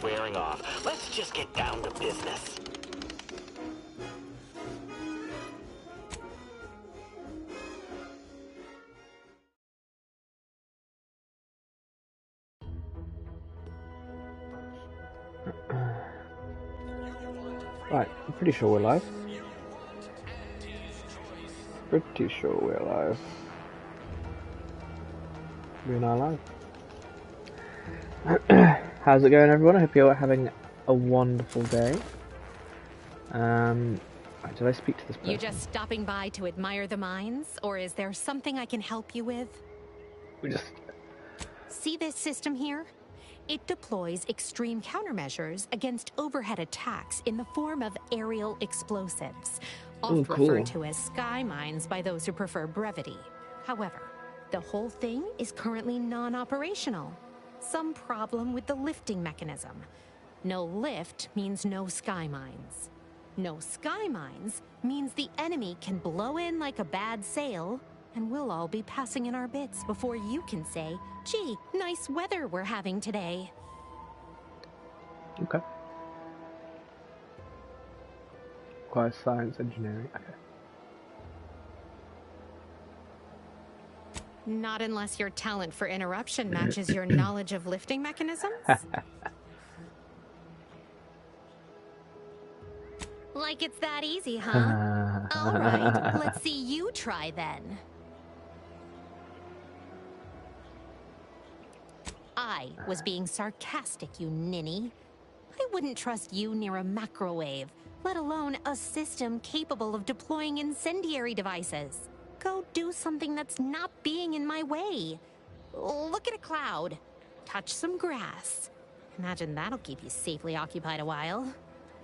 wearing off. Let's just get down to business. Right, I'm pretty sure we're live. Pretty sure we're live. We're not live. How's it going, everyone? I hope you're having a wonderful day. Did I speak to this person? You just stopping by to admire the mines, or is there something I can help you with? We just... See this system here? It deploys extreme countermeasures against overhead attacks in the form of aerial explosives, oft referred to as sky mines by those who prefer brevity. However, the whole thing is currently non-operational. Some problem with the lifting mechanism. No lift means no sky mines. No sky mines means the enemy can blow in like a bad sail, and we'll all be passing in our bits before you can say, gee, nice weather we're having today. Okay. Requires science engineering. Okay. Not unless your talent for interruption matches your knowledge of lifting mechanisms. Like it's that easy, huh? All right, let's see you try then. I was being sarcastic, you ninny. I wouldn't trust you near a macrowave, let alone a system capable of deploying incendiary devices. Go do something that's not being in my way. Look at a cloud. Touch some grass. Imagine that'll keep you safely occupied a while.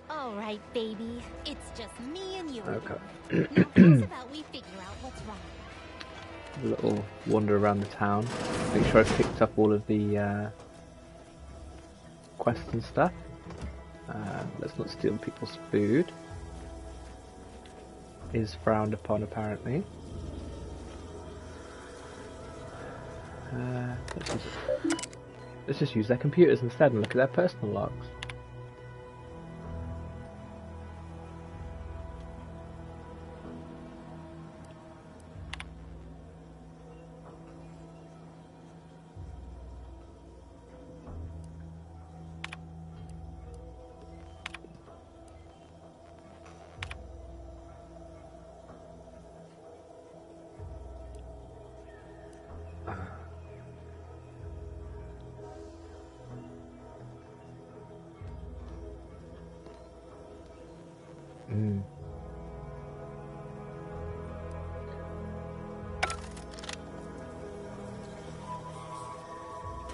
All right, baby. It's just me and you. Okay. Now how's about we figure out what's wrong? A little wander around the town. Make sure I've picked up all of the quests and stuff. Let's not steal people's food. Is frowned upon, apparently. Let's just use their computers instead and look at their personal logs.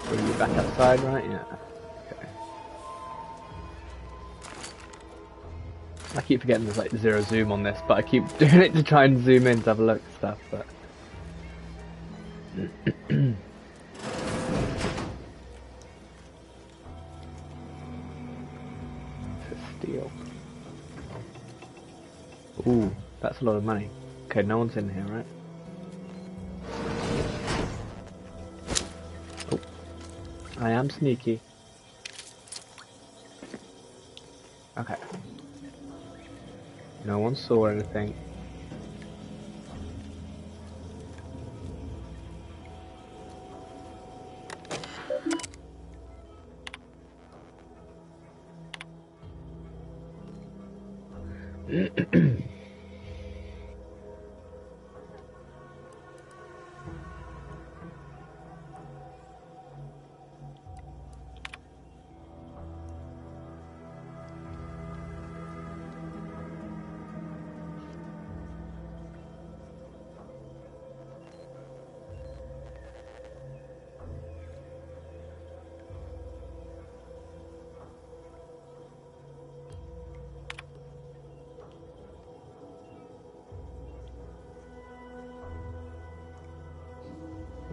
Are you back outside, right? Yeah. Okay. I keep forgetting there's like zero zoom on this, but I keep doing it to try and zoom in to have a look at stuff, but... Steal. Ooh, that's a lot of money. Okay, no one's in here, right? Oh, I am sneaky. Okay. No one saw anything.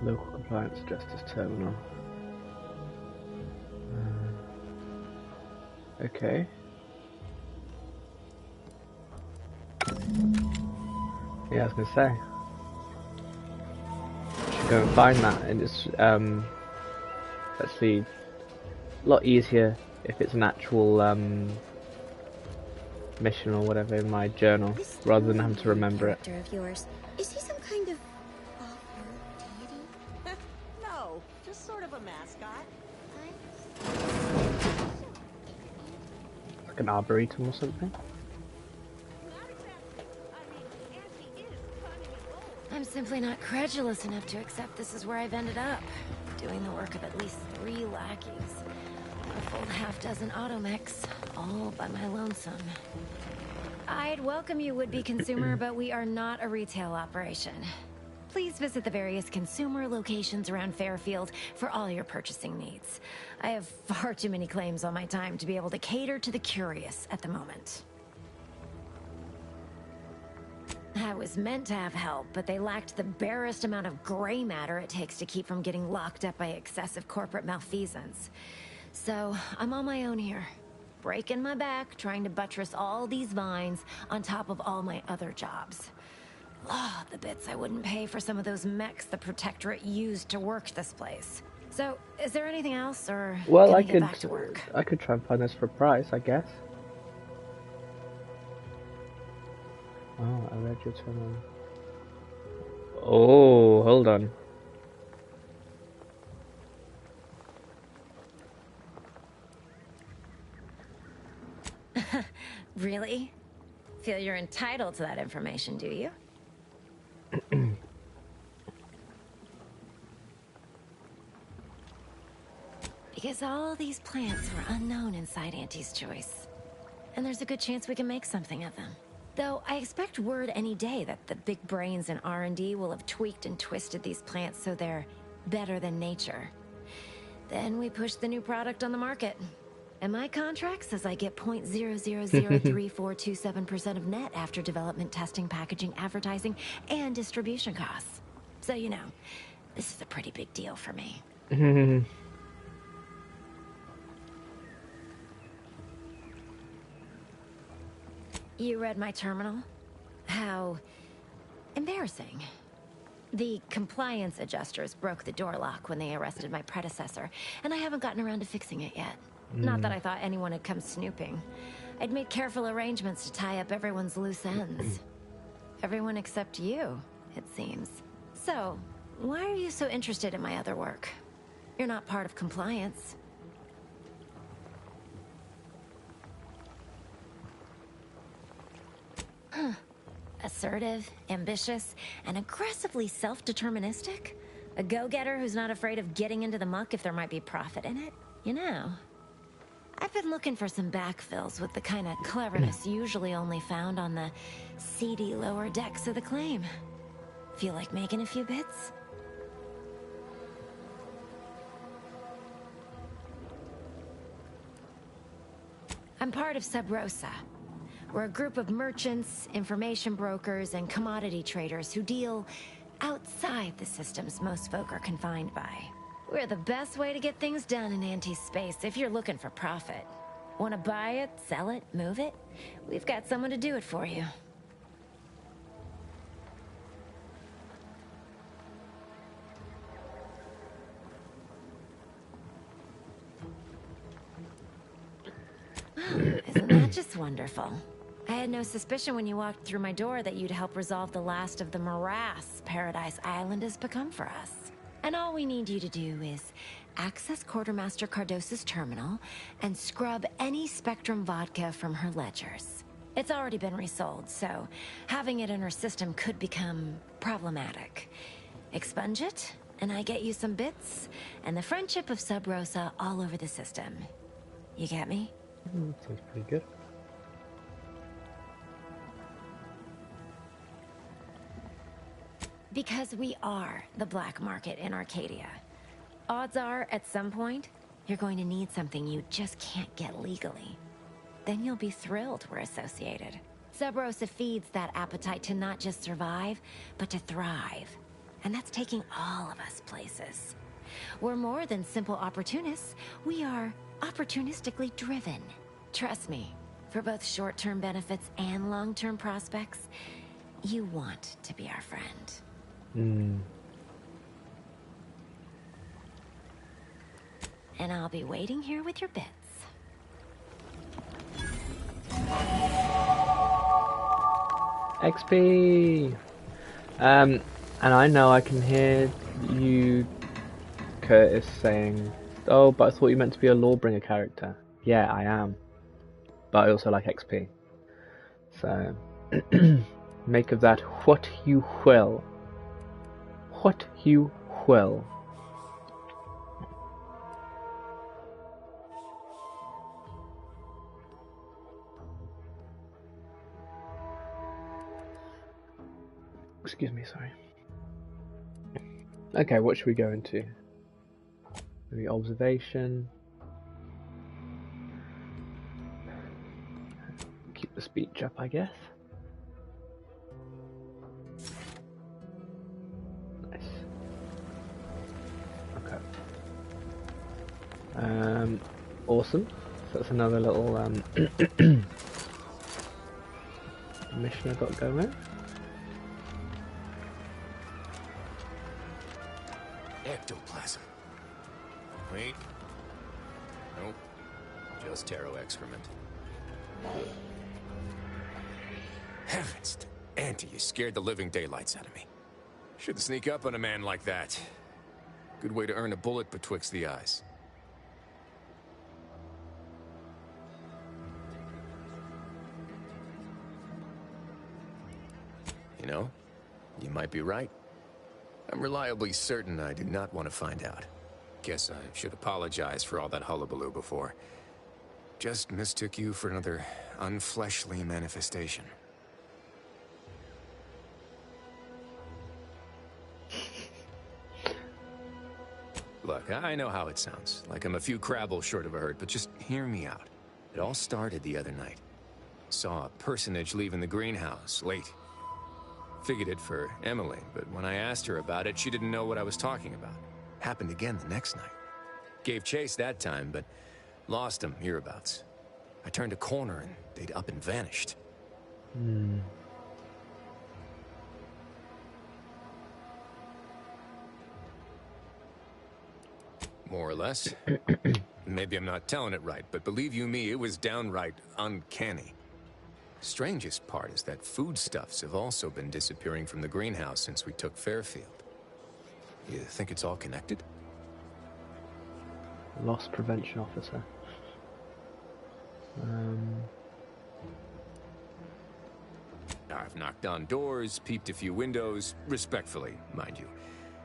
Local compliance justice terminal. Okay. Yeah, I was gonna say. Should go and find that, and it's actually a lot easier if it's an actual mission or whatever in my journal, rather than having to remember it. Of yours, is he some kind of off-world deity? No, just sort of a mascot. Like an arboretum or something? I'm simply not credulous enough to accept this is where I've ended up, doing the work of at least 3 lackeys. A full half-dozen automechs, all by my lonesome. I'd welcome you, would-be consumer, but we are not a retail operation. Please visit the various consumer locations around Fairfield for all your purchasing needs. I have far too many claims on my time to be able to cater to the curious at the moment. I was meant to have help, but they lacked the barest amount of gray matter it takes to keep from getting locked up by excessive corporate malfeasance. So, I'm on my own here, breaking my back, trying to buttress all these vines on top of all my other jobs. Oh, the bits I wouldn't pay for some of those mechs the Protectorate used to work this place. So, is there anything else, or well, can I get could back to work? I could try and find this for a price, I guess. Oh, I read your terminal. Oh, hold on. Really? Feel you're entitled to that information, do you? Because all these plants were unknown inside Auntie's Choice. And there's a good chance we can make something of them. Though I expect word any day that the big brains in R&D will have tweaked and twisted these plants so they're better than nature. Then we push the new product on the market. And my contract says I get 0.003427% of net after development, testing, packaging, advertising, and distribution costs. So you know, this is a pretty big deal for me. You read my terminal? How embarrassing. The compliance adjusters broke the door lock when they arrested my predecessor, and I haven't gotten around to fixing it yet. Not that I thought anyone had come snooping. I'd made careful arrangements to tie up everyone's loose ends. Everyone except you, it seems. So, why are you so interested in my other work? You're not part of compliance. Assertive, ambitious, and aggressively self-deterministic? A go-getter who's not afraid of getting into the muck if there might be profit in it? You know, I've been looking for some backfills with the kind of cleverness usually only found on the seedy lower decks of the claim. Feel like making a few bits? I'm part of Sub Rosa. We're a group of merchants, information brokers, and commodity traders who deal outside the systems most folk are confined by. We're the best way to get things done in anti-space if you're looking for profit. Want to buy it, sell it, move it? We've got someone to do it for you. Isn't that just wonderful? I had no suspicion when you walked through my door that you'd help resolve the last of the morass Paradise Island has become for us. And all we need you to do is access Quartermaster Cardos's terminal and scrub any Spectrum vodka from her ledgers. It's already been resold, so having it in her system could become problematic. Expunge it, and I get you some bits, and the friendship of Sub Rosa all over the system. You get me? Sounds pretty good. Because we are the black market in Arcadia. Odds are, at some point, you're going to need something you just can't get legally. Then you'll be thrilled we're associated. Sub Rosa feeds that appetite to not just survive, but to thrive. And that's taking all of us places. We're more than simple opportunists. We are opportunistically driven. Trust me, for both short-term benefits and long-term prospects, you want to be our friend. And I'll be waiting here with your bits. XP! And I know I can hear you, Curtis, saying, oh, but I thought you meant to be a Lawbringer character. Yeah, I am. But I also like XP. So, make of that what you will. What you will. Excuse me, sorry. Okay, what should we go into? Maybe observation. Keep the speech up, I guess. Nice. Okay. Awesome. So that's another little mission I've got going. Ectoplasm. Wait. Nope. Just taro excrement. Heavens, Auntie, you scared the living daylights out of me. Shouldn't sneak up on a man like that. Good way to earn a bullet betwixt the eyes. You know, you might be right. I'm reliably certain I do not want to find out. Guess I should apologize for all that hullabaloo before. Just mistook you for another unfleshly manifestation. Look, I know how it sounds, like I'm a few crabbles short of a hurt, but just hear me out. It all started the other night. Saw a personage leaving the greenhouse, late. Figured it for Emily, but when I asked her about it, she didn't know what I was talking about. Happened again the next night. Gave chase that time, but lost him hereabouts. I turned a corner and they'd up and vanished. More or less. Maybe I'm not telling it right, but believe you me, it was downright uncanny. Strangest part is that foodstuffs have also been disappearing from the greenhouse since we took Fairfield. You think it's all connected? Loss prevention officer. I've knocked on doors, peeped a few windows, respectfully, mind you.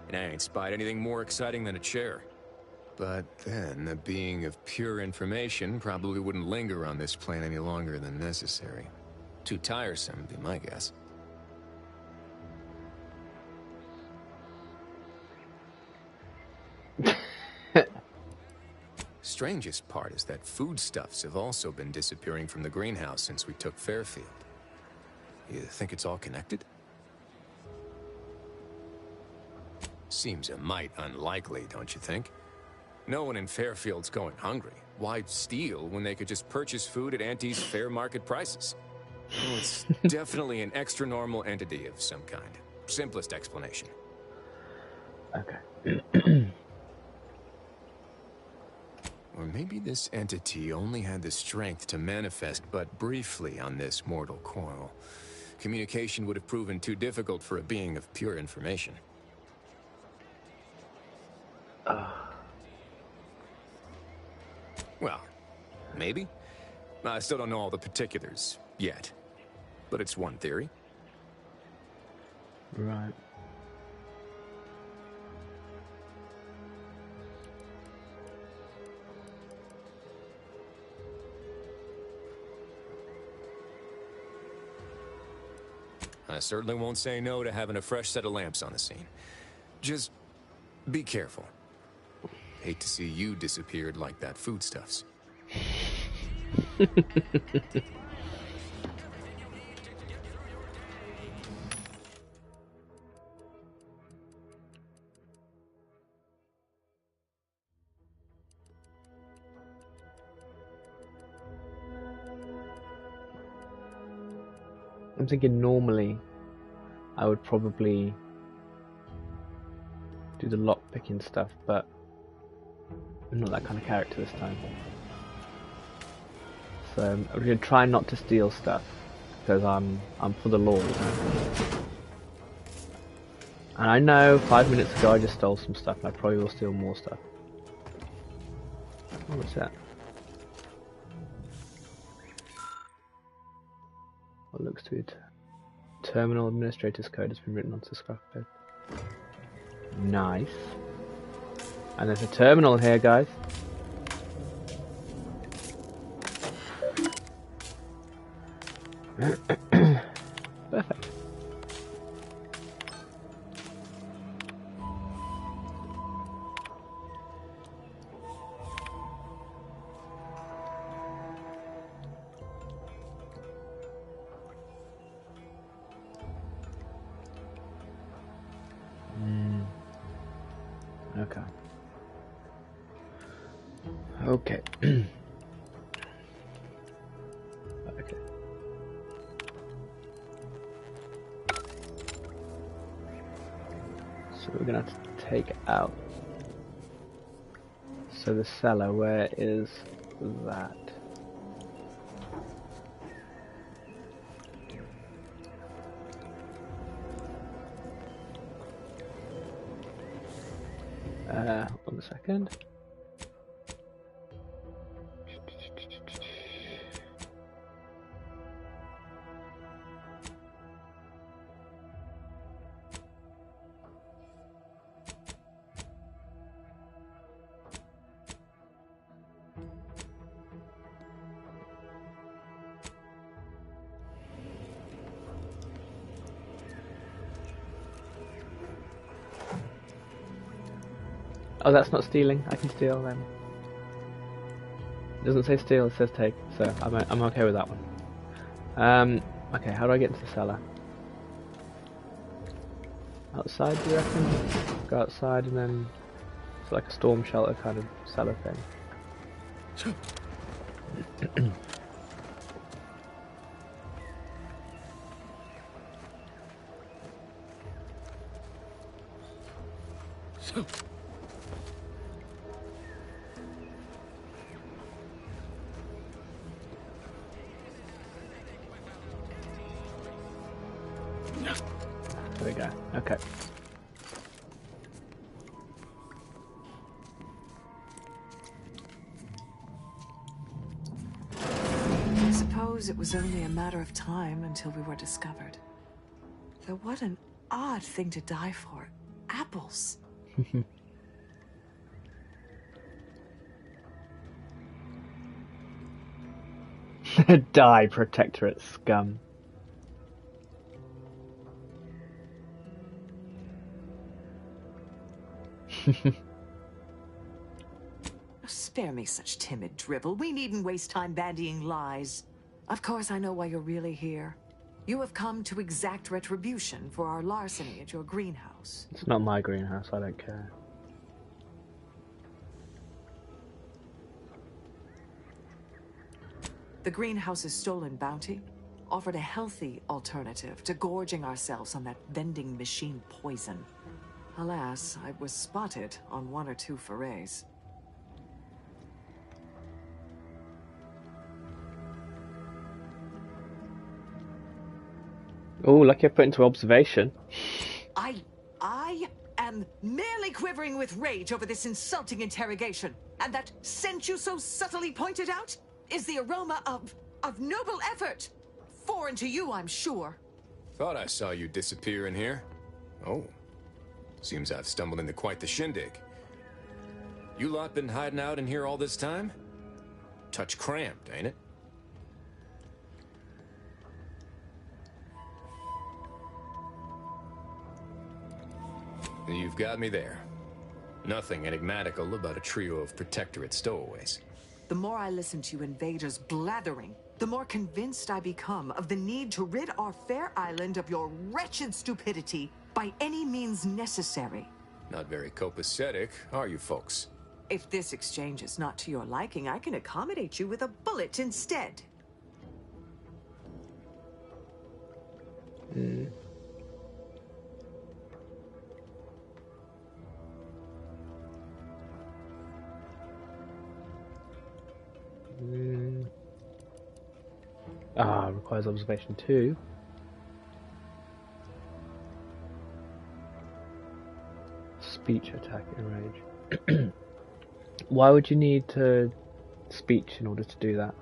And I ain't spied anything more exciting than a chair. But then, a being of pure information probably wouldn't linger on this plane any longer than necessary. Too tiresome, would be my guess. Strangest part is that foodstuffs have also been disappearing from the greenhouse since we took Fairfield. You think it's all connected? Seems a mite unlikely, don't you think? No one in Fairfield's going hungry. Why steal when they could just purchase food at Auntie's fair market prices? Well, it's definitely an extra-normal entity of some kind. Simplest explanation. Okay. Or maybe this entity only had the strength to manifest but briefly on this mortal coil. Communication would have proven too difficult for a being of pure information. Well, maybe. I still don't know all the particulars yet. But it's one theory. Right. I certainly won't say no to having a fresh set of lamps on the scene. Just be careful. Hate to see you disappeared like that foodstuffs. I'm thinking normally I would probably do the lock picking stuff, but I'm not that kind of character this time. So I'm going to try not to steal stuff because I'm for the law. You know? And I know 5 minutes ago I just stole some stuff, and I probably will steal more stuff. Oh, what's that? What looks to be terminal administrator's code has been written onto scrap code. Nice. And there's a terminal here, guys. Perfect. Okay. Okay. Okay. So we're gonna have to take out. So the cellar, where is that? One second. Oh, that's not stealing. I can steal then. It doesn't say steal, it says take, so I'm okay with that one. Okay, how do I get into the cellar? Outside, do you reckon? Go outside and then it's like a storm shelter kind of cellar thing. There we go. Okay. I suppose it was only a matter of time until we were discovered. Though what an odd thing to die for. Apples. Die, Protectorate scum. Spare me such timid drivel. We needn't waste time bandying lies. Of course, I know why you're really here. You have come to exact retribution for our larceny at your greenhouse. It's not my greenhouse, I don't care. The greenhouse's stolen bounty offered a healthy alternative to gorging ourselves on that vending machine poison. Alas, I was spotted on 1 or 2 forays. Oh, lucky I put into observation. I am merely quivering with rage over this insulting interrogation. And that scent you so subtly pointed out is the aroma of noble effort. Foreign to you, I'm sure. Thought I saw you disappear in here. Oh. Seems I've stumbled into quite the shindig. You lot been hiding out in here all this time? Touch cramped, ain't it? You've got me there. Nothing enigmatical about a trio of Protectorate stowaways. The more I listen to you invaders blathering, the more convinced I become of the need to rid our fair island of your wretched stupidity by any means necessary. Not very copacetic, are you folks? If this exchange is not to your liking, I can accommodate you with a bullet instead. Ah, requires observation 2. Speech, attack, enrage. Why would you need to speech in order to do that?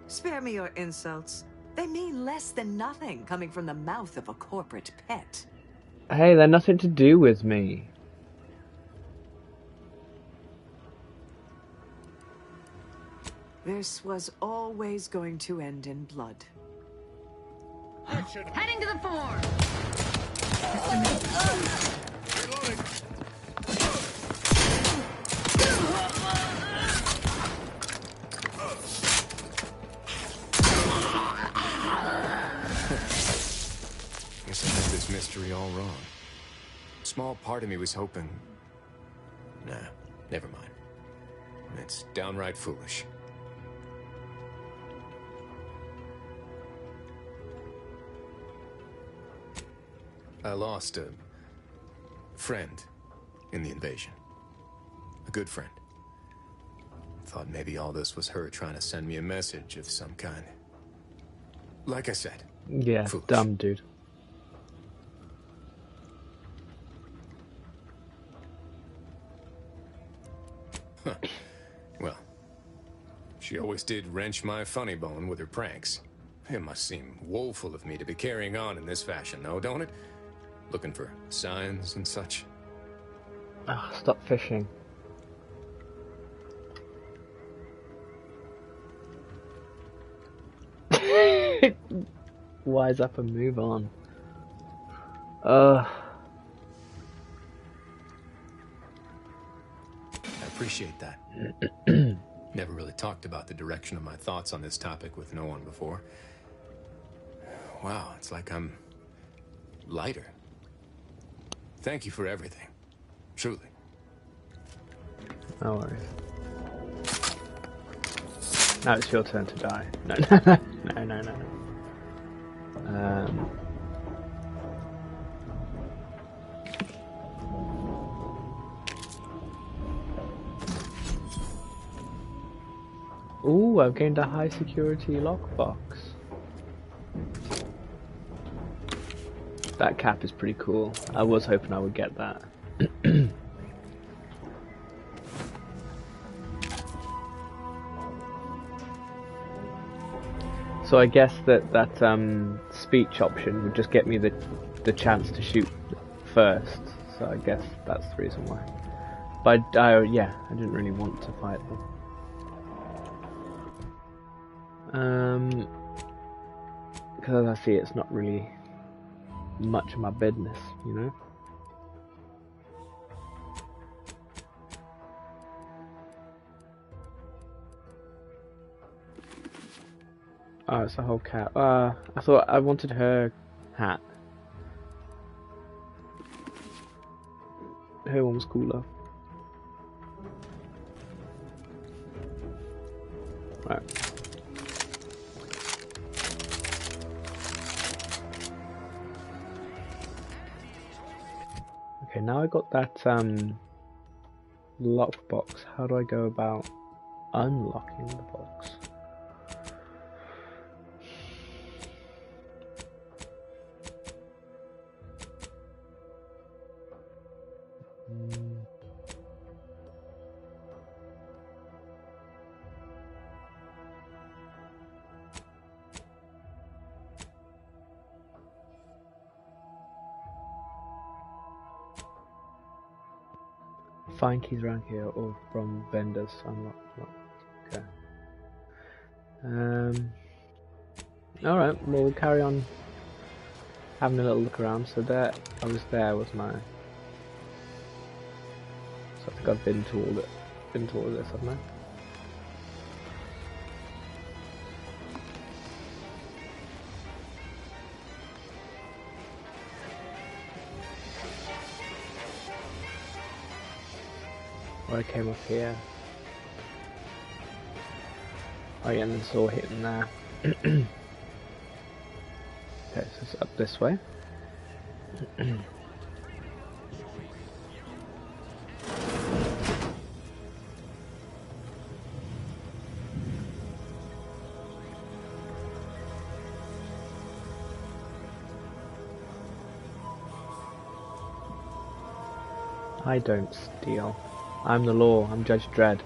Spare me your insults. They mean less than nothing coming from the mouth of a corporate pet. Hey, they're nothing to do with me. This was always going to end in blood. Heading to the farm! Guess I had this mystery all wrong. Small part of me was hoping... Nah, never mind. It's downright foolish. I lost a friend in the invasion. A good friend. Thought maybe all this was her trying to send me a message of some kind. Like I said, Yeah, foolish. dumb dude. Huh. Well, she always did wrench my funny bone with her pranks. It must seem woeful of me to be carrying on in this fashion, though, don't it? Looking for signs and such. Oh, stop fishing. Wise up and move on. I appreciate that. Never really talked about the direction of my thoughts on this topic with no one before. Wow, it's like I'm lighter. Thank you for everything. Truly. No worries. Now it's your turn to die. No, no, no, no, no. Ooh, I've gained a high security lockbox. That cap is pretty cool. I was hoping I would get that. So I guess that speech option would just get me the chance to shoot first. So I guess that's the reason why. But yeah, I didn't really want to fight them. Because as I see, it's not really much of my business, you know. Oh, it's a whole cat. I thought I wanted her hat. Her one was cooler. Right. Okay, now I got that lockbox. How do I go about unlocking the box? Find keys around here or from vendors. Unlock. Okay. Alright, we'll carry on having a little look around. So there, I was there, wasn't I? So I think I've been to all of this, haven't I? I came up here. Oh yeah, and then saw hitting there. Okay, so it's up this way. I don't steal. I'm the law. I'm Judge Dredd.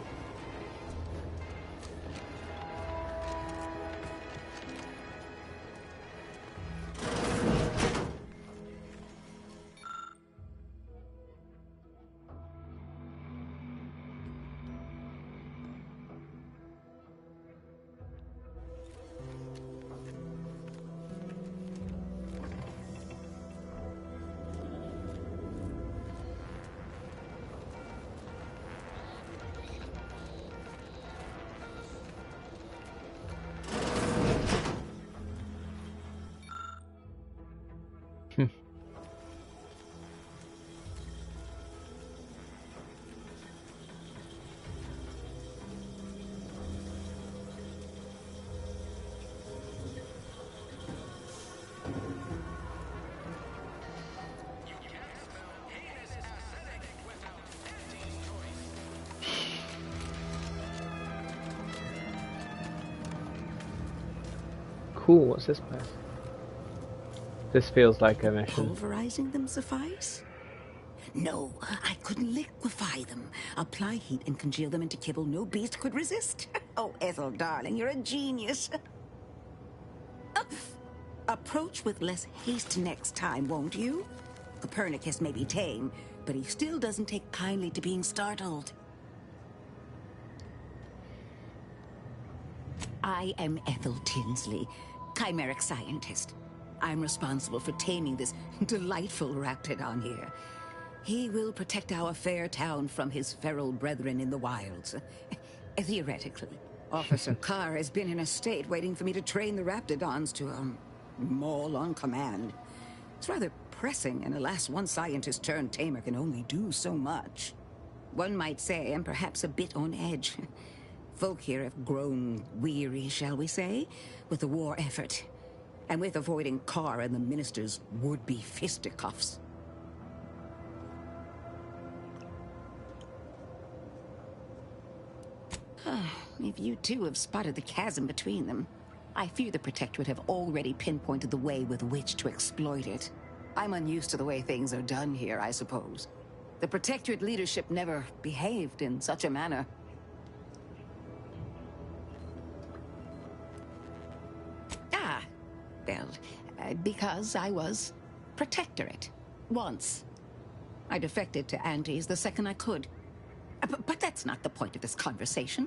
Cool, what's this place? This feels like a mission. Pulverizing them suffice? No, I couldn't liquefy them. Apply heat and congeal them into kibble no beast could resist. Oh, Ethel, darling, you're a genius. Approach with less haste next time, won't you? Copernicus may be tame, but he still doesn't take kindly to being startled. I am Ethel Tinsley, chimeric scientist. I'm responsible for taming this delightful raptidon here. He will protect our fair town from his feral brethren in the wilds. Theoretically. Officer Carr has been in a state waiting for me to train the raptidons to, maul on command. It's rather pressing, and alas, one scientist turned tamer can only do so much. One might say I'm perhaps a bit on edge. Folk here have grown weary, shall we say, with the war effort, and with avoiding Carr and the minister's would-be fisticuffs. If you two have spotted the chasm between them, I fear the Protectorate have already pinpointed the way with which to exploit it. I'm unused to the way things are done here, I suppose. The Protectorate leadership never behaved in such a manner. Well, because I was Protectorate. Once. I defected to Antes the second I could. But that's not the point of this conversation.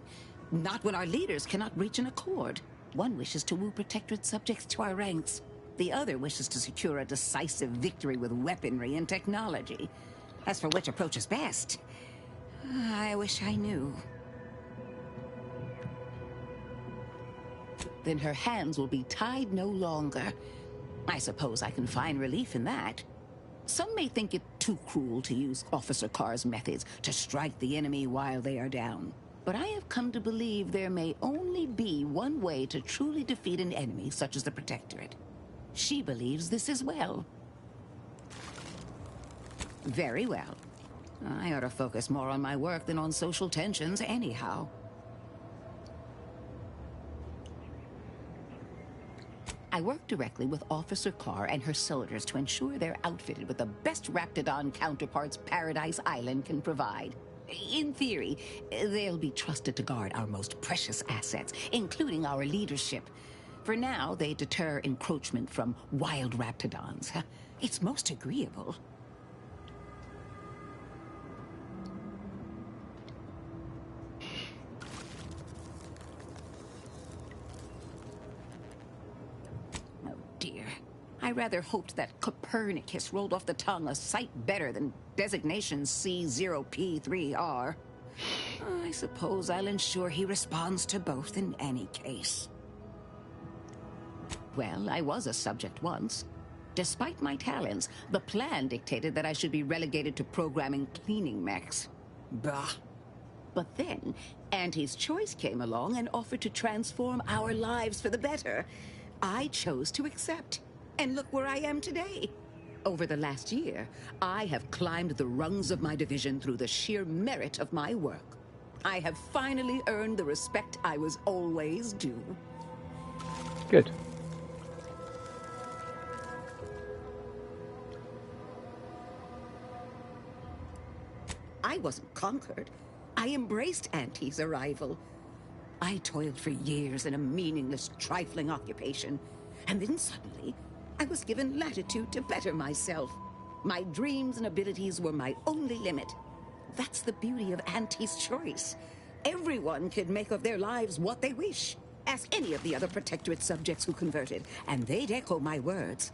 Not when our leaders cannot reach an accord. One wishes to woo Protectorate subjects to our ranks. The other wishes to secure a decisive victory with weaponry and technology. As for which approach is best, I wish I knew. Then her hands will be tied no longer. I suppose I can find relief in that. Some may think it too cruel to use Officer Carr's methods to strike the enemy while they are down. But I have come to believe there may only be one way to truly defeat an enemy such as the Protectorate. She believes this as well. Very well. I ought to focus more on my work than on social tensions anyhow. I work directly with Officer Carr and her soldiers to ensure they're outfitted with the best Raptidon counterparts Paradise Island can provide. In theory, they'll be trusted to guard our most precious assets, including our leadership. For now, they deter encroachment from wild Raptidons. It's most agreeable. I rather hoped that Copernicus rolled off the tongue a sight better than designation C0P3R. I suppose I'll ensure he responds to both in any case. Well, I was a subject once. Despite my talents, the plan dictated that I should be relegated to programming cleaning mechs. Bah. But then, Auntie's Choice came along and offered to transform our lives for the better. I chose to accept. And look where I am today. Over the last year, I have climbed the rungs of my division through the sheer merit of my work. I have finally earned the respect I was always due. Good. I wasn't conquered. I embraced Auntie's arrival. I toiled for years in a meaningless, trifling occupation, and then suddenly, I was given latitude to better myself. My dreams and abilities were my only limit. That's the beauty of Auntie's choice. Everyone can make of their lives what they wish. Ask any of the other Protectorate subjects who converted, and they'd echo my words.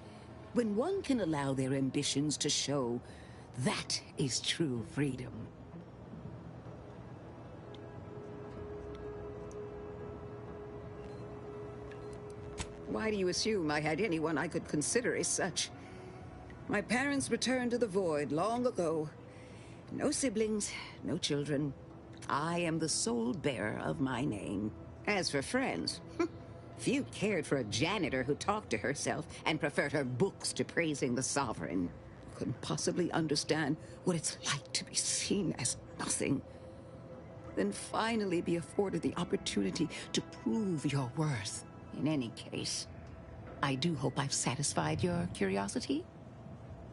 When one can allow their ambitions to show, that is true freedom. Why do you assume I had anyone I could consider as such? My parents returned to the void long ago. No siblings, no children. I am the sole bearer of my name. As for friends, few cared for a janitor who talked to herself and preferred her books to praising the sovereign. Couldn't possibly understand what it's like to be seen as nothing. Then finally be afforded the opportunity to prove your worth. In any case, I do hope I've satisfied your curiosity.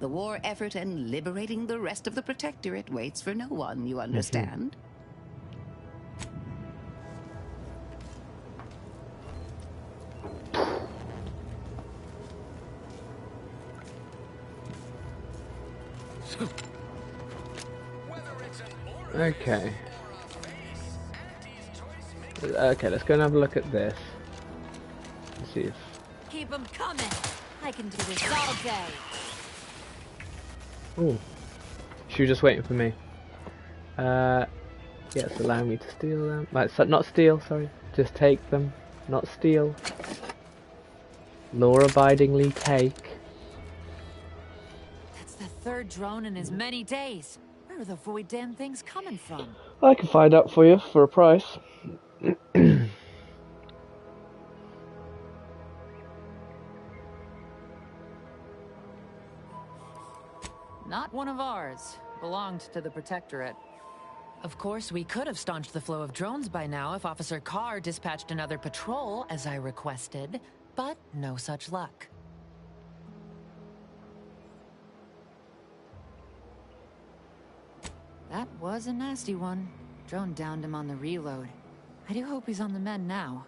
The war effort and liberating the rest of the Protectorate waits for no one, you understand? Okay. Okay, let's go and have a look at this. Let's see if... Keep them coming. I can do this all day. Ooh. She was just waiting for me. Yes, allow me to steal them. Right, so not steal, sorry. Just take them, not steal. Law-abidingly take. That's the third drone in as many days. Where are the void damn things coming from? I can find out for you for a price. Not one of ours. Belonged to the Protectorate. Of course, we could have staunched the flow of drones by now if Officer Carr dispatched another patrol, as I requested, but no such luck. That was a nasty one. Drone downed him on the reload. I do hope he's on the mend now.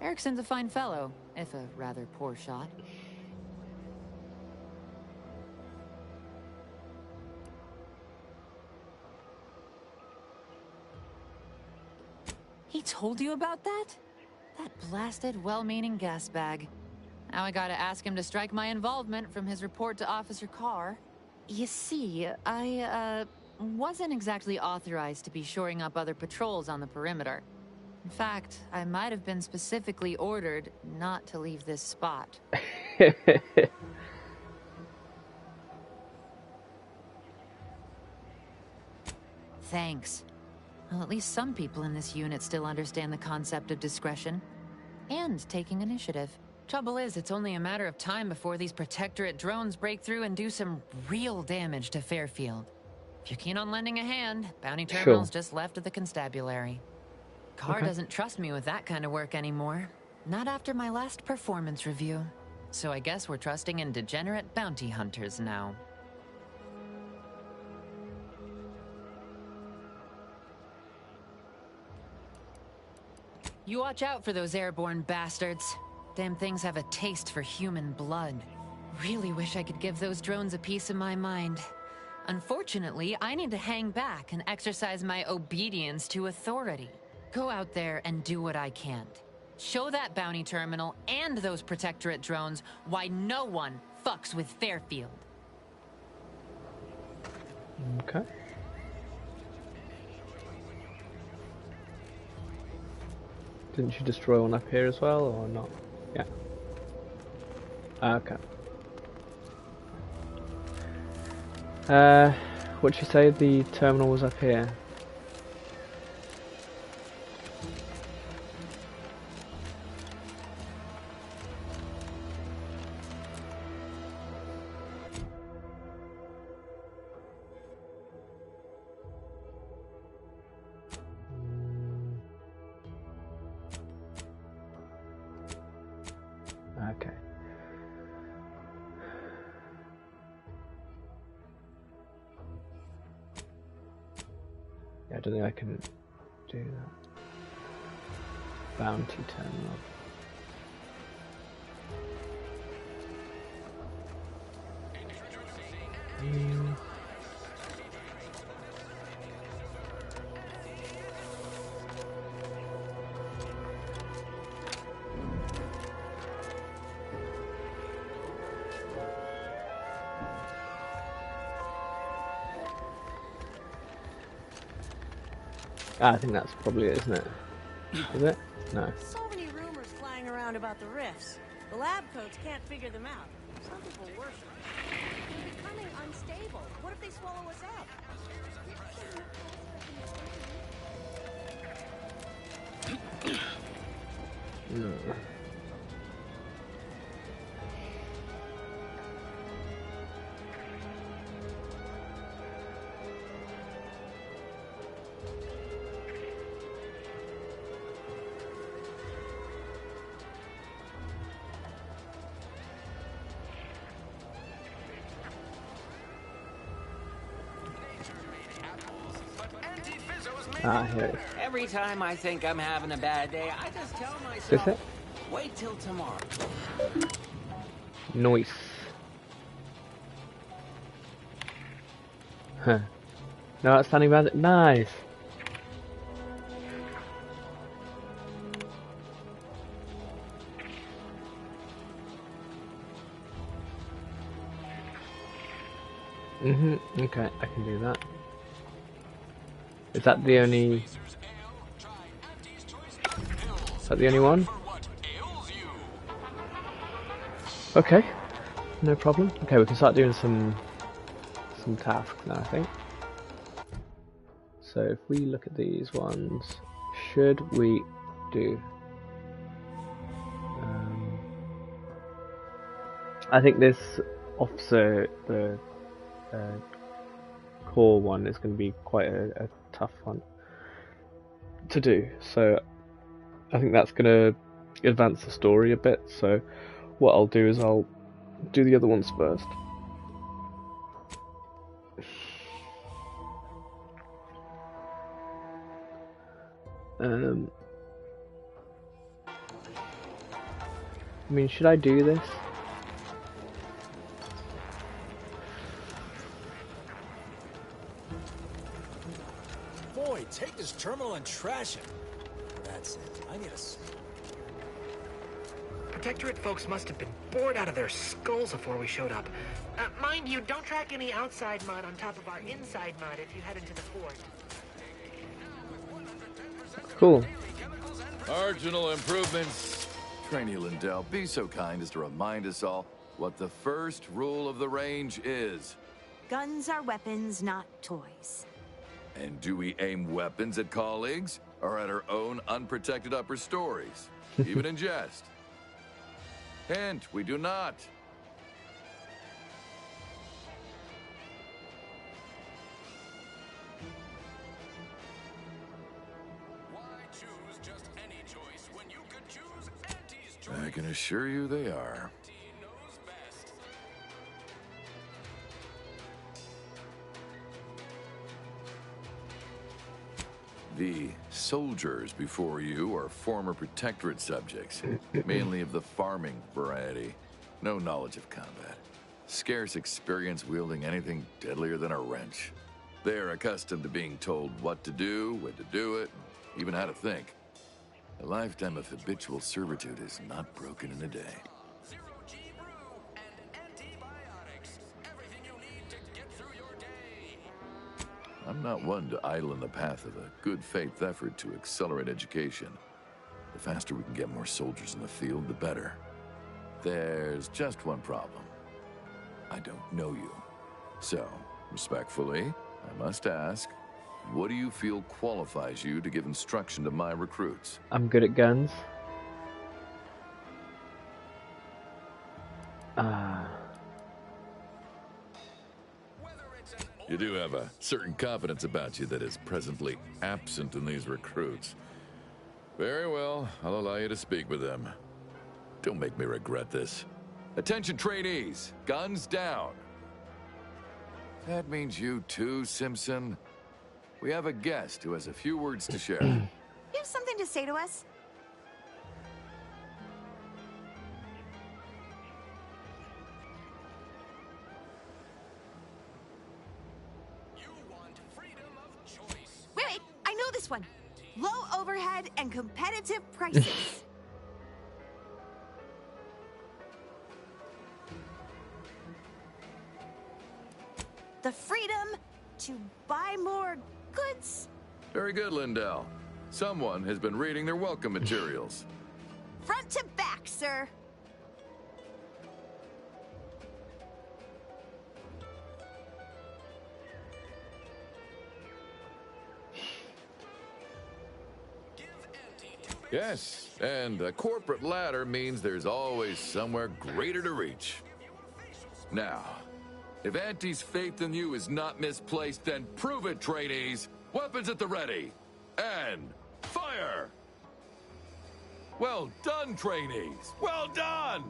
Erickson's a fine fellow, if a rather poor shot. He told you about that? That blasted, well-meaning gas bag. Now I gotta ask him to strike my involvement from his report to Officer Carr. You see, I, wasn't exactly authorized to be shoring up other patrols on the perimeter. In fact, I might have been specifically ordered not to leave this spot. Thanks. Well, at least some people in this unit still understand the concept of discretion. And taking initiative. Trouble is, it's only a matter of time before these Protectorate drones break through and do some real damage to Fairfield. If you're keen on lending a hand, Bounty Terminal's just left of the constabulary. Carr doesn't trust me with that kind of work anymore. Not after my last performance review. So I guess we're trusting in degenerate bounty hunters now. You watch out for those airborne bastards. Damn things have a taste for human blood. Really wish I could give those drones a piece of my mind. Unfortunately, I need to hang back and exercise my obedience to authority. Go out there and do what I can't. Show that bounty terminal and those Protectorate drones why no one fucks with Fairfield. Okay. Didn't you destroy one up here as well, or not? Yeah. Okay. What'd you say the terminal was up here? Okay. don't think I can do that. Bounty terminal. I think that's probably it, isn't it? Is it? No. So many rumors flying around about the rifts. The lab coats can't figure them out. Some people worship them. They're becoming unstable. What if they swallow us up? No. Ah, here it is. Every time I think I'm having a bad day, I just tell Is myself, it? wait till tomorrow. Noise. Huh. No outstanding bandit. Nice. Okay, I can do that. Is that the only... Is that the only one? Okay, no problem. Okay, we can start doing some tasks now, I think. So if we look at these ones, should we do... I think this officer, the core one, is going to be quite a tough one to do. So I think that's going to advance the story a bit. So what I'll do is I'll do the other ones first. I mean, should I do this? Boy, take this terminal and trash it. That's it. I need a... Protectorate folks must have been bored out of their skulls before we showed up. Mind you, don't track any outside mud on top of our inside mud if you head into the fort. Cool. Marginal improvements. Trainee Lindell, be so kind as to remind us all what the first rule of the range is. Guns are weapons, not toys. And do we aim weapons at colleagues or at our own unprotected upper stories, even in jest? Hint, we do not. I can assure you they are. The soldiers before you are former Protectorate subjects, mainly of the farming variety. No knowledge of combat. Scarce experience wielding anything deadlier than a wrench. They are accustomed to being told what to do, when to do it, even how to think. A lifetime of habitual servitude is not broken in a day. Zero-G brew and antibiotics. Everything you need to get through your day. I'm not one to idle in the path of a good faith effort to accelerate education. The faster we can get more soldiers in the field, the better. There's just one problem. I don't know you. So, respectfully, I must ask, what do you feel qualifies you to give instruction to my recruits? I'm good at guns. You do have a certain confidence about you that is presently absent in these recruits. Very well, I'll allow you to speak with them. Don't make me regret this. Attention trainees, guns down. That means you too, Simpson? We have a guest who has a few words to share. You have something to say to us? Wait, I know this one. Low overhead and competitive prices. The freedom to buy more goods. Very good, Lindell. Someone has been reading their welcome materials. Front to back, sir. Yes, and a corporate ladder means there's always somewhere greater to reach. Now, if Auntie's faith in you is not misplaced, then prove it, trainees! Weapons at the ready! And fire! Well done, trainees! Well done!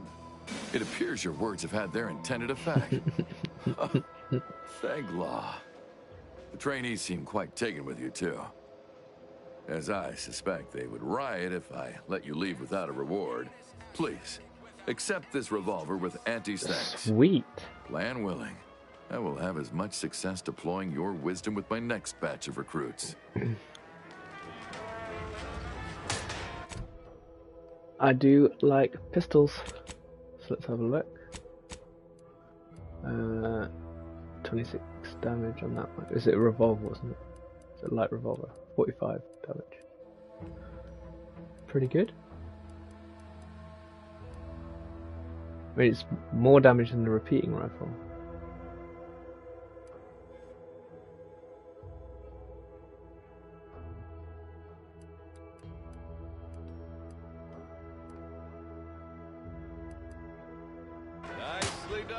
It appears your words have had their intended effect. Thank law. The trainees seem quite taken with you, too. As I suspect they would riot if I let you leave without a reward. Please, accept this revolver with Auntie's thanks. Sweet. Plan willing. I will have as much success deploying your wisdom with my next batch of recruits. I do like pistols. So let's have a look. 26 damage on that one. Is it a revolver, wasn't it? Is it a light revolver? 45 damage. Pretty good. I mean, it's more damage than the repeating rifle. Nicely done.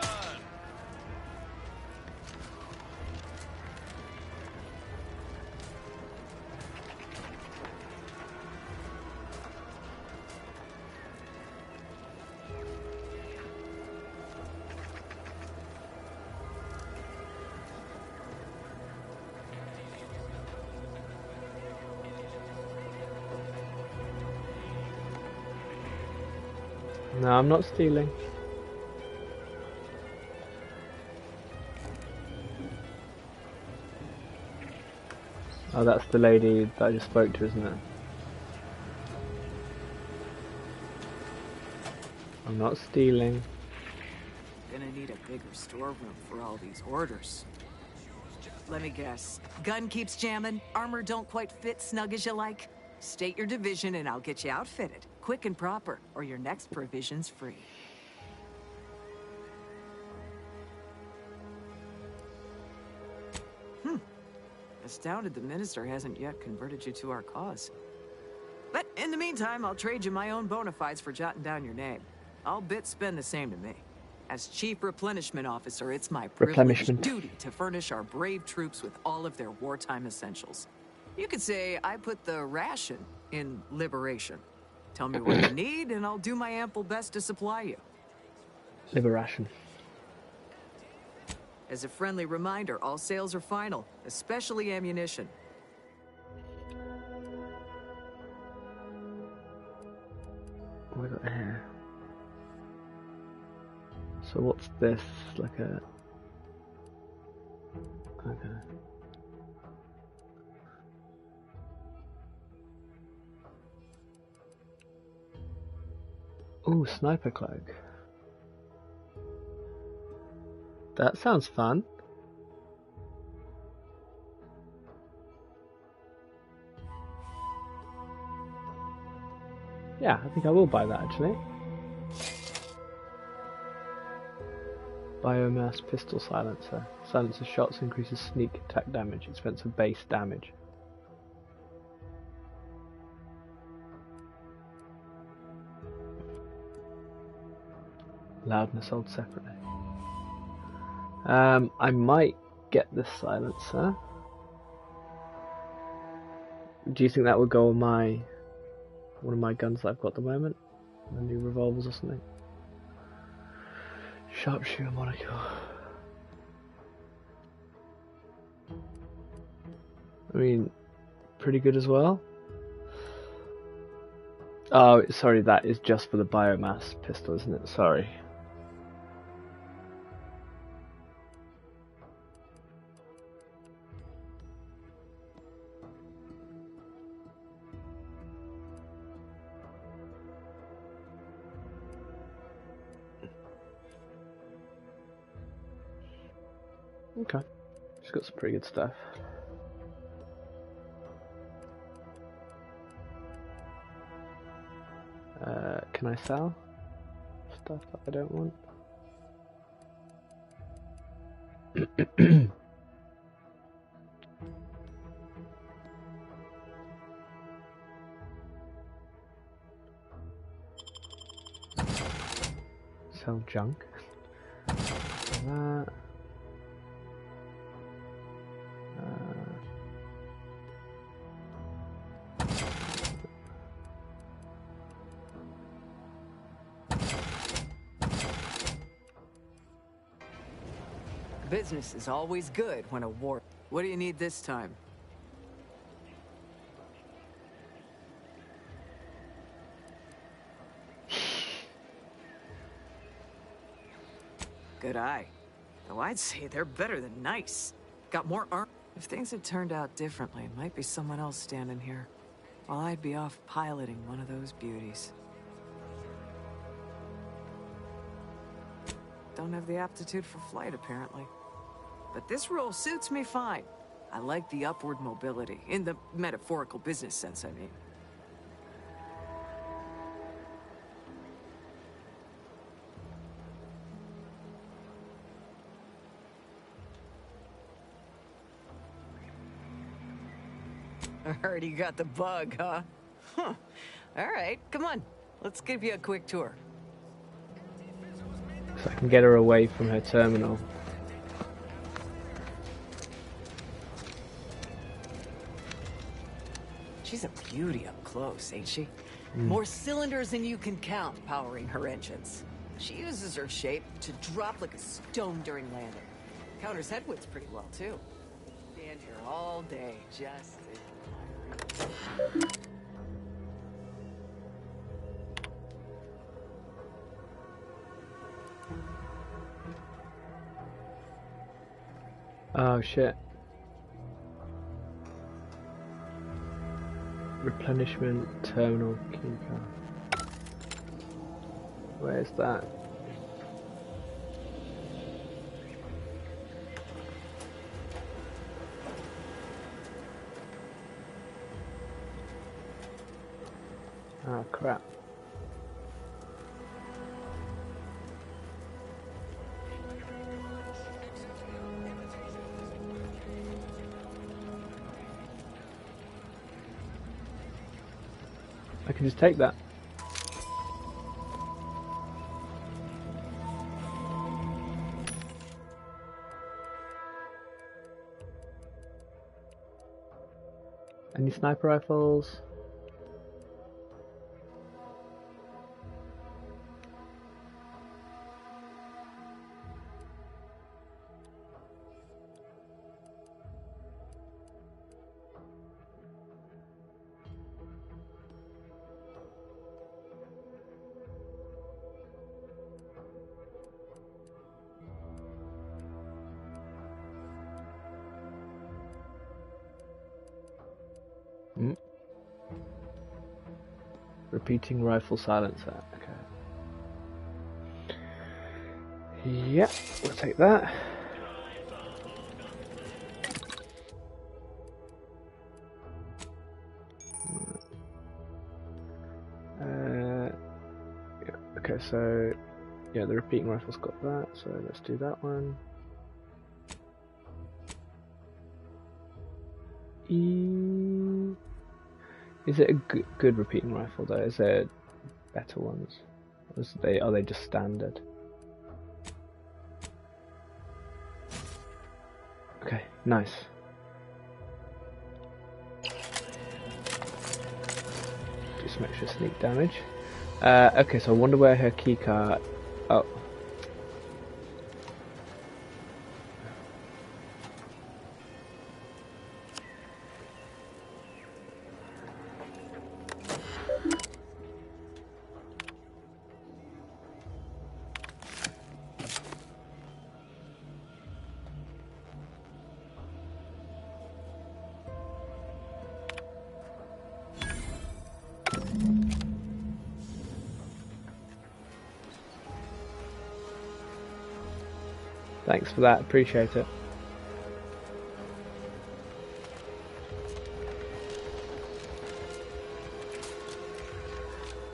No, I'm not stealing. Oh, that's the lady that I just spoke to, isn't it? I'm not stealing. Gonna need a bigger storeroom for all these orders. Let me guess. Gun keeps jamming, armor don't quite fit snug as you like. State your division and I'll get you outfitted. Quick and proper, or your next provision's free. Astounded the minister hasn't yet converted you to our cause. But in the meantime, I'll trade you my own bona fides for jotting down your name. I'll spend the same to me. As Chief Replenishment Officer, it's my privileged duty to furnish our brave troops with all of their wartime essentials. You could say I put the ration in liberation. Tell me what you need, and I'll do my ample best to supply you. Liberation. As a friendly reminder, all sales are final, especially ammunition. What we got here? So what's this? Like a... Okay. Ooh, sniper cloak. That sounds fun. Yeah, I think I will buy that actually. Biomass pistol silencer. Silencer shots increases sneak attack damage, expensive base damage. Loudness sold separately. I might get this silencer. Do you think that would go on one of my guns that I've got at the moment? The new revolvers or something? Sharpshooter molecule. I mean, pretty good as well. Oh, sorry, that is just for the biomass pistol, isn't it? Sorry. Okay, she's got some pretty good stuff. Can I sell stuff that I don't want? Sell junk. That. Business is always good when a war... What do you need this time? Good eye. Though I'd say they're better than nice. Got more arm... If things had turned out differently, it might be someone else standing here. While I'd be off piloting one of those beauties. Don't have the aptitude for flight, apparently. But this role suits me fine. I like the upward mobility, in the metaphorical business sense, I mean. I heard you got the bug, huh? Huh. All right, come on. Let's give you a quick tour. So I can get her away from her terminal. She's a beauty up close, ain't she? More cylinders than you can count powering her engines. She uses her shape to drop like a stone during landing. Counters headwinds pretty well, too. Stand here all day, just admiring. Oh shit. Replenishment terminal keycard. Where's that? Oh crap. I can just take that. Any sniper rifles? Repeating rifle silencer. Okay. Yep, we'll take that. Yeah, okay, so yeah, the repeating rifle's got that, so let's do that one. Is it a good repeating rifle though? Is there better ones? Or are they just standard? Okay, nice. Do some extra sneak damage. Okay, so I wonder where her keycard... Oh. Thanks for that, appreciate it.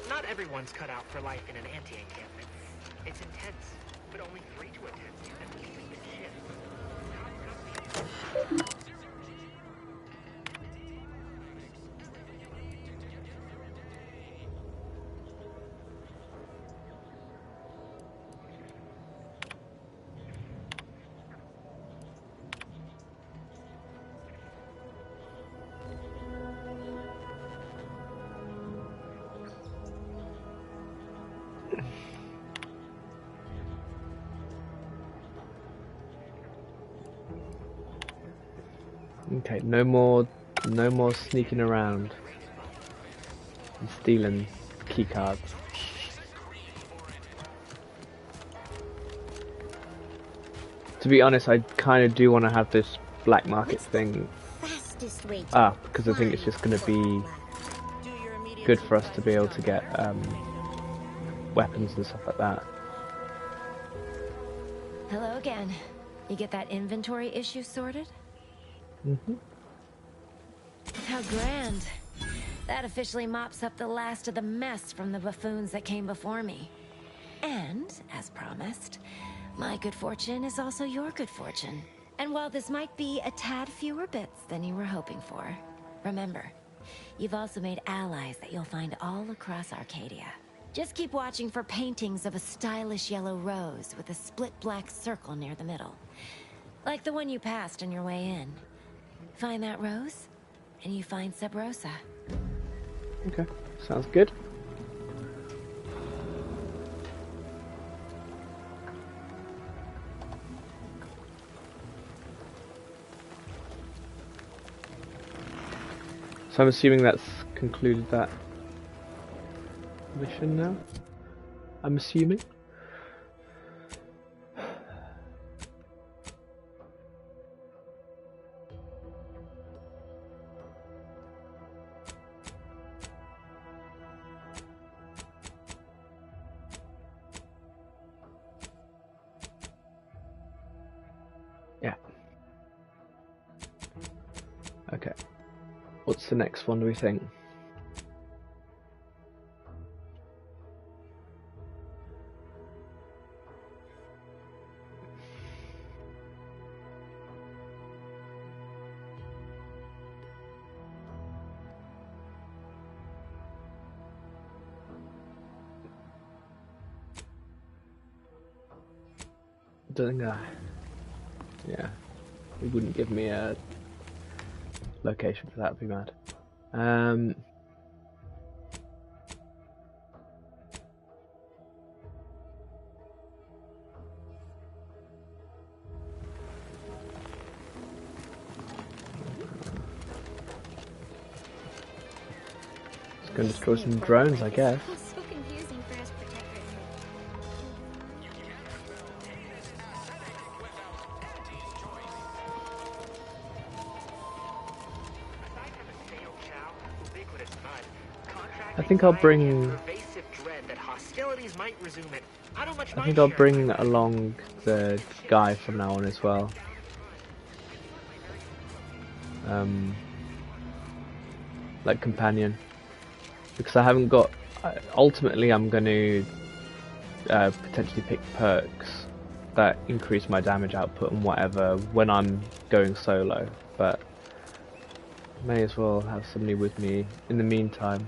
Not everyone's cut out for life in an anti-encampment. It's intense, but only 3 to attend and keeping the shit. Okay, no more sneaking around and stealing key cards. To be honest, I kind of do want to have this black market thing. Because I think it's just going to be good for us to be able to get weapons and stuff like that. Hello again. You get that inventory issue sorted? Mm-hmm. How grand. That officially mops up the last of the mess from the buffoons that came before me. And, as promised, my good fortune is also your good fortune. And while this might be a tad fewer bits than you were hoping for, remember, you've also made allies that you'll find all across Arcadia. Just keep watching for paintings of a stylish yellow rose with a split black circle near the middle. Like the one you passed on your way in. Find that rose, and you find Sub Rosa. Okay, sounds good. So I'm assuming that's concluded that mission now? I'm assuming? Yeah. Okay. What's the next one, do we think? Don't think yeah, it wouldn't give me a location for that, would be mad. It's gonna destroy some drones, I guess. I think I'll bring. I think I'll bring along the guy from now on as well. Like companion, because I haven't got. Ultimately, I'm going to potentially pick perks that increase my damage output and whatever when I'm going solo. But may as well have somebody with me in the meantime.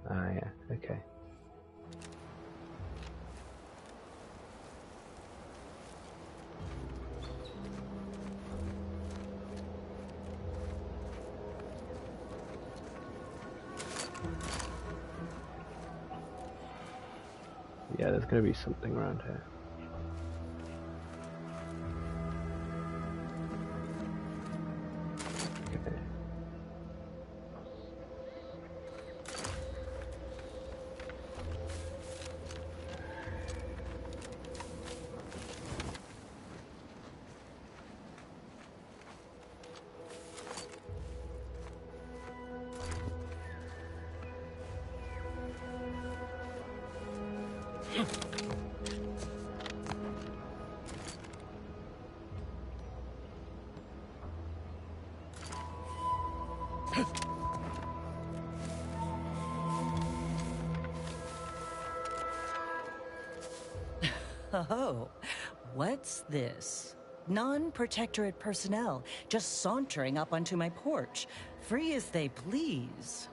Ah, yeah, okay. Yeah, there's going to be something around here. Okay. Oh, what's this? Non-protectorate personnel just sauntering up onto my porch, free as they please.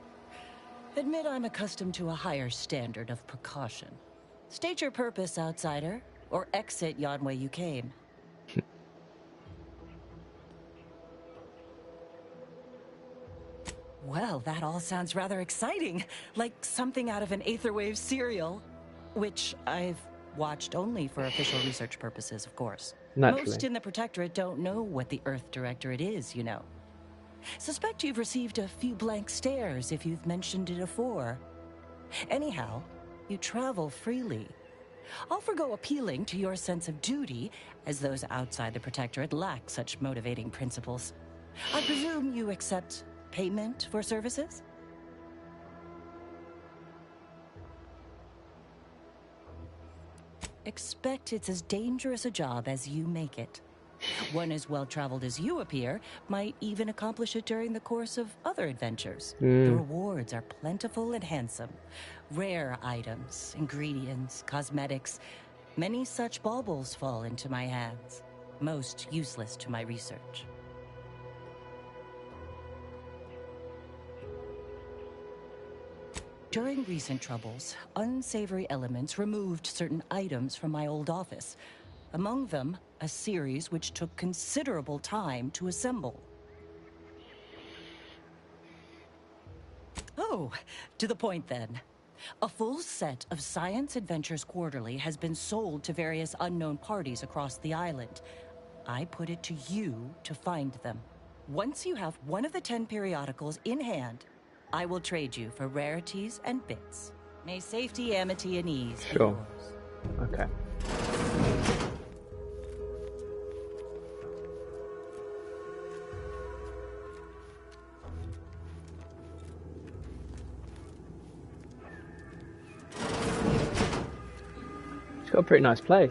Admit I'm accustomed to a higher standard of precaution. State your purpose, outsider, or exit yon way you came. Well, that all sounds rather exciting, like something out of an Aetherwave serial, which I've watched only for official research purposes, of course. Naturally. Most in the Protectorate don't know what the Earth Directorate is, you know. Suspect you've received a few blank stares if you've mentioned it afore. Anyhow, you travel freely. I'll forgo appealing to your sense of duty, as those outside the Protectorate lack such motivating principles. I presume you accept payment for services? Expect it's as dangerous a job as you make it. One as well-traveled as you appear might even accomplish it during the course of other adventures. The rewards are plentiful and handsome. Rare items, ingredients, cosmetics. Many such baubles fall into my hands. Most useless to my research. During recent troubles, unsavory elements removed certain items from my old office. Among them, a series which took considerable time to assemble. Oh, to the point then. A full set of Science Adventures Quarterly has been sold to various unknown parties across the island. I put it to you to find them. Once you have one of the 10 periodicals in hand, I will trade you for rarities and bits. May safety, amity, and ease be yours. Okay. It's got a pretty nice place.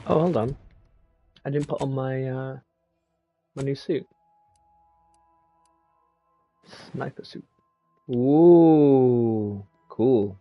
Oh, hold on. I didn't put on my my new suit. Sniper suit. Ooh, cool.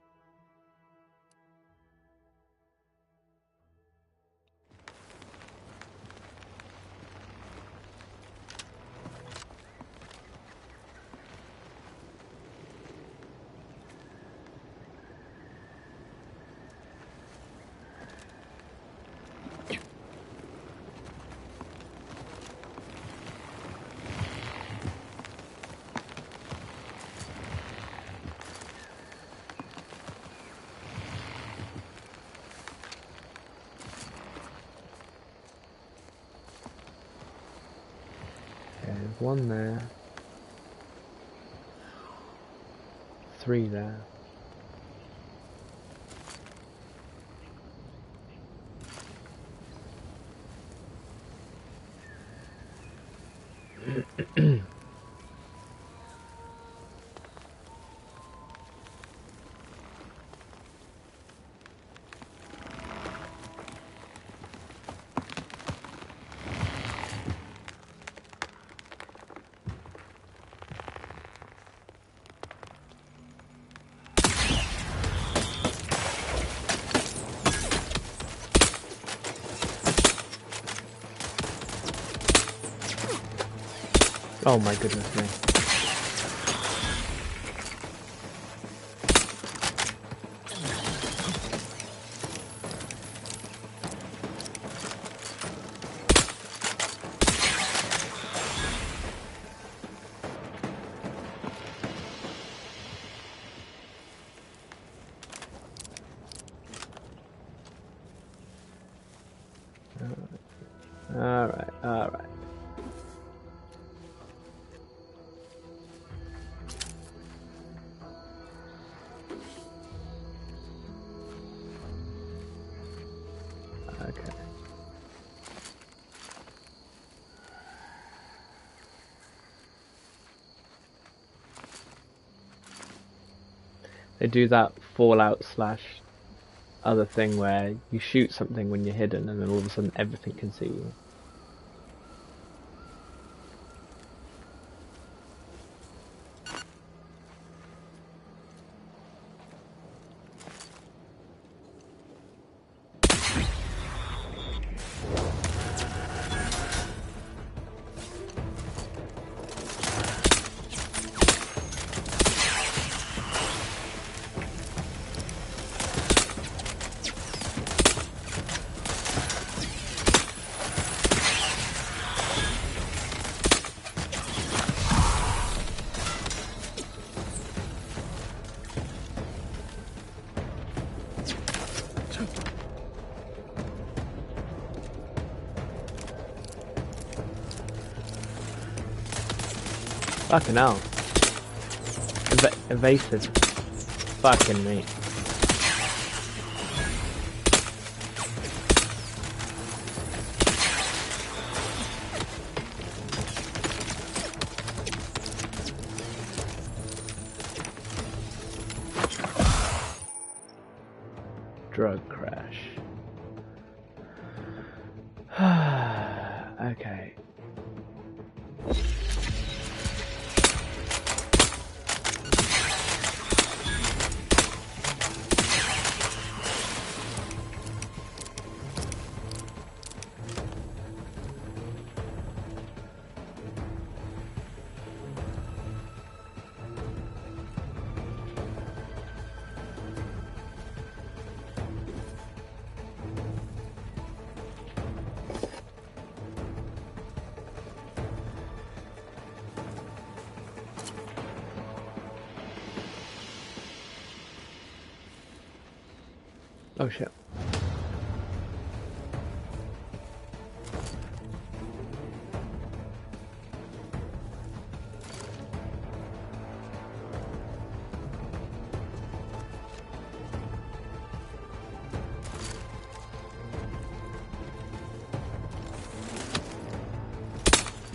1 there. 3 there. Oh my goodness me. Alright, alright. Okay. They do that Fallout / other thing where you shoot something when you're hidden and then all of a sudden everything can see you. Fucking hell. Evasive. Fucking me. Drug crash. Okay. Oh shit.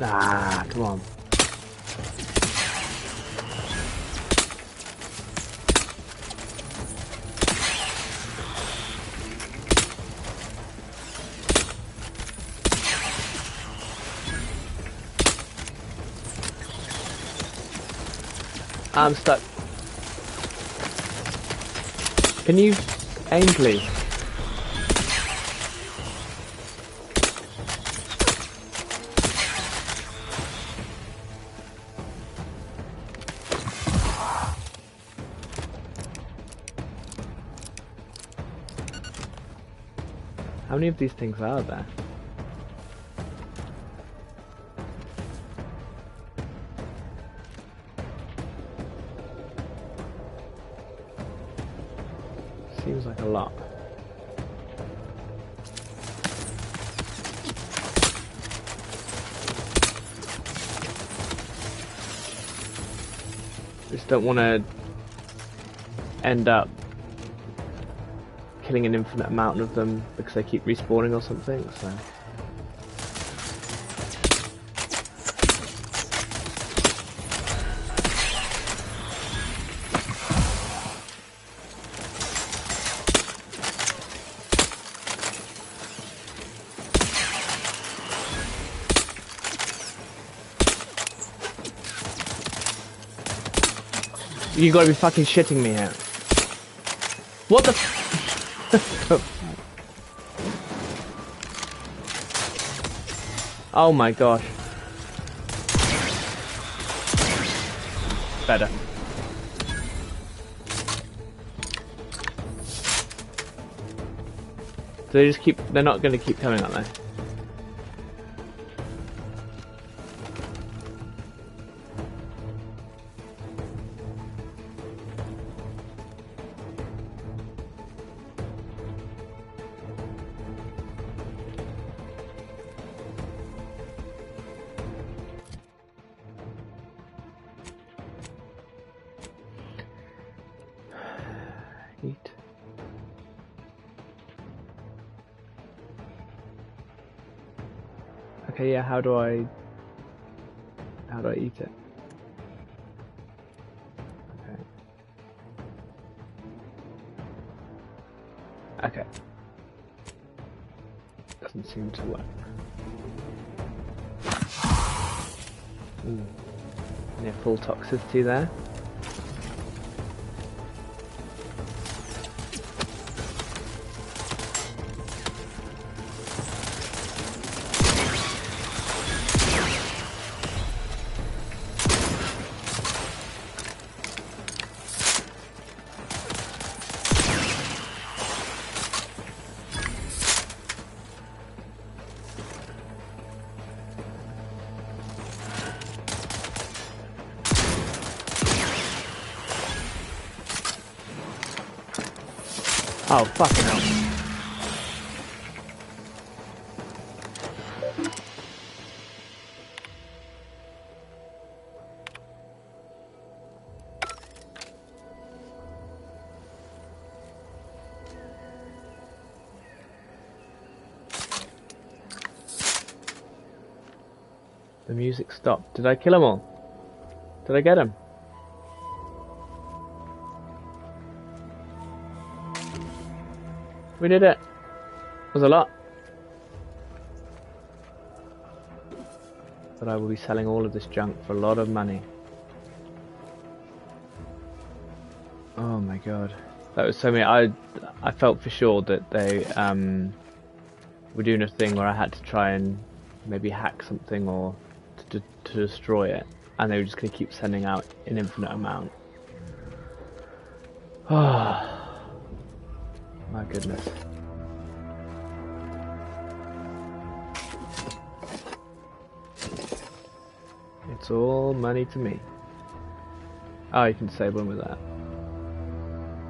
Ah, come on. I'm stuck. Can you aim, please? How many of these things are there? Seems like a lot. don't want to end up killing an infinite amount of them because they keep respawning or something, so... You gotta be fucking shitting me here. What the Oh my gosh. Better. So they just keep, they're not gonna keep coming, are they? Eat. Okay, yeah, how do I eat it? Okay. Okay. Doesn't seem to work. Near full toxicity there. Oh, fucking hell. The music stopped. Did I kill them all? Did I get them? We did it. It was a lot. But I will be selling all of this junk for a lot of money. Oh my god. That was so many. I felt for sure that they were doing a thing where I had to try and maybe hack something or to destroy it. And they were just going to keep sending out an infinite amount. Oh. My goodness. It's all money to me. Oh, you can disable them with that.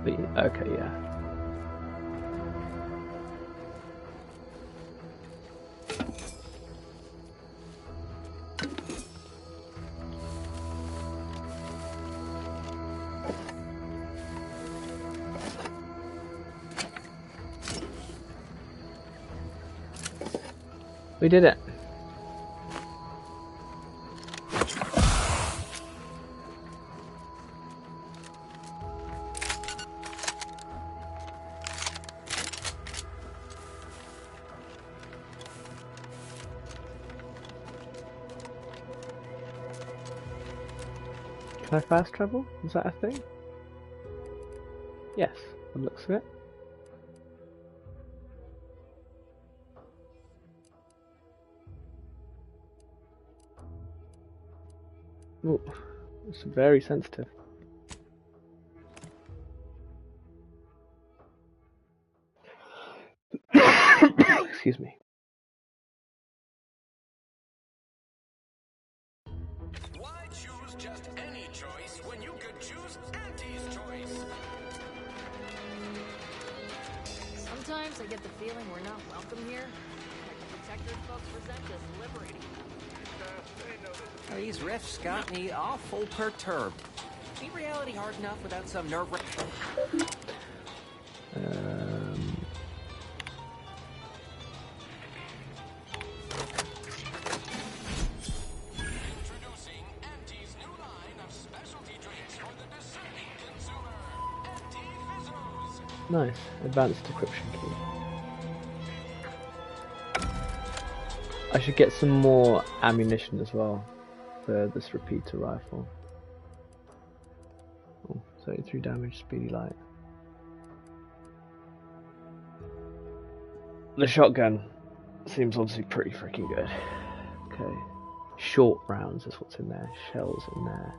But, okay, yeah. We did it. Can I fast travel? Is that a thing? Yes, it looks of it. Oh, it's very sensitive. Excuse me. Why choose just any choice when you could choose Auntie's choice? Sometimes I get the feeling we're not welcome here. The Protectors folks resent us liberating. These rifts got me awful perturbed. Ain't reality hard enough without some nerve Introducing Auntie's new line of specialty drinks for the discerning consumer. Anti-Fizzos. Nice. Advanced decryption key. I should get some more ammunition as well for this repeater rifle. Oh, 33 damage, speedy light. The shotgun seems obviously pretty freaking good. Okay. Short rounds is what's in there. Shells in there.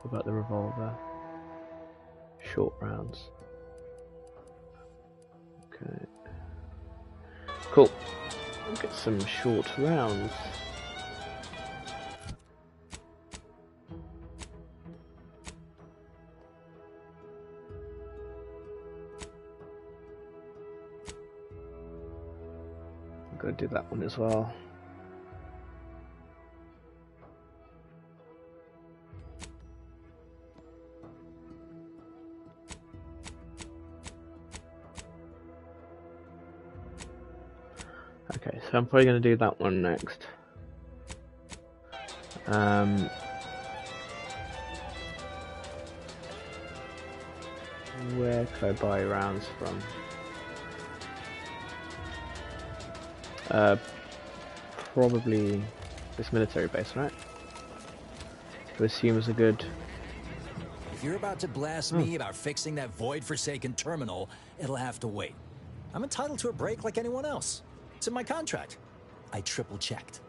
What about the revolver? Short rounds. Okay. Cool. We'll get some short rounds. I'm gonna do that one as well. Okay, so I'm probably going to do that one next. Where could I buy rounds from? Probably this military base, right? To assume is a good... If you're about to blast me about fixing that void-forsaken terminal, it'll have to wait. I'm entitled to a break like anyone else. It's in my contract. I triple-checked.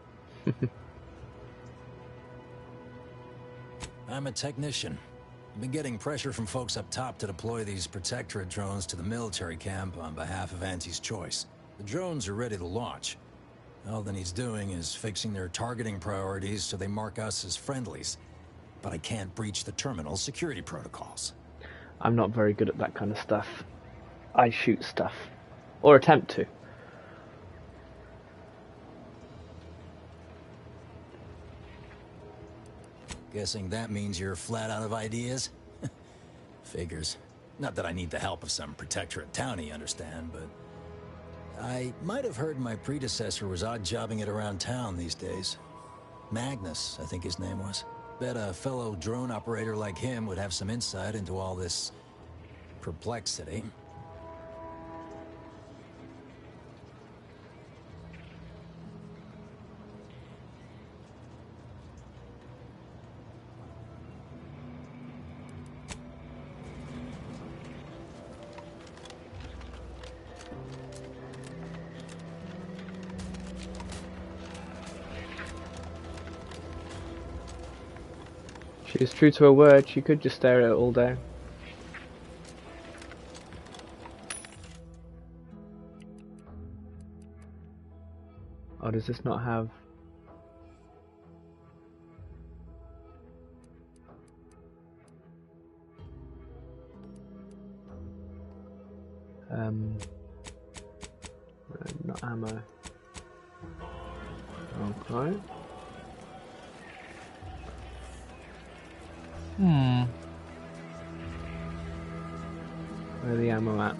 I'm a technician. I've been getting pressure from folks up top to deploy these Protectorate drones to the military camp on behalf of Auntie's Choice. The drones are ready to launch. All that he's doing is fixing their targeting priorities so they mark us as friendlies. But I can't breach the terminal's security protocols. I'm not very good at that kind of stuff. I shoot stuff. Or attempt to. Guessing that means you're flat out of ideas? Figures. Not that I need the help of some Protectorate townie, understand, but... I might have heard my predecessor was odd-jobbing it around town these days. Magnus, I think his name was. Bet a fellow drone operator like him would have some insight into all this... perplexity. She was true to her word, she could just stare at it all day. Oh, does this not have... not ammo. Okay. Where are the ammo at?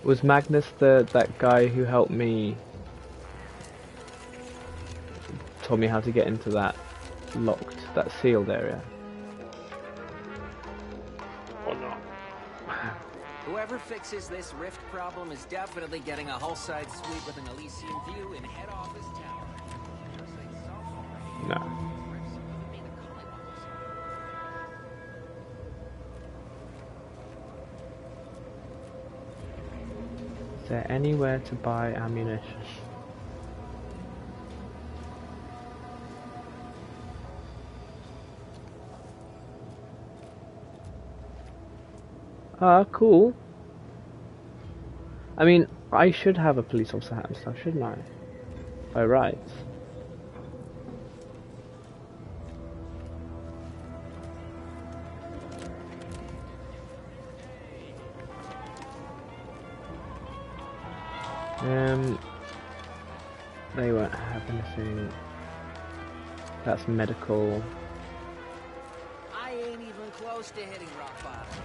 Was Magnus that guy who helped me, told me how to get into that locked, that sealed area? Or not? Whoever fixes this rift problem is definitely getting a hull-side suite with an Elysian view in head office tower. No. Is there anywhere to buy ammunition? Ah, cool. I mean, I should have a police officer hat and stuff, shouldn't I? By rights. They won't have anything. That's medical. I ain't even close to hitting rock bottom.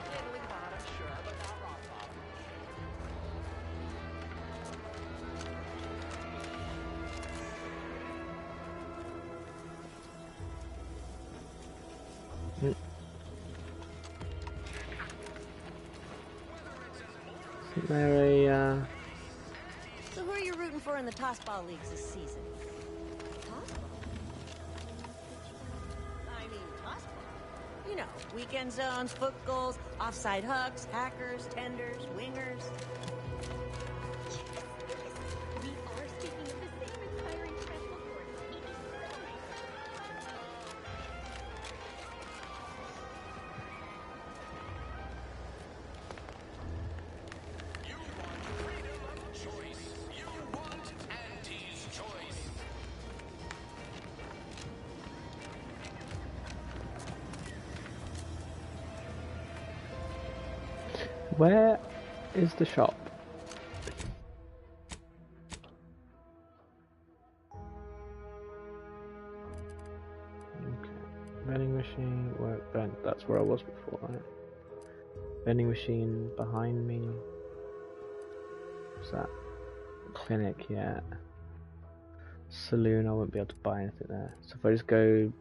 Middling bottom, sure, but not rock bottom. Isn't there a, So who are you rooting for in the tossball leagues this season? Tossball? I mean, tossball. You know, weekend zones, foot goals, offside hooks, hackers, tenders, wingers. We are speaking of the same inspiring special force. It is so nice. You want freedom of choice. You want Auntie's choice. where is the shop? Okay. Vending machine, workbench, that's where I was before, right? Vending machine behind me. What's that? Clinic, yeah. Saloon, I won't be able to buy anything there. So if I just go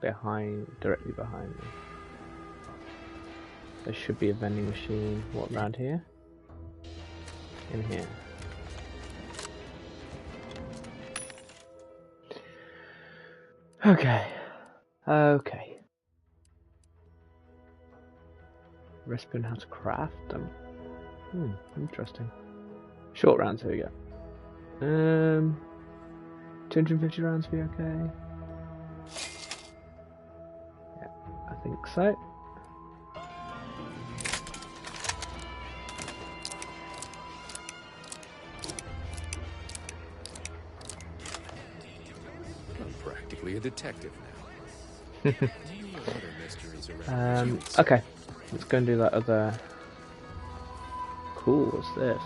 directly behind me. There should be a vending machine. What, around here? In here. Okay. Okay. Recipe on how to craft them. Interesting. Short rounds, here we go. 250 rounds be okay? Yeah, I think so. I'm practically a detective now. Any other mysteries around? Okay, let's go and do that other. Cool, what's this?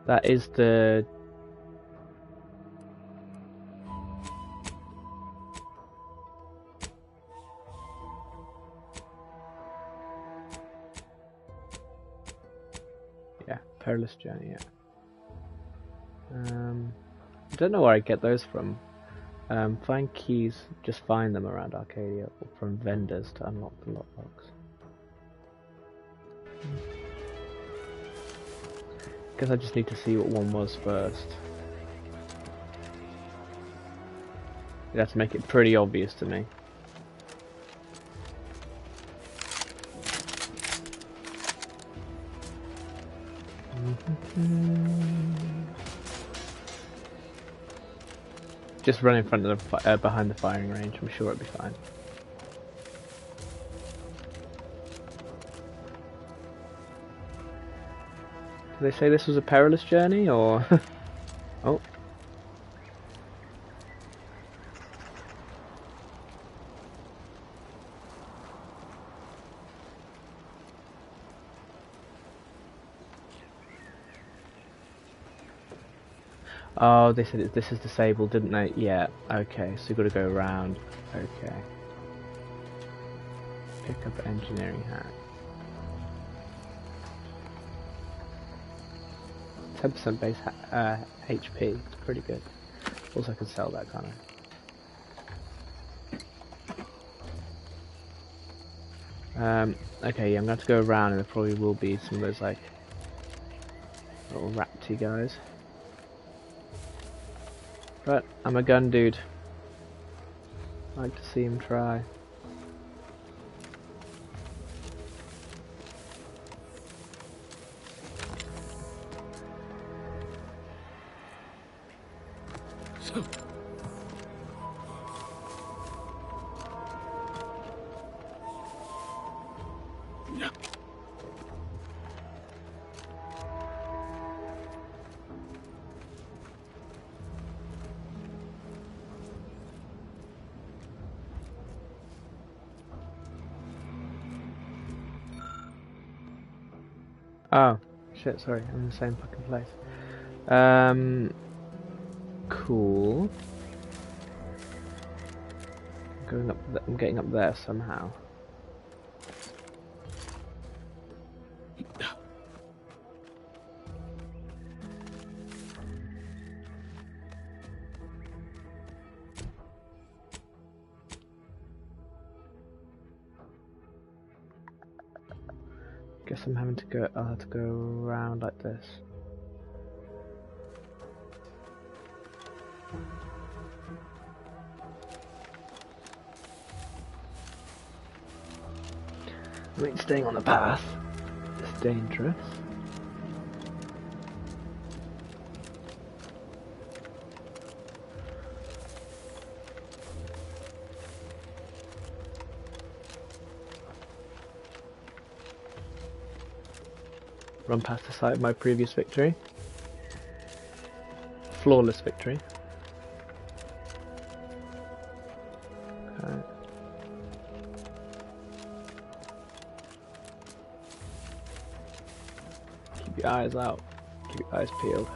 That is the perilous journey, yeah. I don't know where I get those from. Find keys, just find them around Arcadia or from vendors to unlock the lockbox. Guess I just need to see what one was first. You have to make it pretty obvious to me. Just run in front of the behind the firing range. I'm sure it'll be fine. Did they say this was a perilous journey, or? Oh. Oh, they said this is disabled, didn't they? Yeah, okay, so you've got to go around. Okay. Pick up engineering hack. 10% base HP, it's pretty good. Also I can sell that, can't I? Okay, yeah, I'm going to have to go around and there probably will be some of those like little rapty guys. But I'm a gun dude. I like to see him try. Oh, shit, sorry, I'm in the same fucking place. Cool. I'm getting up there somehow. Guess I'm having to go. I'll have to go around like this. I mean, staying on the path is dangerous. Run past the site of my previous victory. Flawless victory. Okay. Keep your eyes out. Keep your eyes peeled.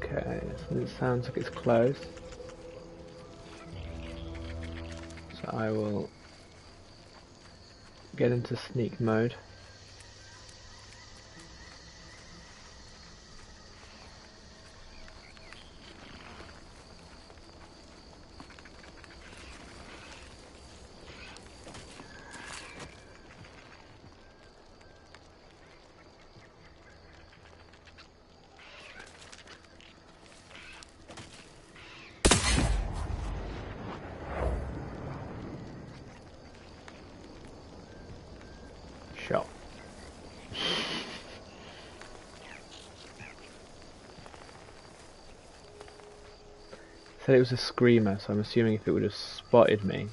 Okay, so it sounds like it's close. So I will get into sneak mode. Shot. Said it was a screamer, so I'm assuming if it would have spotted me.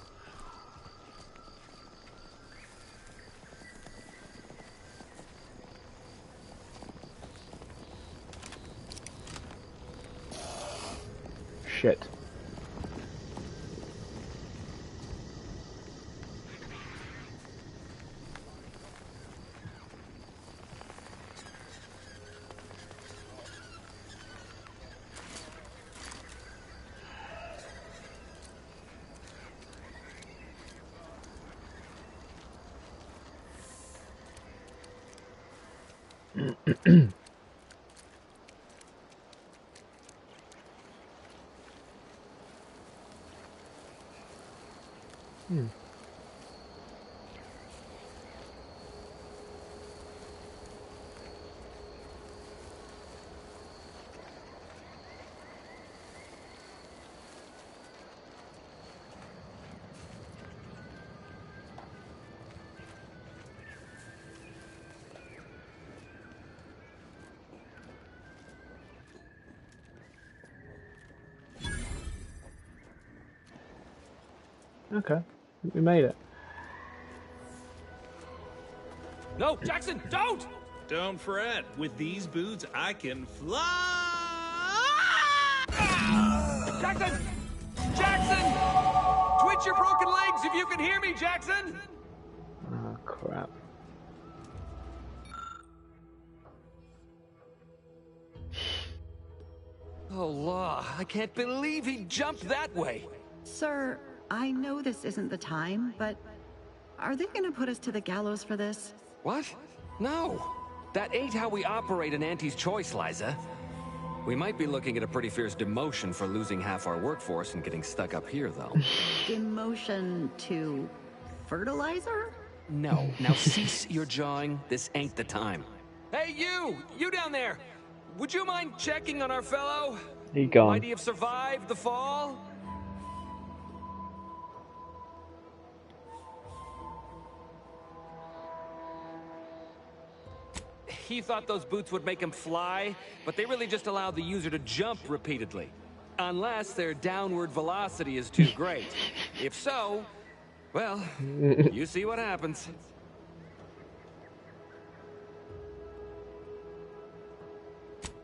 Shit. Okay, we made it. No, Jackson, don't! Don't fret. With these boots, I can fly! Jackson! Jackson! Twitch your broken legs if you can hear me, Jackson! Oh, crap. Oh, law. I can't believe he jumped that way. Sir, I know this isn't the time, but are they gonna put us to the gallows for this? What? No. That ain't how we operate in Auntie's Choice, Liza. We might be looking at a pretty fierce demotion for losing half our workforce and getting stuck up here, though. Demotion to fertilizer? No. Now cease your jawing. This ain't the time. Hey, you! You down there! Would you mind checking on our fellow? He gone. Might he have survived the fall? he thought those boots would make him fly, but they really just allow the user to jump repeatedly. Unless their downward velocity is too great. If so, well, you see what happens.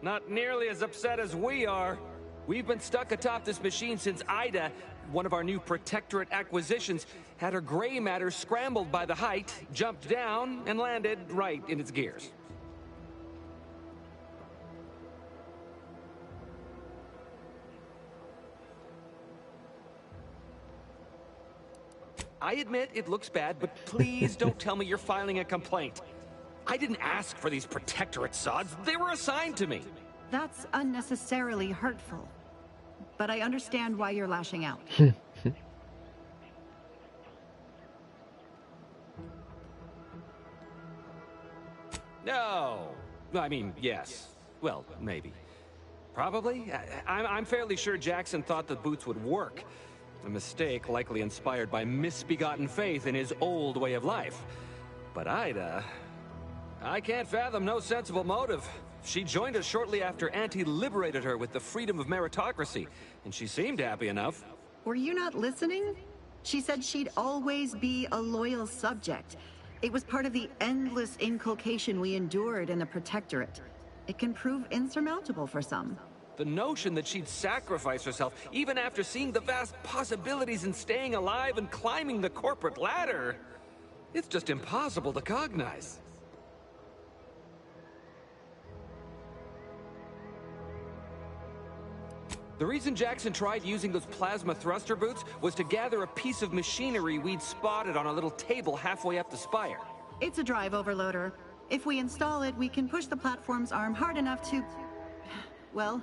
Not nearly as upset as we are. We've been stuck atop this machine since Ida, one of our new Protectorate acquisitions, had her gray matter scrambled by the height, jumped down, and landed right in its gears. I admit it looks bad, but please don't tell me you're filing a complaint. I didn't ask for these Protectorate sods. They were assigned to me. That's unnecessarily hurtful. But I understand why you're lashing out. No. I mean, yes. Well, maybe. Probably. I'm fairly sure Jackson thought the boots would work. A mistake likely inspired by misbegotten faith in his old way of life. But Ida... I can't fathom no sensible motive. She joined us shortly after Auntie liberated her with the freedom of meritocracy, and she seemed happy enough. Were you not listening? She said she'd always be a loyal subject. It was part of the endless inculcation we endured in the Protectorate. It can prove insurmountable for some. The notion that she'd sacrifice herself, even after seeing the vast possibilities in staying alive and climbing the corporate ladder, it's just impossible to cognize. The reason Jackson tried using those plasma thruster boots was to gather a piece of machinery we'd spotted on a little table halfway up the spire. It's a drive overloader. If we install it, we can push the platform's arm hard enough to... well,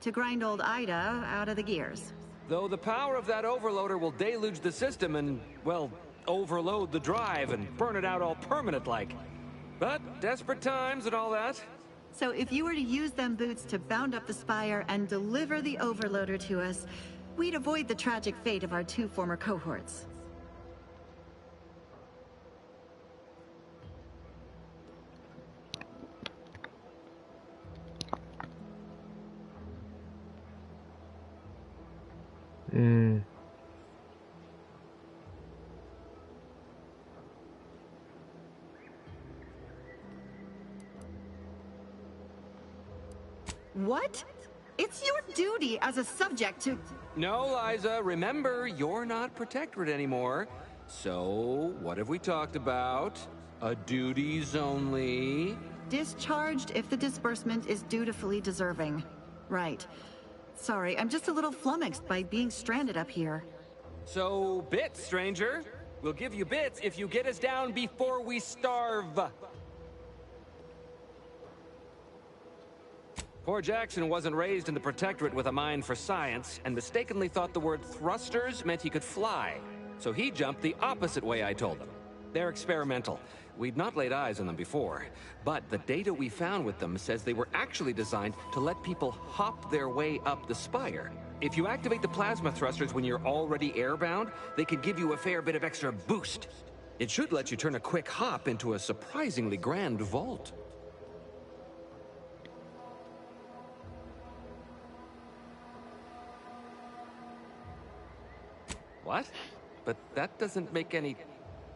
to grind old Ida out of the gears. Though the power of that overloader will deluge the system and, well, overload the drive and burn it out all permanent-like. But desperate times and all that. So if you were to use them boots to bound up the spire and deliver the overloader to us, we'd avoid the tragic fate of our 2 former cohorts. What? It's your duty as a subject to... No, Liza, remember, you're not Protectorate anymore. So, what have we talked about? A duties only. Discharged if the disbursement is dutifully deserving. Right. Sorry, I'm just a little flummoxed by being stranded up here. So, bits, stranger. We'll give you bits if you get us down before we starve. Poor Jackson wasn't raised in the Protectorate with a mind for science, and mistakenly thought the word thrusters meant he could fly. So he jumped the opposite way I told him. They're experimental. We'd not laid eyes on them before, but the data we found with them says they were actually designed to let people hop their way up the spire. If you activate the plasma thrusters when you're already airbound, they could give you a fair bit of extra boost. It should let you turn a quick hop into a surprisingly grand vault. What? But that doesn't make any...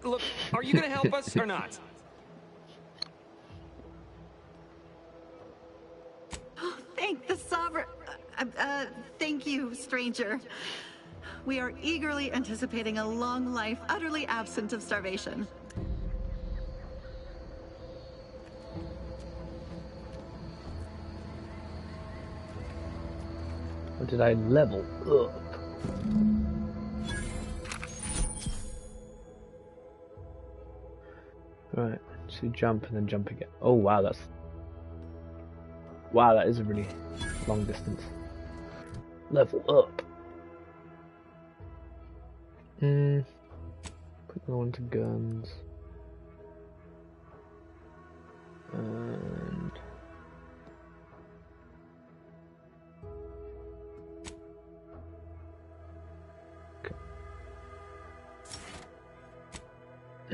Look, are you gonna help us or not? Oh, thank the Sovereign... thank you, stranger. We are eagerly anticipating a long life utterly absent of starvation. Or did I level up? Right, so jump and then jump again. Oh wow, that is a really long distance. Level up. Put them on to guns. And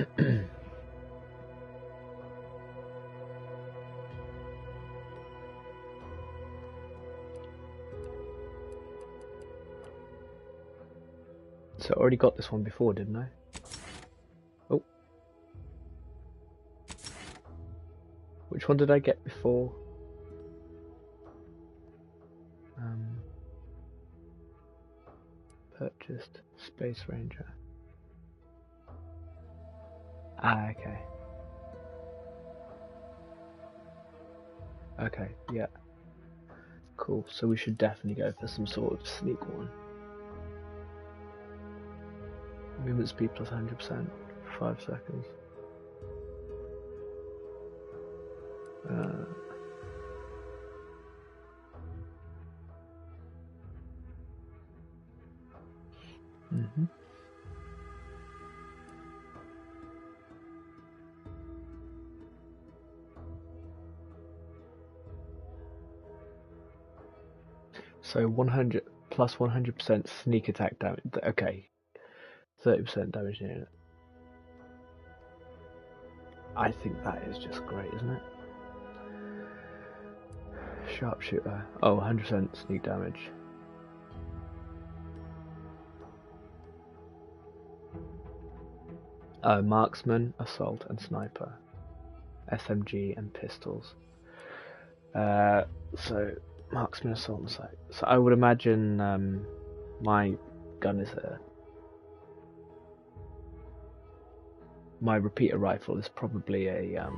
okay. So I already got this one before, didn't I? Oh. Which one did I get before? Purchased Space Ranger. Ah, okay. Okay, yeah. Cool, so we should definitely go for some sort of sneak one. Movement speed plus 100%, 5 seconds. So 100 plus 100% sneak attack damage. Okay, 30% damage unit. I think that is just great, isn't it? Sharpshooter. Oh, 100% sneak damage. Marksman, assault, and sniper. SMG and pistols. So marksman, assault, and sight. So I would imagine my gun is my repeater rifle is probably a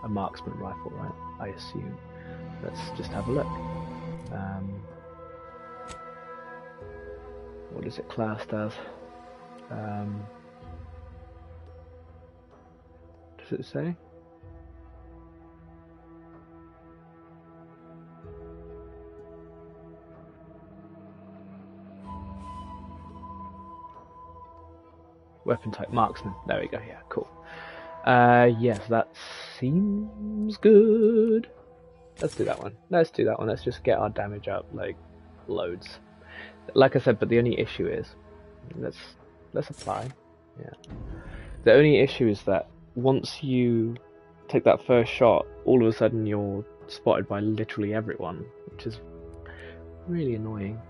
marksman rifle, right? I assume. Let's just have a look. What is it classed as? Does it say? Weapon type marksman. There we go. Yeah, cool. Yes, that seems good. Let's do that one. Let's do that one. Let's just get our damage up like loads. Like I said, but the only issue is let's apply. Yeah. The only issue is that once you take that first shot, all of a sudden you're spotted by literally everyone, which is really annoying.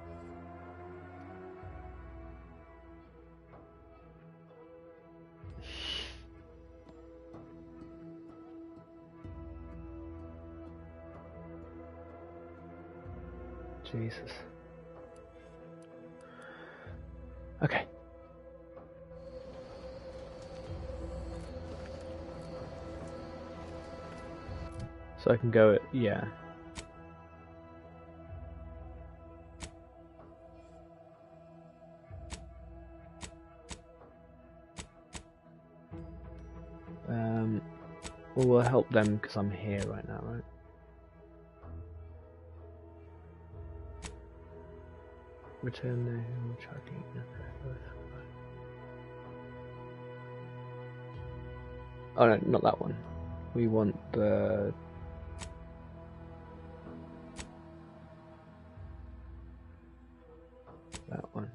Jesus. Okay. So I can go at, yeah. Well, we'll help them because I'm here right now, right? Return the tracking. Oh no, not that one. We want the that one.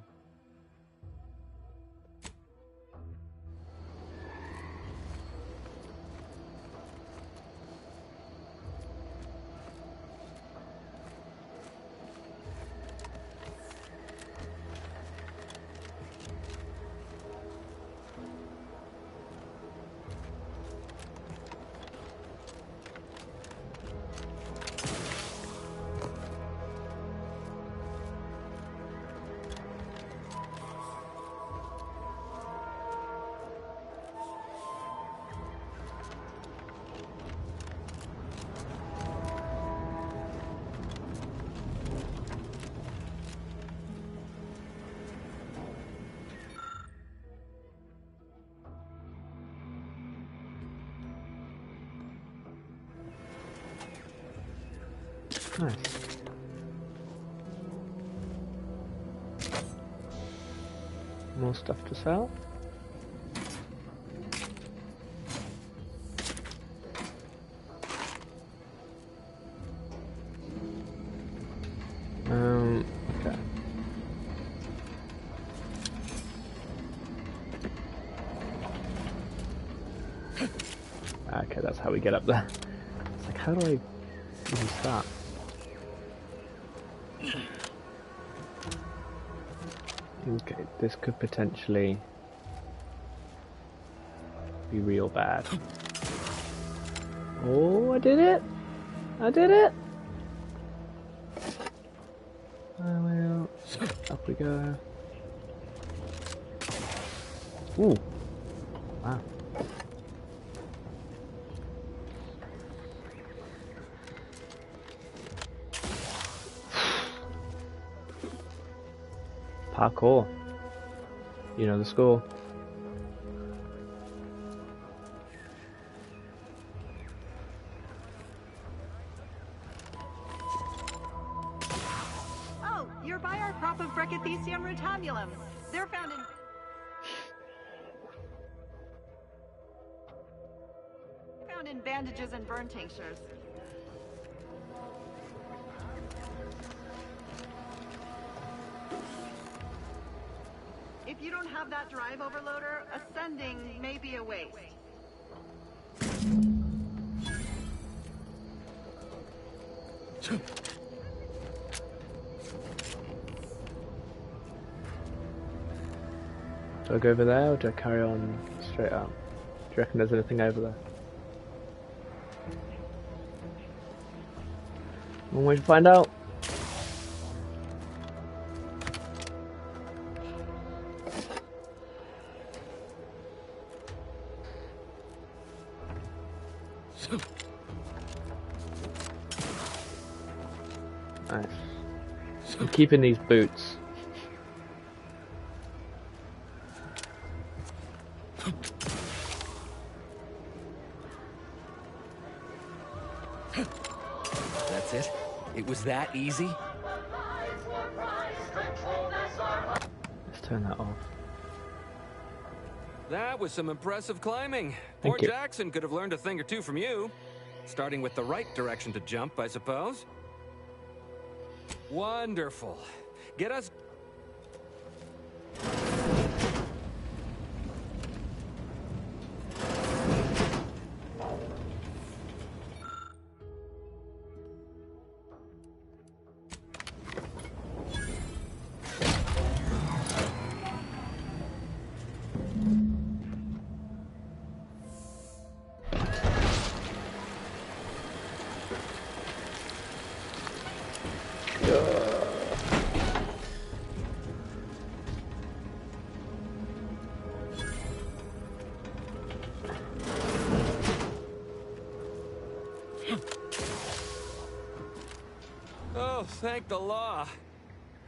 Nice. More stuff to sell. Okay. Okay, that's how we get up there. It's like, how do I even start? Okay, this could potentially be real bad. Oh, I did it! I did it! Well, up we go. Ooh. Wow. Parkour. You know the score. Oh, you're by our crop of Brachythecium rotabulum. They're found in bandages and burn tinctures. If you don't have that drive overloader, ascending may be a waste. Do I go over there or do I carry on straight up? Do you reckon there's anything over there? One way to find out. Nice. I'm keeping these boots. That's it? It was that easy? Let's turn that off. That was some impressive climbing. Thank Poor you. Jackson could have learned a thing or two from you. Starting with the right direction to jump, I suppose. Wonderful. Get us... Oh, thank the law.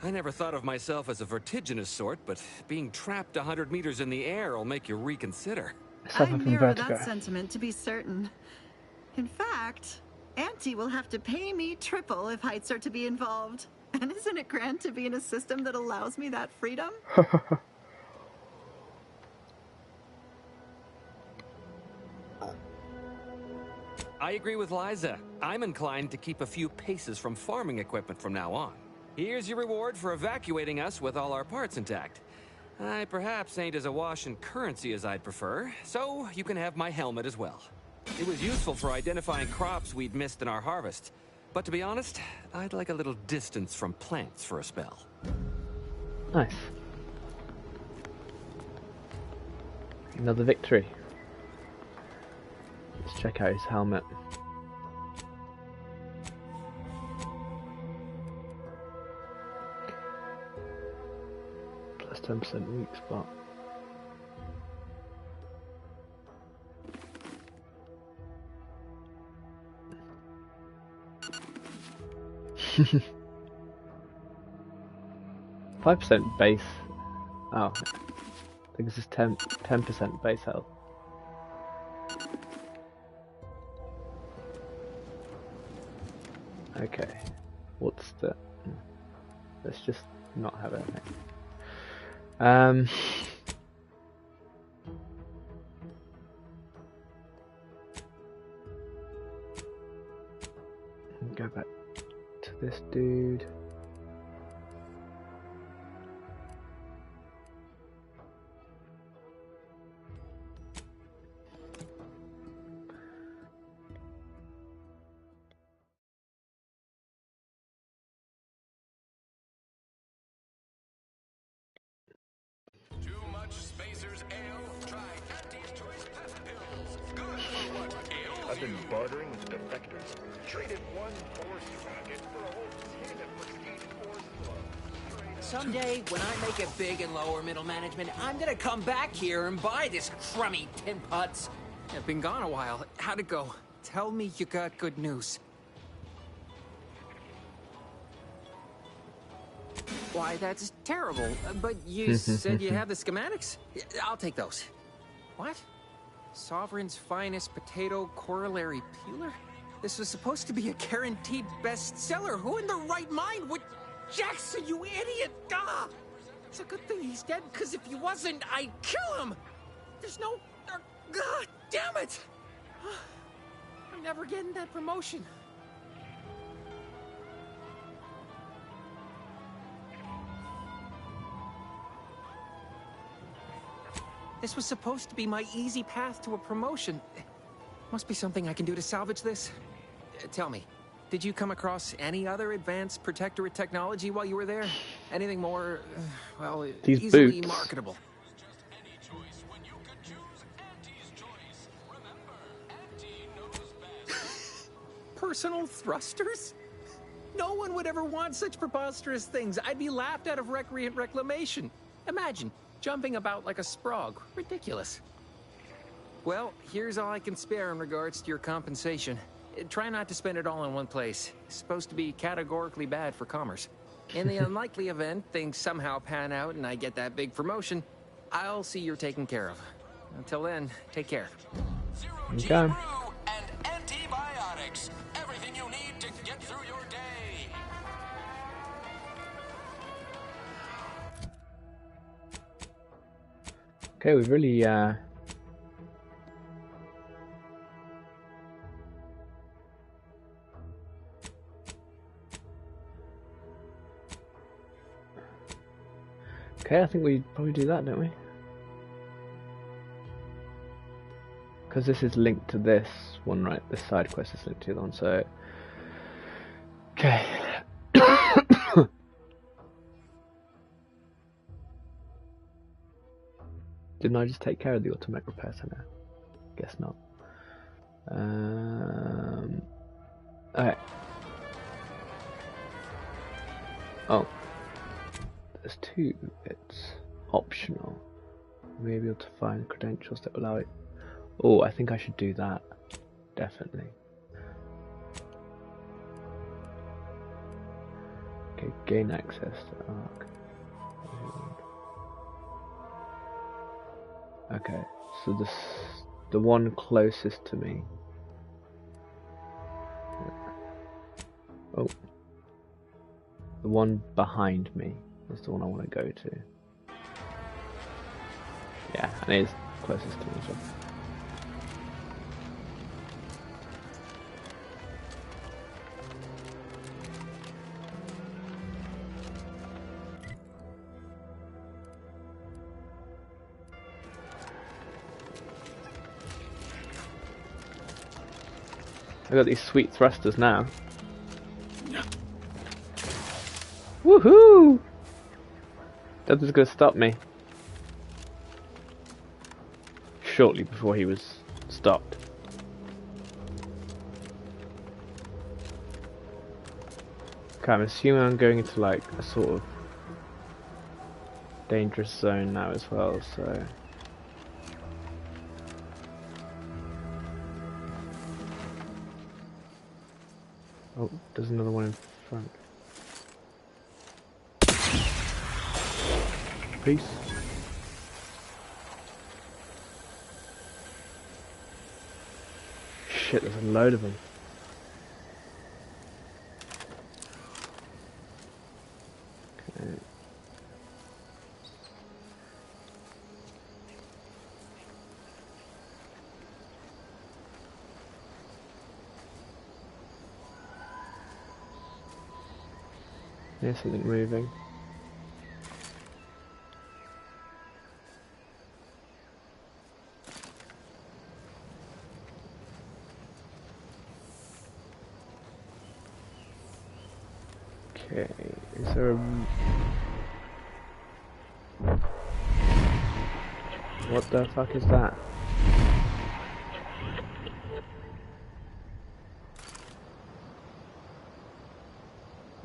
I never thought of myself as a vertiginous sort, but being trapped 100 meters in the air will make you reconsider. I mirror that sentiment, to be certain. In fact, Auntie will have to pay me triple if heights are to be involved. And isn't it grand to be in a system that allows me that freedom? I agree with Liza. I'm inclined to keep a few paces from farming equipment from now on. Here's your reward for evacuating us with all our parts intact. I perhaps ain't as awash in currency as I'd prefer, so you can have my helmet as well. It was useful for identifying crops we'd missed in our harvest. But to be honest, I'd like a little distance from plants for a spell. Nice. Another victory. Let's check out his helmet. Plus 10% weak spot. %5 base. Oh, I think this is 10% base health. Okay, what's the? Let's just not have anything. Go back to this dude. I've been bartering with the defectors. Traded one force rocket for a whole tin of prestige force gloves. Someday, when I make it big in lower middle management, I'm gonna come back here and buy this crummy tin putz. I've been gone a while. How'd it go? Tell me you got good news. Why, that's terrible. But you said you have the schematics? I'll take those. What? Sovereign's finest potato corollary peeler? This was supposed to be a guaranteed bestseller. Who in their right mind would... Jackson, you idiot! Ah! It's a good thing he's dead, because if he wasn't, I'd kill him! There's no... God damn it! I'm never getting that promotion. This was supposed to be my easy path to a promotion. Must be something I can do to salvage this. Tell me, did you come across any other advanced protectorate technology while you were there? Anything more, well, These easily boots. marketable? Personal thrusters? No one would ever want such preposterous things. I'd be laughed out of recreant reclamation. Imagine jumping about like a sprog. Ridiculous. Well, here's all I can spare in regards to your compensation. Try not to spend it all in one place. It's supposed to be categorically bad for commerce. In the unlikely event things somehow pan out and I get that big promotion, I'll see you're taken care of. Until then, take care. Okay. And antibiotics. Everything you need to get through your day. Okay, we've really okay, I think we probably do that, don't we? Because this is linked to this one, right? This side quest is linked to the one, so... Okay. Didn't I just take care of the automatic repair center? Guess not. Okay. Oh. There's two bits. Optional. Maybe able to find credentials that allow it. Oh, I think I should do that. Definitely. Okay, gain access to Arc. Okay, so the one closest to me. Oh. The one behind me is the one I want to go to. Yeah, and it is closest to me as well. I got these sweet thrusters now. Woohoo! Nothing's gonna stop me. Shortly before he was stopped. Okay, I'm assuming I'm going into like a sort of dangerous zone now as well, so... Oh, there's another one in front. Peace. Shit, there's a load of them. Okay. There's something moving. Okay, is there a... What the fuck is that?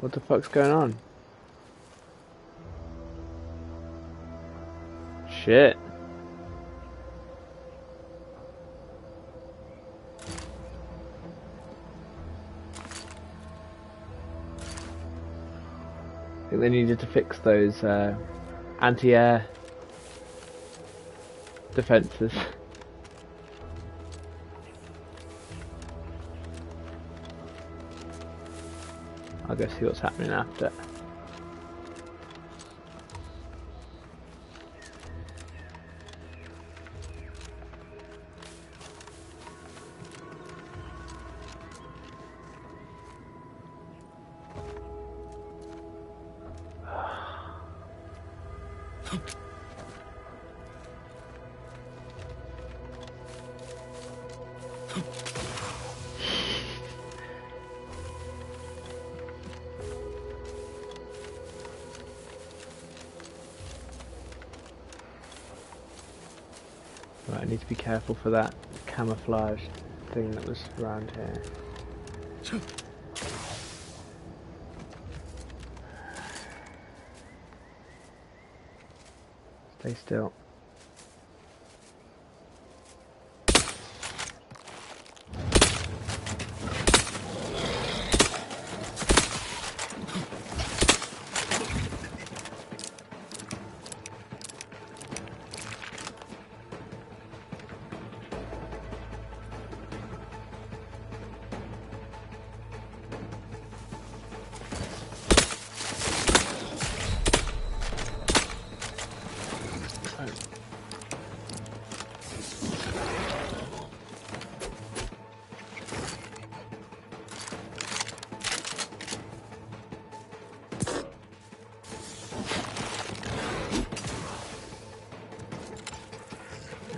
What the fuck's going on? Shit. I think they needed to fix those anti-air defences. I'll go see what's happening after. Right, I need to be careful for that camouflage thing that was around here. Stay still.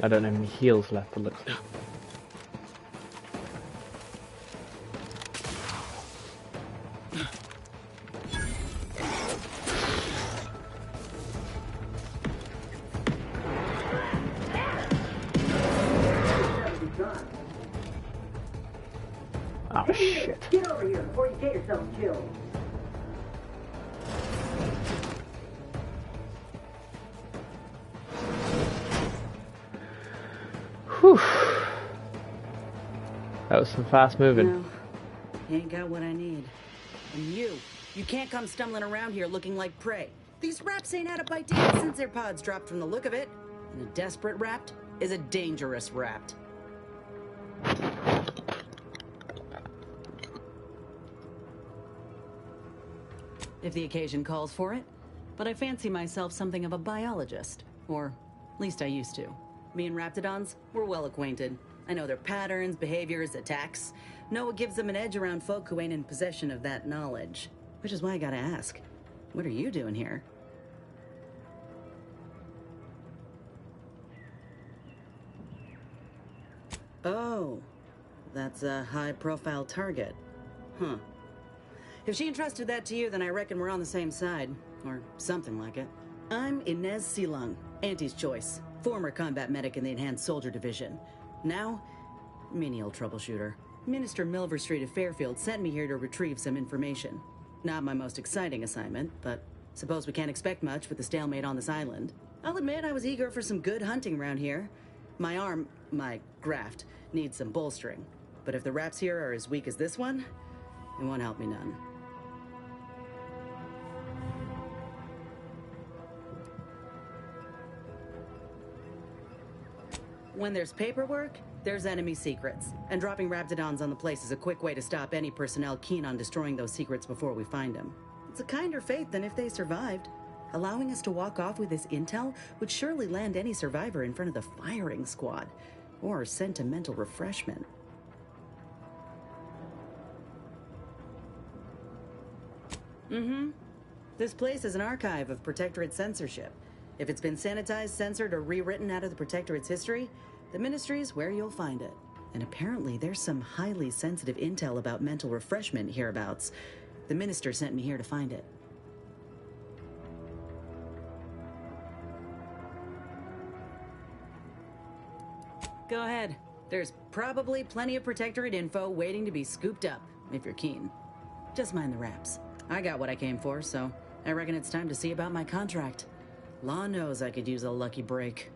I don't have any heals left, it looks like. Oh shit. Get over here before you get yourself killed. Whew. That was some fast moving. No, you ain't got what I need. And you can't come stumbling around here looking like prey. These raps ain't had a bite to eat since their pods dropped from the look of it. And a desperate rapt is a dangerous rapt. If the occasion calls for it, but I fancy myself something of a biologist. Or, at least I used to. Me and Raptidons, we're well acquainted. I know their patterns, behaviors, attacks. Know what gives them an edge around folk who ain't in possession of that knowledge. Which is why I gotta ask, what are you doing here? Oh, that's a high-profile target. Huh. If she entrusted that to you, then I reckon we're on the same side. Or something like it. I'm Inez Silung, Auntie's choice. Former combat medic in the Enhanced Soldier Division. Now, menial troubleshooter. Minister Milver Street of Fairfield sent me here to retrieve some information. Not my most exciting assignment, but suppose we can't expect much with the stalemate on this island. I'll admit I was eager for some good hunting around here. My graft, needs some bolstering. But if the raps here are as weak as this one, it won't help me none. When there's paperwork, there's enemy secrets. And dropping Raptidons on the place is a quick way to stop any personnel keen on destroying those secrets before we find them. It's a kinder fate than if they survived. Allowing us to walk off with this intel would surely land any survivor in front of the firing squad. Or sentimental refreshment. This place is an archive of Protectorate censorship. If it's been sanitized, censored, or rewritten out of the Protectorate's history, the Ministry's where you'll find it. And apparently there's some highly sensitive intel about mental refreshment hereabouts. The Minister sent me here to find it. Go ahead. There's probably plenty of Protectorate info waiting to be scooped up, if you're keen. Just mind the raps. I got what I came for, so I reckon it's time to see about my contract. Law knows I could use a lucky break.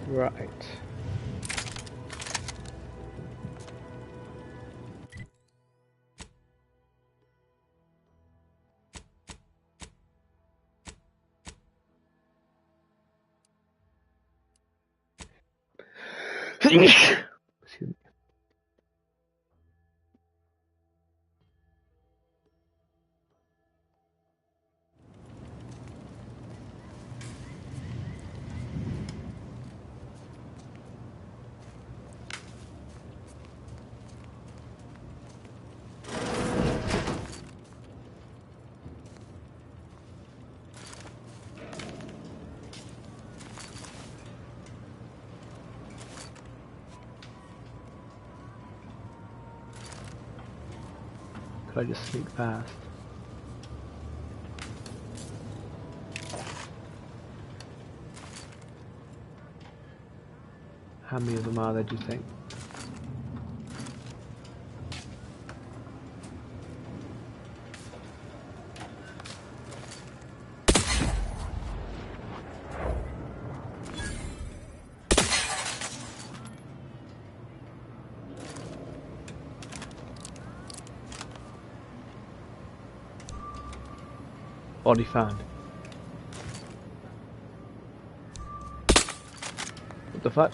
Right. Excuse me. Could I just sneak past? How many of them are there, do you think? Body found. What the fuck?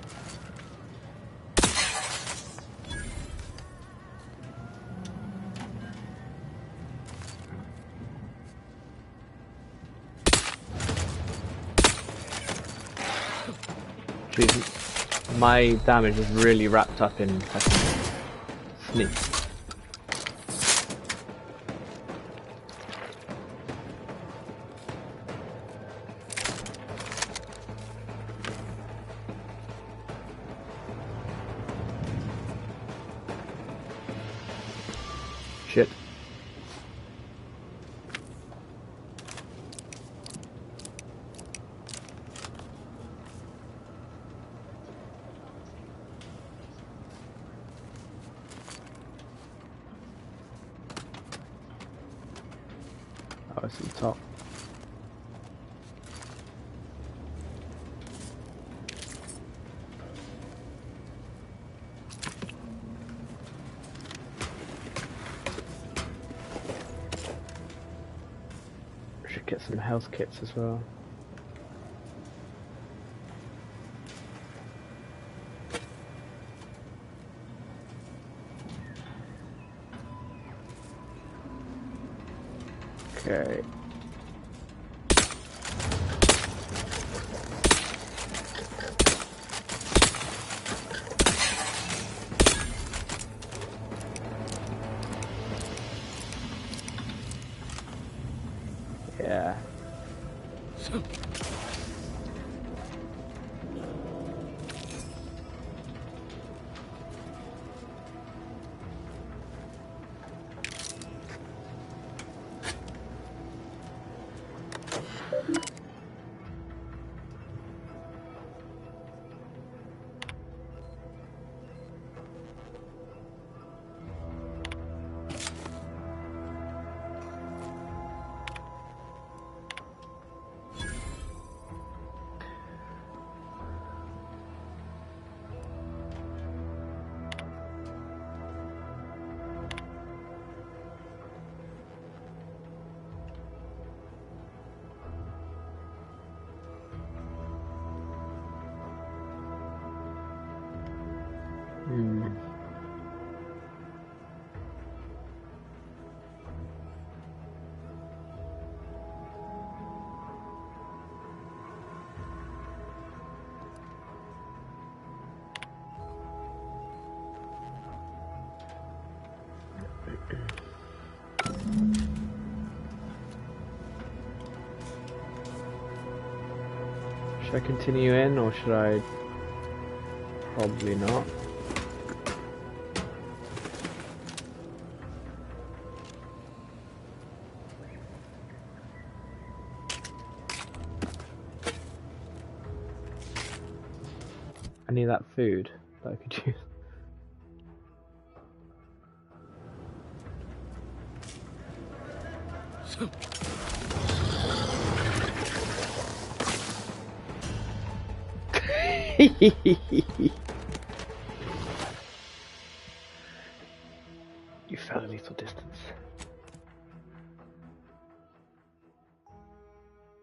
Jeez, my damage is really wrapped up in sneak. Shit. Oh, it's at the top. Should get some health kits as well. Okay. Yeah. Should I continue in or should I? Probably not. I need that food that I could use. You fell a lethal distance.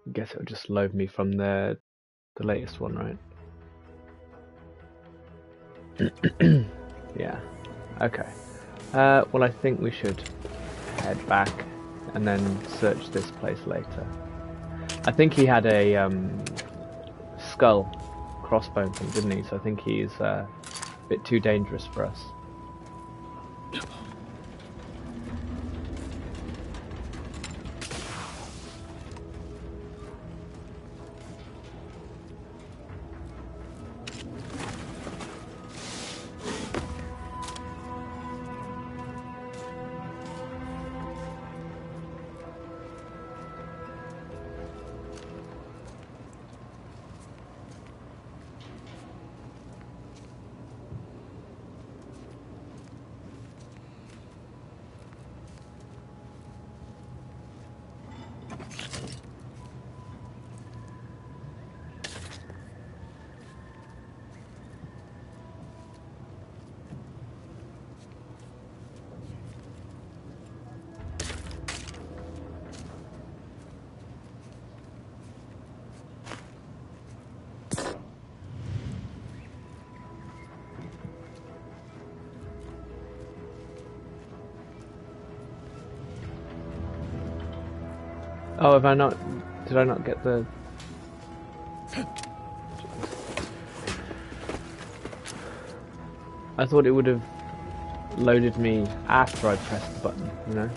I guess it'll just load me from the latest one, right? Yeah. Okay. Well, I think we should head back and then search this place later. I think he had a skull crossbow thing, didn't he? So I think he's a bit too dangerous for us. Oh, have I not? Did I not get the? I thought it would have loaded me after I pressed the button, you know?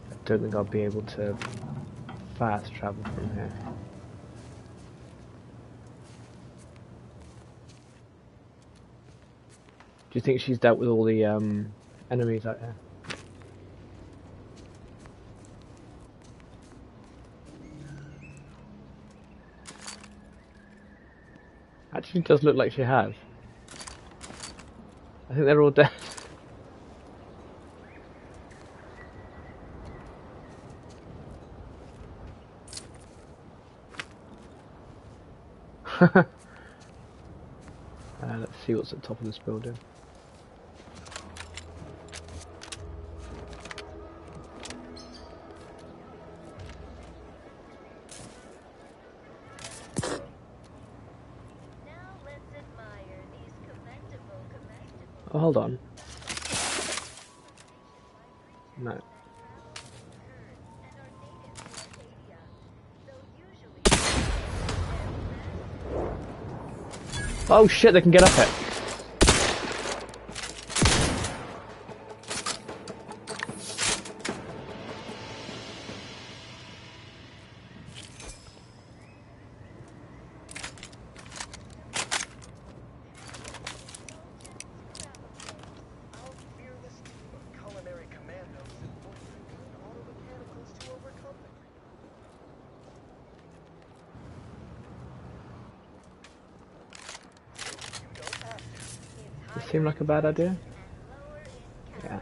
I don't think I'll be able to fast travel from here. Do you think she's dealt with all the enemies out here? Actually, it does look like she has. I think they're all dead. Let's see what's at the top of this building. Oh, hold on. No. Oh shit, they can get up it. Seem like a bad idea? Yeah.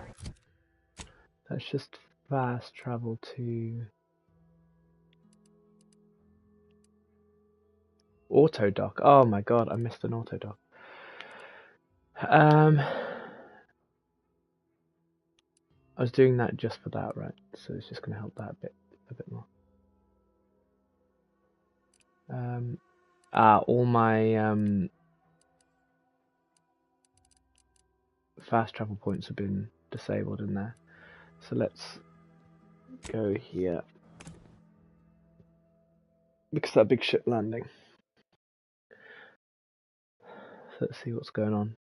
Let's just fast travel to auto dock. Oh my god, I missed an auto dock. I was doing that just for that, right? So it's just gonna help that a bit more. All my fast travel points have been disabled in there. So let's go here. Because that big ship landing. So let's see what's going on.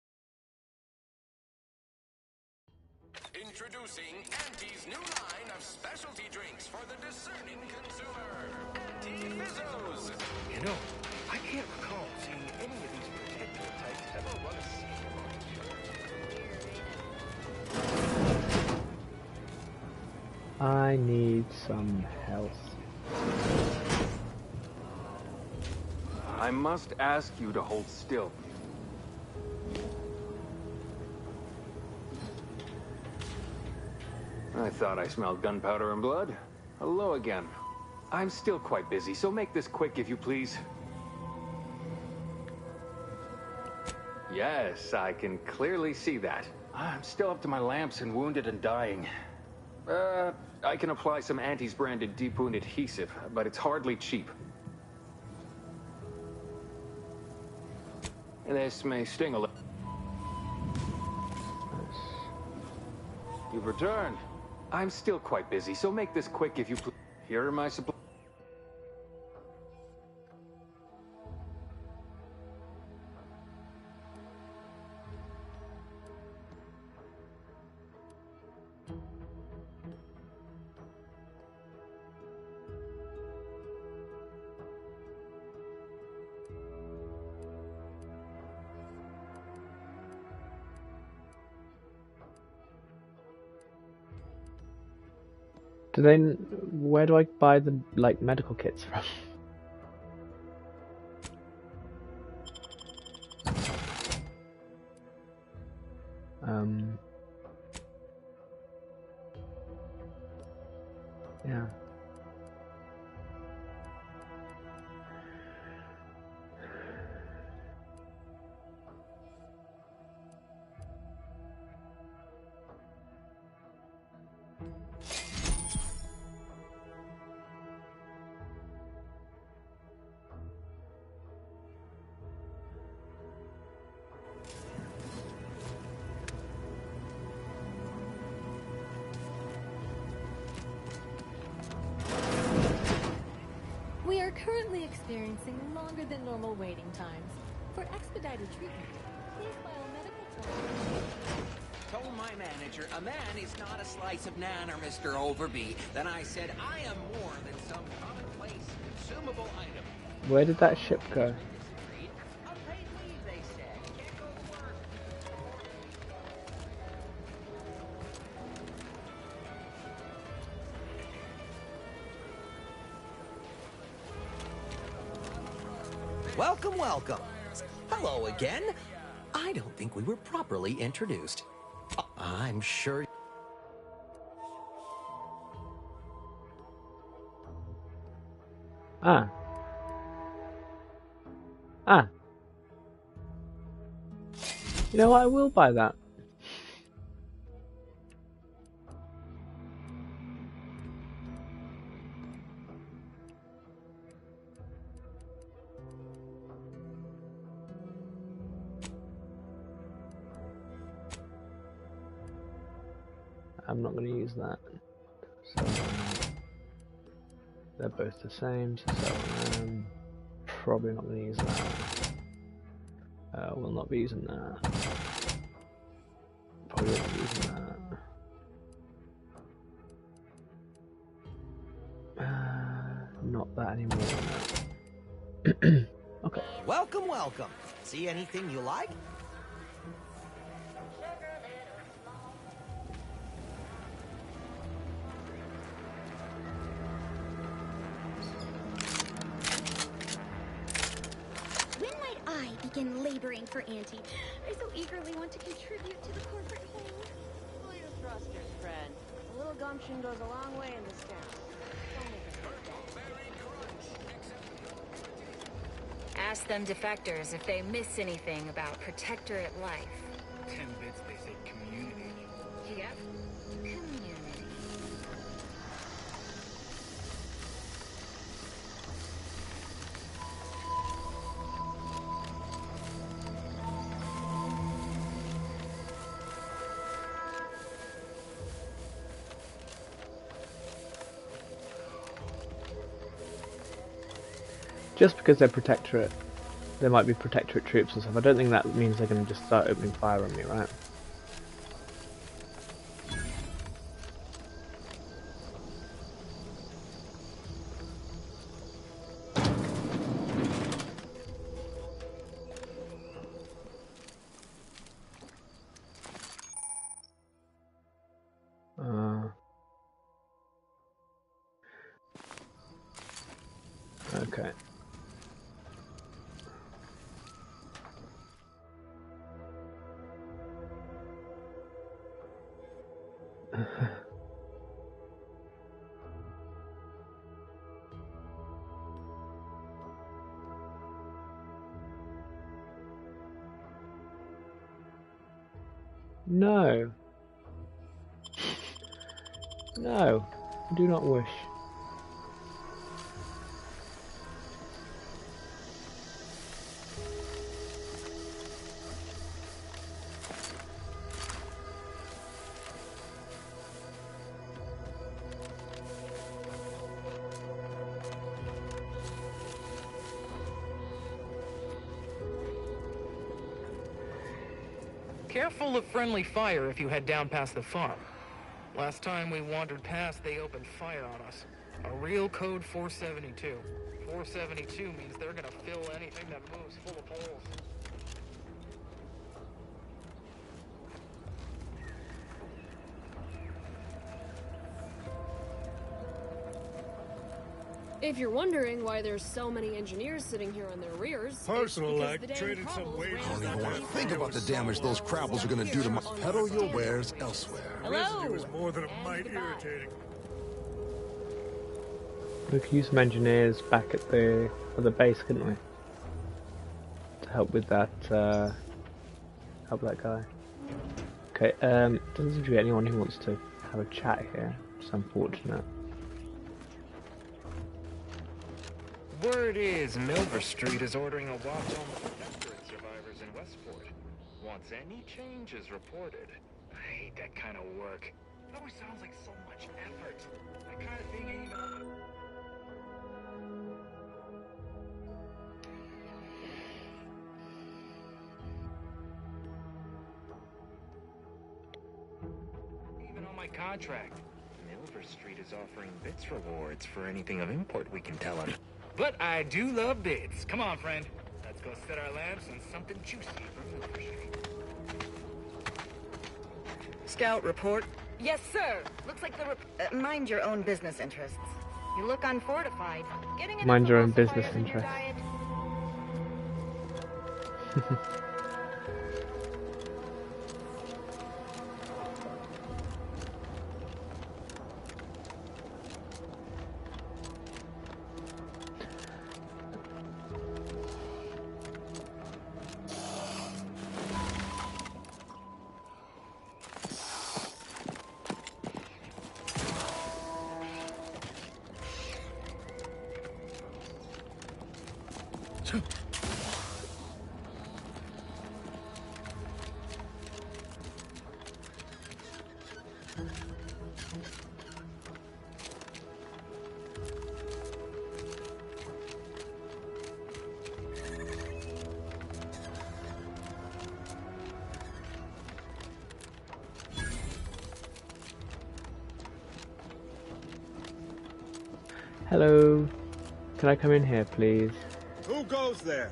Introducing Auntie's new line of specialty drinks for the discerning consumer. Auntie Fizzos. You know, I can't recall seeing any of these particular types ever run a I need some health. I must ask you to hold still. I thought I smelled gunpowder and blood. Hello again. I'm still quite busy, so make this quick if you please. Yes, I can clearly see that. I'm still up to my lamps and wounded and dying. I can apply some Auntie's branded deep wound adhesive, but it's hardly cheap. This may sting a little. You've returned. I'm still quite busy, so make this quick if you please. Here are my supplies. Where do I buy the medical kits from? Yeah. We are currently experiencing longer than normal waiting times. For expedited treatment, please file medical charges. Told my manager a man is not a slice of nanner, Mr. Overby. Then I said I am more than some commonplace consumable item. Where did that ship go? Unpaid leave, they said. Can't go to work. Welcome, welcome. Hello again. I don't think we were properly introduced. I'm sure... Ah. You know what? I will buy that. I'm not going to use that. So they're both the same. So probably not going to use that. We'll not be using that. Probably won't be using that. Not that anymore. No. Okay. Welcome, welcome. See anything you like? When might I begin laboring for Auntie? I so eagerly want to contribute to the corporate whole. Pull your thrusters, friend. A little gumption goes a long way in this town. Don't make us look bad. Ask them defectors if they miss anything about Protectorate life. 10 bits, they say community. Yep. Community. Just because they're Protectorate, there might be Protectorate troops and stuff. I don't think that means they're going to just start opening fire on me, right? Okay. No. No. I do not wish. Careful of friendly fire if you head down past the farm. Last time we wandered past, they opened fire on us. A real code 472. 472 means they're gonna fill anything that moves full of holes. If you're wondering why there's so many engineers sitting here on their rears, Personal it's because like, the damn traded some Crumbles wages. ran I don't us even out want of to the think about the damage those Crabbles are going to do to my... Pedal your wares elsewhere. Residue is more than a mite irritating. We could use some engineers back at the base, couldn't we? To help with that, help that guy. Okay, doesn't seem to be anyone who wants to have a chat here. It's unfortunate. Word is Milver Street is ordering a watch on the Protectorate survivors in Westport. Once any change is reported. I hate that kind of work. It always sounds like so much effort. That kind of thing ain't even... Even on my contract, Milver Street is offering bits rewards for anything of import we can tell them. But I do love bids. Come on, friend. Let's go set our lamps on something juicy from Milver Street. Scout report. Yes, sir. Looks like the mind your own business interests. You look unfortified. Getting Mind your own business interests. Hello. Can I come in here, please? Who goes there?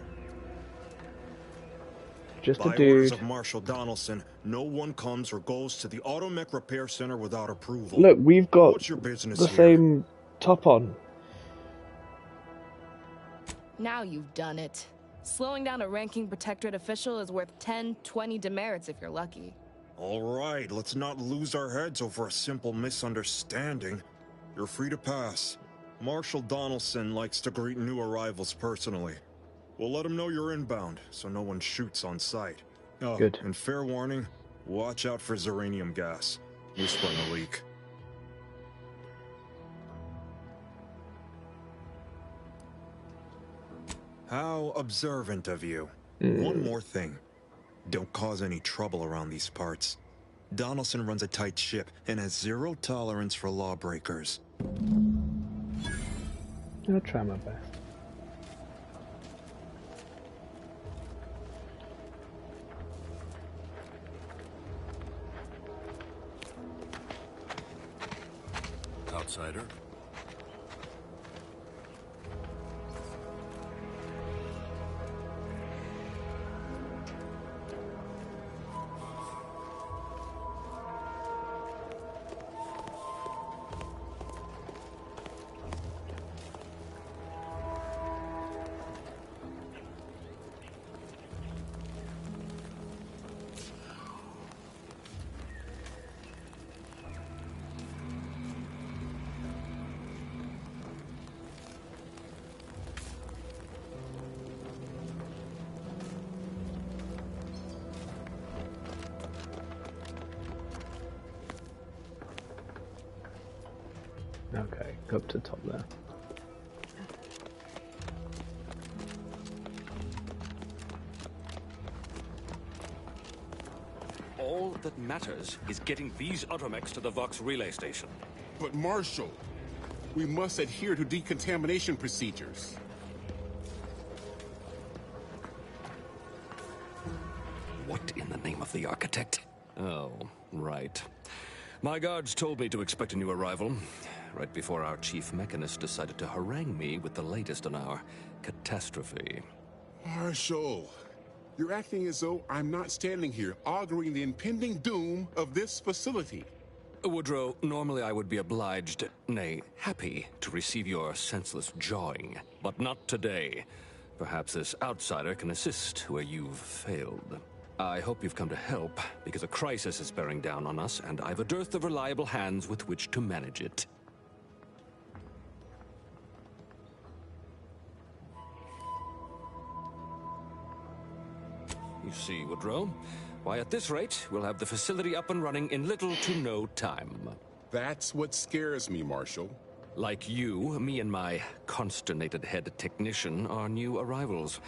Just By a dude. orders of Marshal Donaldson, no one comes or goes to the Automech Repair Center without approval. Look, we've got What's your business the here? same top on. Now you've done it. Slowing down a ranking Protectorate official is worth 10, 20 demerits if you're lucky. All right, let's not lose our heads over a simple misunderstanding. You're free to pass. Marshal Donaldson likes to greet new arrivals personally. We'll let him know you're inbound, so no one shoots on sight. Oh, Good. And fair warning, watch out for xeranium gas. We're sprung a leak. How observant of you. One more thing. Don't cause any trouble around these parts. Donaldson runs a tight ship and has zero tolerance for lawbreakers. I'll try my best. outsider. Okay, go up to the top there. All that matters is getting these automechs to the Vox relay station. But Marshal, we must adhere to decontamination procedures. What in the name of the architect? Oh, right. My guards told me to expect a new arrival, right before our chief mechanist decided to harangue me with the latest on our catastrophe. Marshal, you're acting as though I'm not standing here auguring the impending doom of this facility. Woodrow, normally I would be obliged, nay, happy, to receive your senseless jawing, but not today. Perhaps this outsider can assist where you've failed. I hope you've come to help, because a crisis is bearing down on us, and I've a dearth of reliable hands with which to manage it. You see, Woodrow, why at this rate, we'll have the facility up and running in little to no time. That's what scares me, Marshal. Like you, me and my consternated head technician are new arrivals.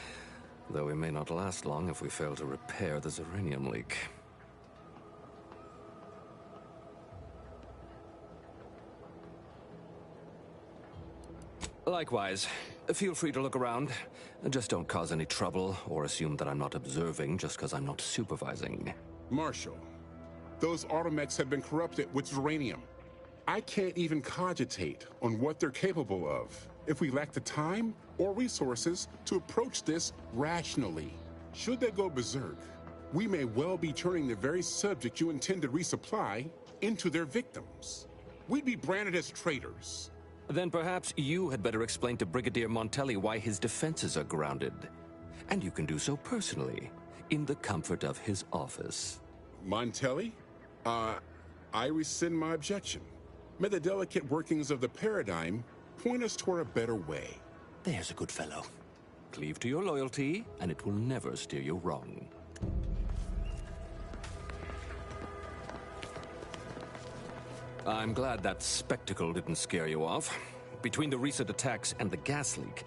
Though we may not last long if we fail to repair the uranium leak. Likewise, feel free to look around. Just don't cause any trouble or assume that I'm not observing just because I'm not supervising. Marshal, those automechs have been corrupted with uranium. I can't even cogitate on what they're capable of if we lack the time or resources to approach this rationally. Should they go berserk, we may well be turning the very subject you intend to resupply into their victims. We'd be branded as traitors. Then perhaps you had better explain to Brigadier Montelli why his defenses are grounded. And you can do so personally, in the comfort of his office. Montelli? I rescind my objection. May the delicate workings of the paradigm point us toward a better way. There's a good fellow. Cleave to your loyalty, and it will never steer you wrong. I'm glad that spectacle didn't scare you off. Between the recent attacks and the gas leak,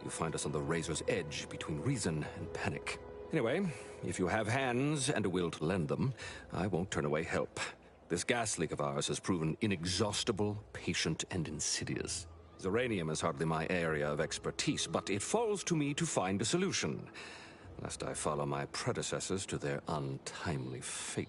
you find us on the razor's edge between reason and panic. Anyway, if you have hands and a will to lend them, I won't turn away help. This gas leak of ours has proven inexhaustible, patient, and insidious. Uranium is hardly my area of expertise, but it falls to me to find a solution, lest I follow my predecessors to their untimely fate.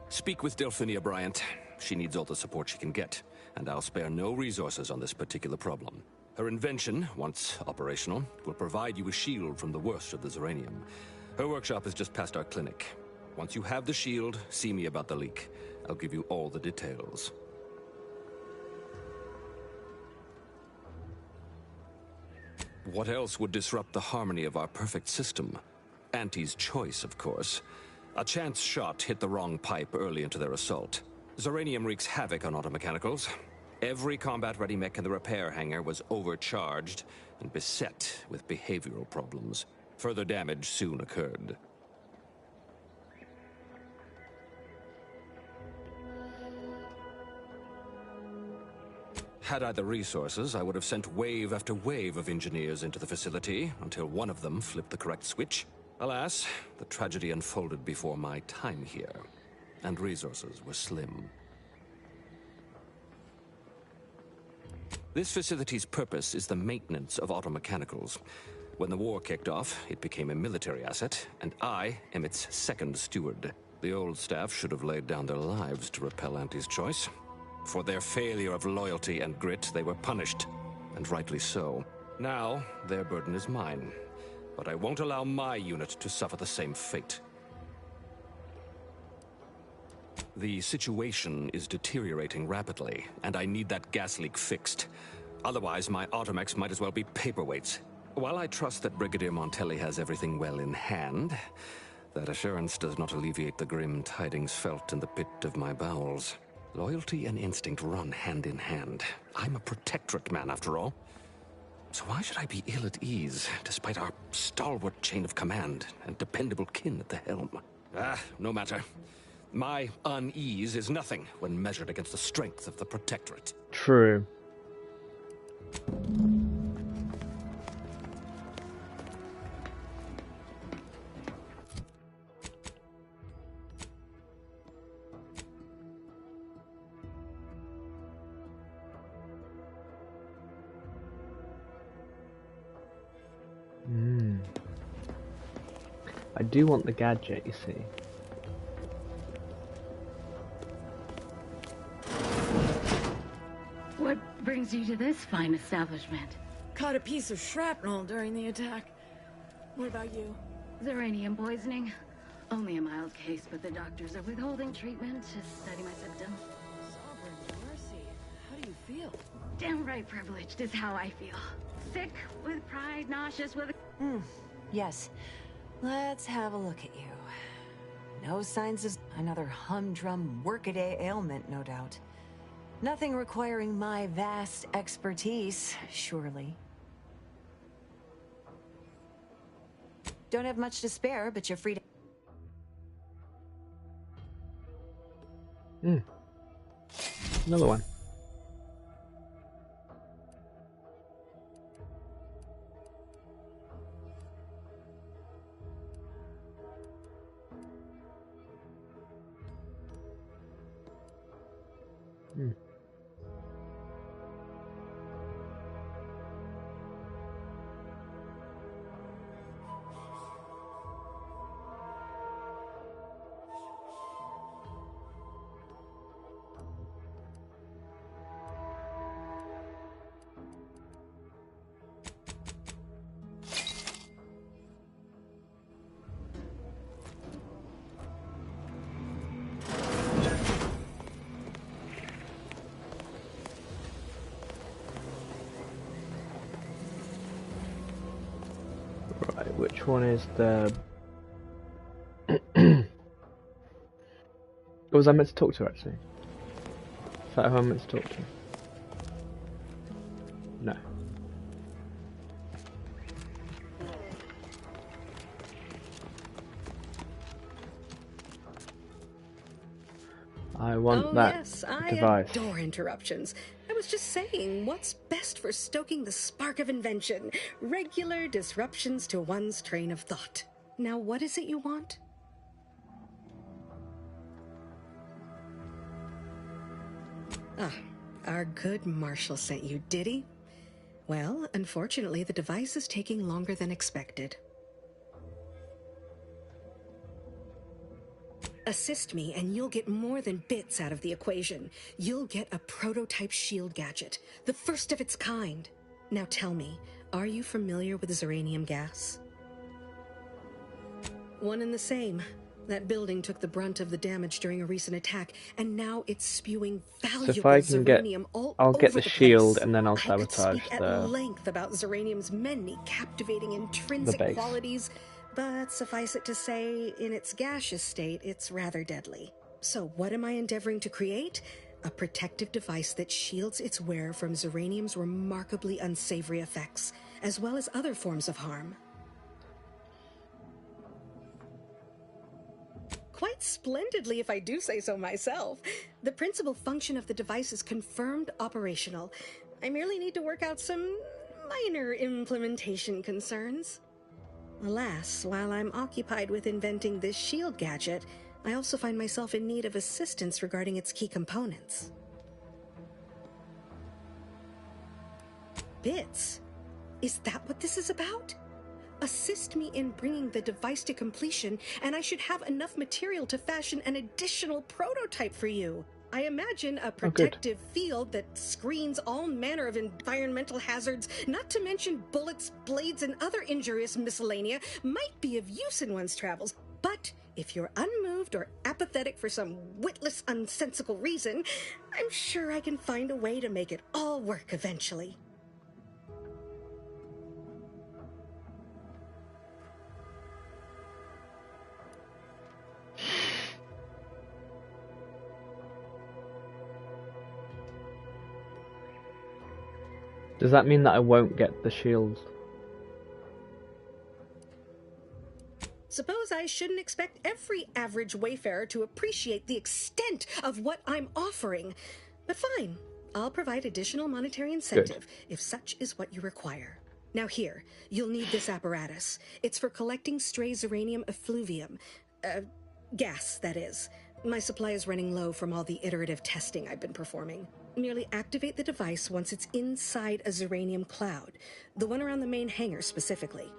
Speak with Delphinia Bryant. She needs all the support she can get, and I'll spare no resources on this particular problem. Her invention, once operational, will provide you a shield from the worst of the uranium. Her workshop is just past our clinic. Once you have the shield, see me about the leak. I'll give you all the details. What else would disrupt the harmony of our perfect system? Auntie's choice, of course. A chance shot hit the wrong pipe early into their assault. Uranium wreaks havoc on automechanicals. Every combat-ready mech in the repair hangar was overcharged and beset with behavioral problems. Further damage soon occurred. Had I the resources, I would have sent wave after wave of engineers into the facility until one of them flipped the correct switch. Alas, the tragedy unfolded before my time here, and resources were slim. This facility's purpose is the maintenance of automechanicals. When the war kicked off, it became a military asset, and I am its second steward. The old staff should have laid down their lives to repel Auntie's choice. For their failure of loyalty and grit, they were punished, and rightly so. Now, their burden is mine, but I won't allow my unit to suffer the same fate. The situation is deteriorating rapidly, and I need that gas leak fixed. Otherwise, my automechs might as well be paperweights. While I trust that Brigadier Montelli has everything well in hand, that assurance does not alleviate the grim tidings felt in the pit of my bowels. Loyalty and instinct run hand in hand. I'm a protectorate man, after all. So why should I be ill at ease, despite our stalwart chain of command and dependable kin at the helm? No matter. My unease is nothing when measured against the strength of the protectorate. True. I do want the gadget, you see. What brings you to this fine establishment? Caught a piece of shrapnel during the attack. What about you? Xeranium poisoning. Only a mild case, but the doctors are withholding treatment to study my symptoms. Sovereign mercy. How do you feel? Downright privileged is how I feel. Sick with pride, nauseous with... Yes. Let's have a look at you. No signs of another humdrum workaday ailment, no doubt. Nothing requiring my vast expertise, surely. Don't have much to spare, but you're free to... Another one. Right, which one is the... What was I meant to talk to, actually? Is that who I'm meant to talk to? No. I want that yes, I device. adore interruptions. I was just saying, what's best for stoking the spark of invention? Regular disruptions to one's train of thought. Now, what is it you want? Ah, our good Marshal sent you, did he? Well, unfortunately, the device is taking longer than expected. Assist me, and you'll get more than bits out of the equation. You'll get a prototype shield gadget, the first of its kind. Now tell me, are you familiar with Xeranium gas? One and the same. That building took the brunt of the damage during a recent attack, and now it's spewing valuable So if I can get, Xeranium all I'll get over the shield place. and then I'll I could sabotage speak at the length about Xeranium's many captivating intrinsic base. qualities, but suffice it to say, in its gaseous state, it's rather deadly. So what am I endeavoring to create? A protective device that shields its wearer from Xeranium's remarkably unsavory effects, as well as other forms of harm. Quite splendidly, if I do say so myself. The principal function of the device is confirmed operational. I merely need to work out some minor implementation concerns. Alas, while I'm occupied with inventing this shield gadget, I also find myself in need of assistance regarding its key components. Bits? Is that what this is about? Assist me in bringing the device to completion, and I should have enough material to fashion an additional prototype for you. I imagine a protective field that screens all manner of environmental hazards, not to mention bullets, blades, and other injurious miscellanea, might be of use in one's travels. But if you're unmoved or apathetic for some witless, unsensical reason, I'm sure I can find a way to make it all work eventually. Does that mean that I won't get the shields? Suppose I shouldn't expect every average wayfarer to appreciate the extent of what I'm offering. But fine, I'll provide additional monetary incentive if such is what you require. Now here, you'll need this apparatus. It's for collecting stray Zeranium effluvium. Gas, that is. My supply is running low from all the iterative testing I've been performing. Merely activate the device once it's inside a Zeranium cloud, the one around the main hangar specifically.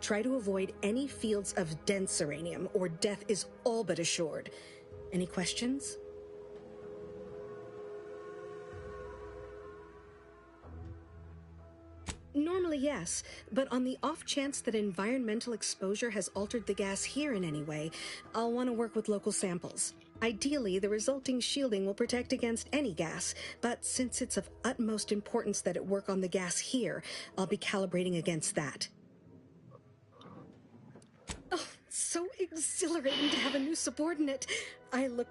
Try to avoid any fields of dense Zeranium, or death is all but assured. Any questions? Normally, yes, but on the off chance that environmental exposure has altered the gas here in any way, I'll want to work with local samples. Ideally, the resulting shielding will protect against any gas, but since it's of utmost importance that it work on the gas here, I'll be calibrating against that. Oh, so exhilarating to have a new subordinate. I look...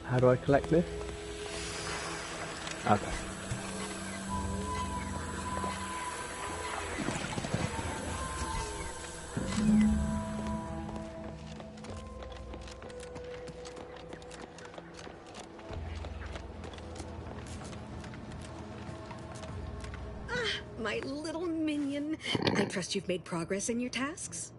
How do I collect this? Okay. My little minion. I trust you've made progress in your tasks?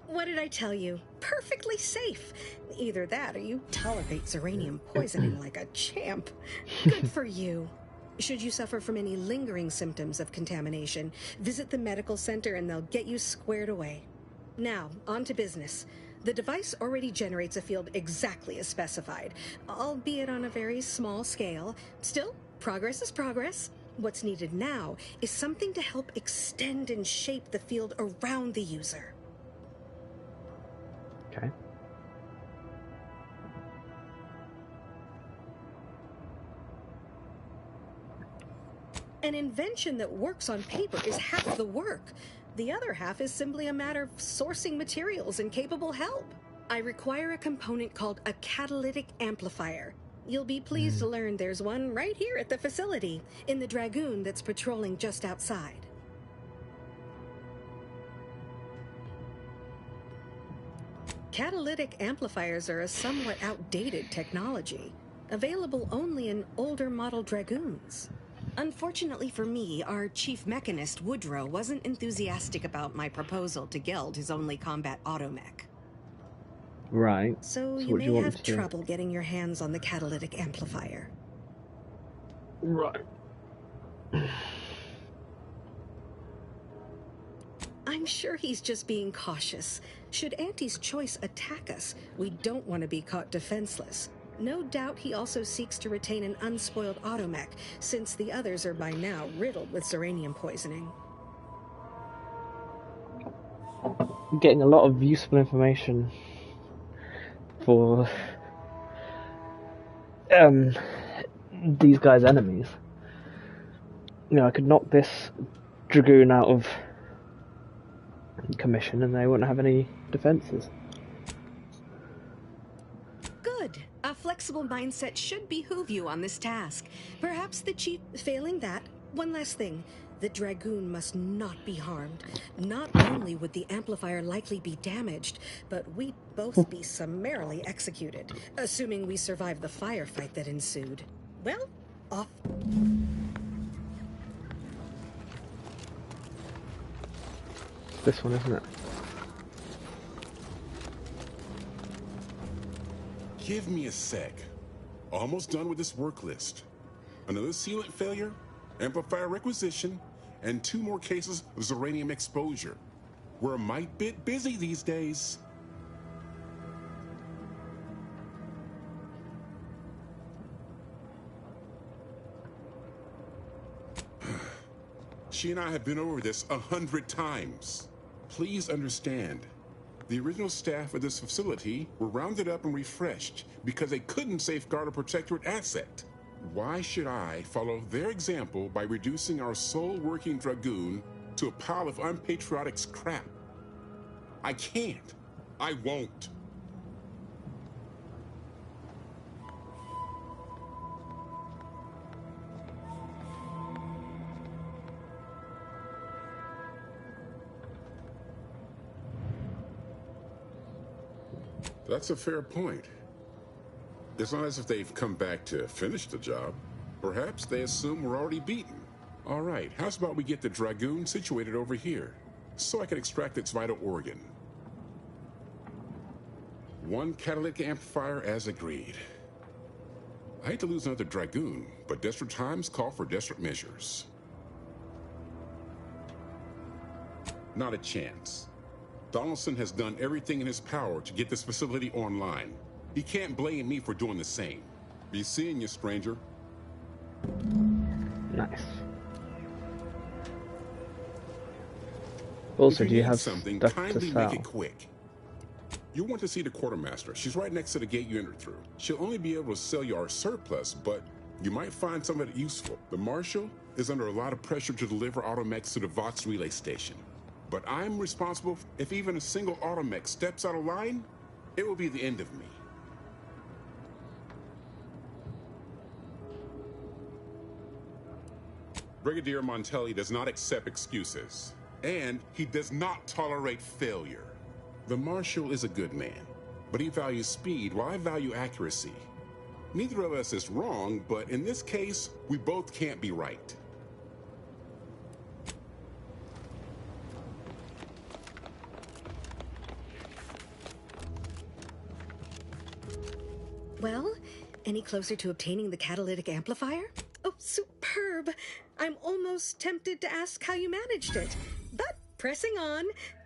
What did I tell you? Perfectly safe. Either that or you tolerate Zeranium poisoning like a champ. Good for you. Should you suffer from any lingering symptoms of contamination, visit the medical center and they'll get you squared away. Now, on to business. The device already generates a field exactly as specified, albeit on a very small scale. Still, progress is progress. What's needed now is something to help extend and shape the field around the user. Okay. An invention that works on paper is half the work. The other half is simply a matter of sourcing materials and capable help. I require a component called a catalytic amplifier. You'll be pleased to learn there's one right here at the facility, in the Dragoon that's patrolling just outside. Catalytic amplifiers are a somewhat outdated technology, available only in older model Dragoons. Unfortunately for me, our chief mechanist, Woodrow, wasn't enthusiastic about my proposal to gild his only combat automech. Right. So you may have trouble getting your hands on the catalytic amplifier. Right. I'm sure he's just being cautious. Should Auntie's choice attack us, we don't want to be caught defenseless. No doubt he also seeks to retain an unspoiled automech, since the others are by now riddled with Zeranium poisoning. I'm getting a lot of useful information for these guys' enemies. you know, I could knock this Dragoon out of commission and they wouldn't have any defenses. Good. A flexible mindset should behoove you on this task. Perhaps the chief... Failing that, one last thing. The Dragoon must not be harmed. Not only would the amplifier likely be damaged, but we'd both be summarily executed, assuming we survive the firefight that ensued. Well, off... This one, isn't it? Give me a sec. Almost done with this work list. Another sealant failure, amplifier requisition, and 2 more cases of Zeranium exposure. We're a mite bit busy these days. She and I have been over this 100 times. Please understand, the original staff of this facility were rounded up and refreshed because they couldn't safeguard a protectorate asset. Why should I follow their example by reducing our sole working Dragoon to a pile of unpatriotic scrap? I can't. I won't. That's a fair point. It's not as if they've come back to finish the job. Perhaps they assume we're already beaten. All right, how's about we get the Dragoon situated over here, so I can extract its vital organ? 1 catalytic amplifier as agreed. I hate to lose another Dragoon, but desperate times call for desperate measures. Not a chance. Donaldson has done everything in his power to get this facility online. He can't blame me for doing the same. Be seeing you, stranger. Nice. Also, If do you need have something, stuff to kindly sell? make it quick. You'll want to see the quartermaster. She's right next to the gate you entered through. She'll only be able to sell you our surplus, but you might find some of it useful. The Marshal is under a lot of pressure to deliver automechs to the Vox relay station. But I'm responsible if even a single automech steps out of line, it will be the end of me. Brigadier Montelli does not accept excuses, and he does not tolerate failure. The Marshal is a good man, but he values speed while I value accuracy. Neither of us is wrong, but in this case, we both can't be right. Well, any closer to obtaining the catalytic amplifier? Oh, superb! I'm almost tempted to ask how you managed it. But pressing on,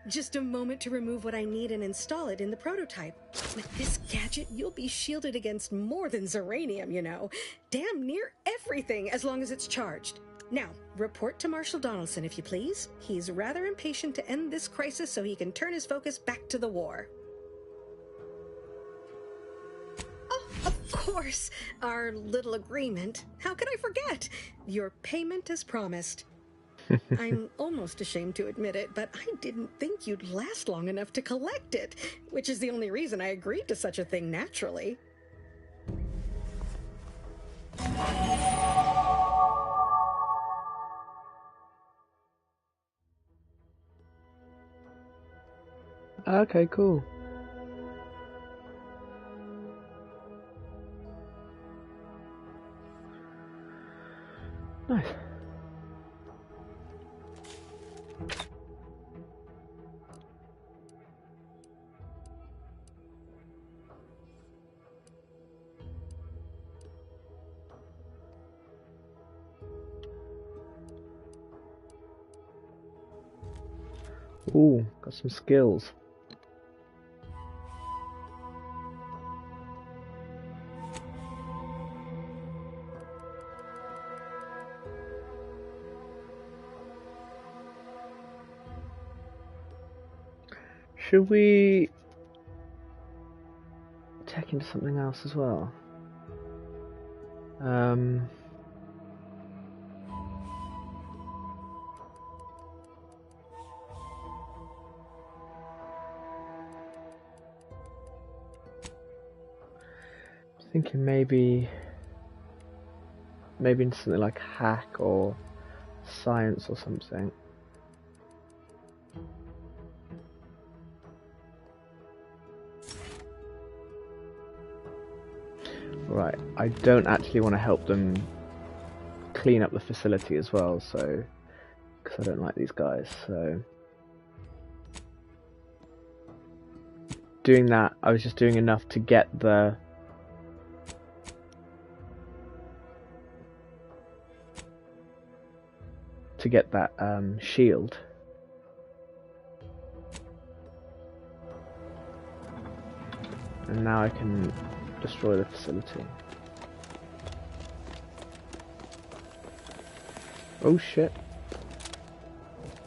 just a moment to remove what I need and install it in the prototype. With this gadget, you'll be shielded against more than Zeranium, you know. Damn near everything, as long as it's charged. Now, report to Marshal Donaldson, if you please. He's rather impatient to end this crisis so he can turn his focus back to the war. Of course, our little agreement. How could I forget? Your payment as promised. I'm almost ashamed to admit it, but I didn't think you'd last long enough to collect it, which is the only reason I agreed to such a thing naturally. Okay, cool. Nice. Ooh, got some skills. Should we tech into something else as well? Thinking maybe into something like hack or science or something. Right, I don't actually want to help them clean up the facility as well, so because I don't like these guys, so doing that, I was just doing enough to get the that shield. And now I can destroy the facility. Oh shit.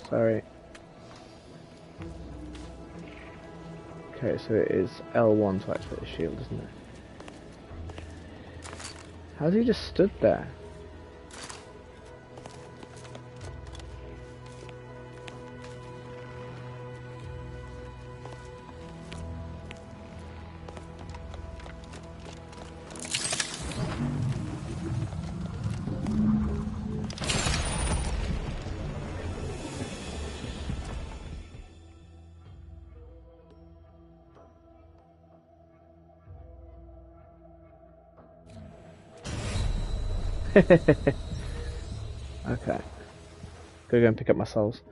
Sorry. Okay, so it is L1 to activate the shield, isn't it? How's he just stood there? Okay. Gotta go and pick up my souls.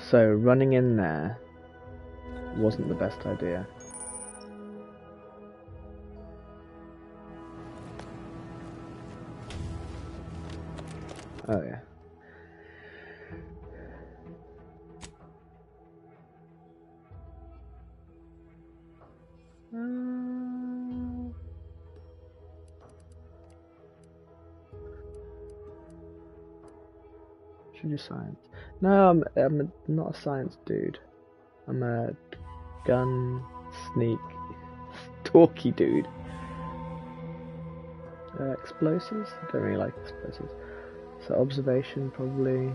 So, running in there wasn't the best idea. Oh yeah. Should do science. No, I'm not a science dude. I'm a gun sneak stalky dude. Explosives? I don't really like explosives. So observation probably.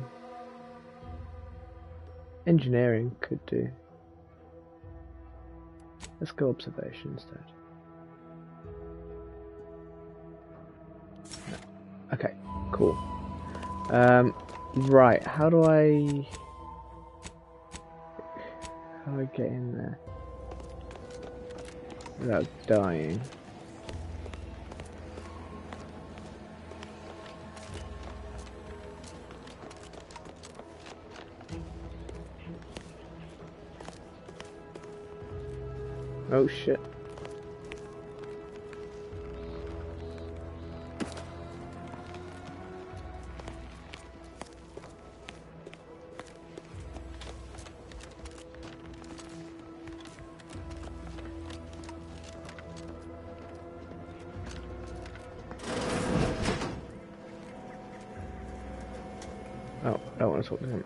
Engineering could do. Let's go observation instead. No. Okay, cool. Right, how do I get in there without dying? Oh shit. Oh, I don't want to talk to him.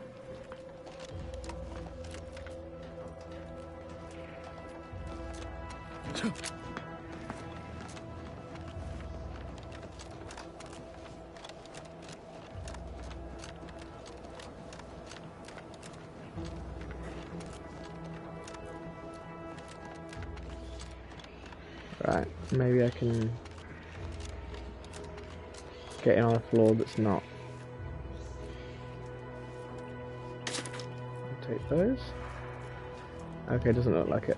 Right, maybe I can get in on a floor that's not. I'll take those. Okay, doesn't look like it.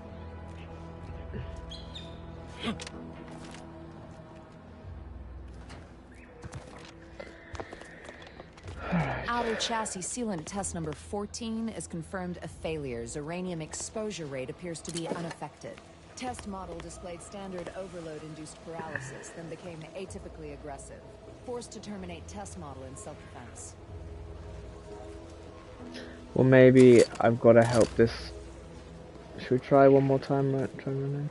Outer chassis sealant test number 14 is confirmed a failure. Uranium exposure rate appears to be unaffected. Test model displayed standard overload-induced paralysis, then became atypically aggressive. Forced to terminate test model in self-defense. Well, maybe I've got to help this. Should we try one more time? Right, try and run in.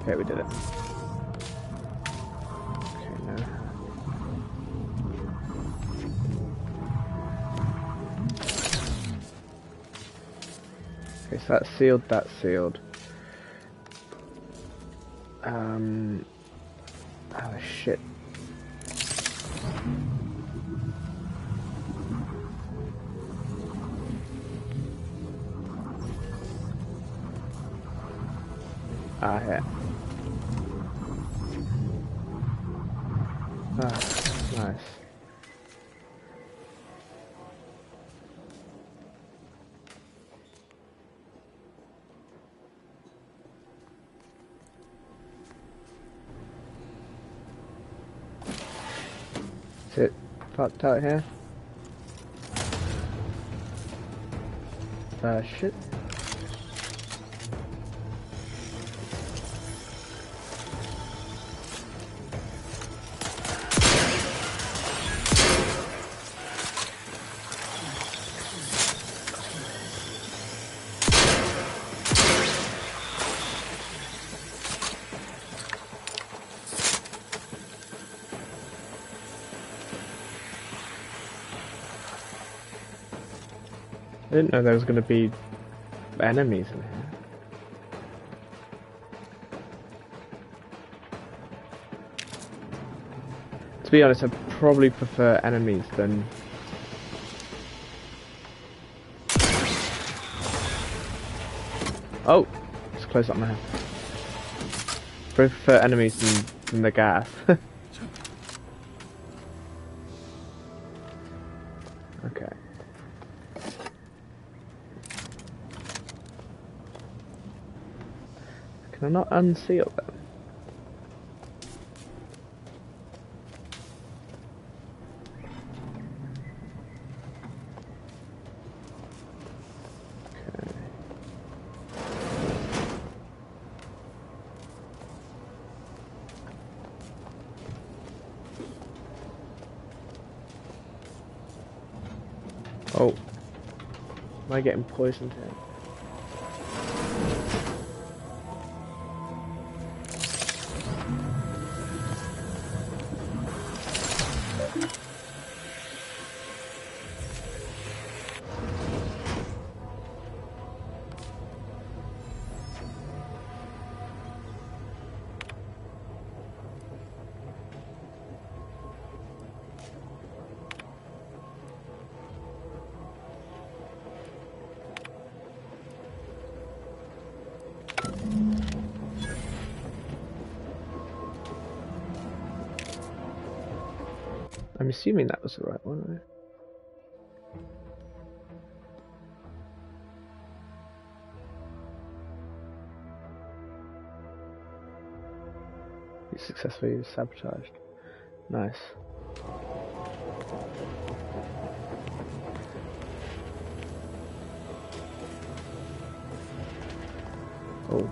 Okay, we did it. Okay, now. Okay, so that's sealed, that's sealed. Oh shit. Ah, yeah. Ah, nice. Is it fucked out here? Shit. I didn't know there was going to be enemies in here. To be honest, I probably prefer enemies than... Oh! Just close up my hand. Prefer enemies than the gas. Okay. Can I not unseal them? Oh. Am I getting poisoned here? I'm assuming that was the right one, right? You successfully sabotaged. Nice. Oh.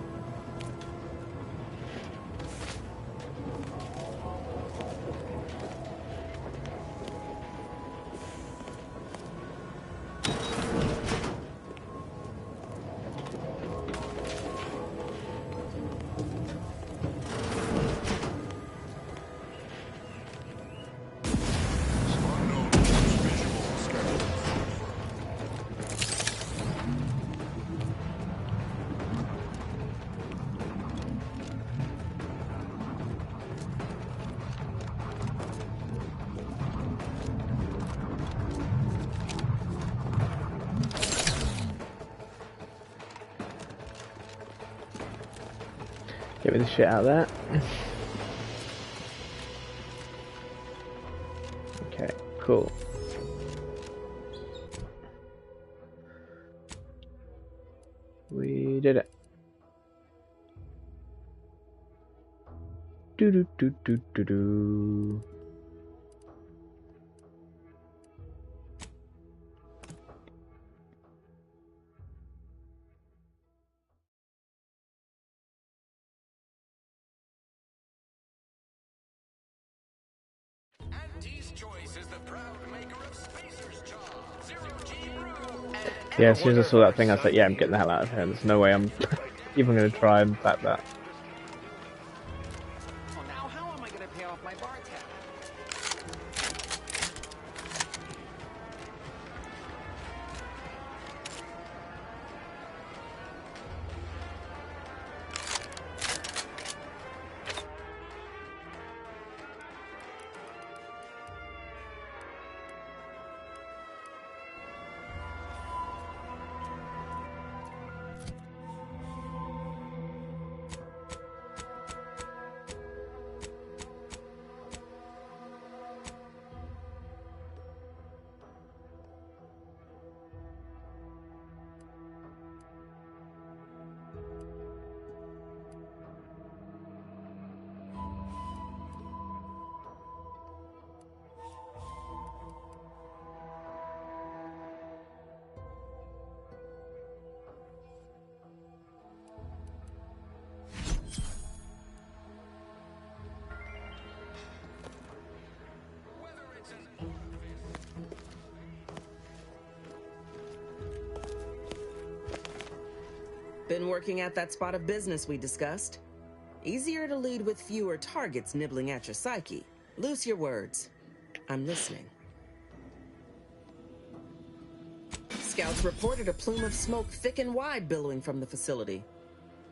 Get me the shit out of that. Okay, cool. We did it. Do do do do do do. Yeah, as soon as I saw that thing, I was like, yeah, I'm getting the hell out of here. There's no way I'm even going to try and back that. Well, now how am I going to pay off my bar tab? Been working at that spot of business we discussed. Easier to lead with fewer targets nibbling at your psyche. Loose your words. I'm listening. Scouts reported a plume of smoke thick and wide billowing from the facility.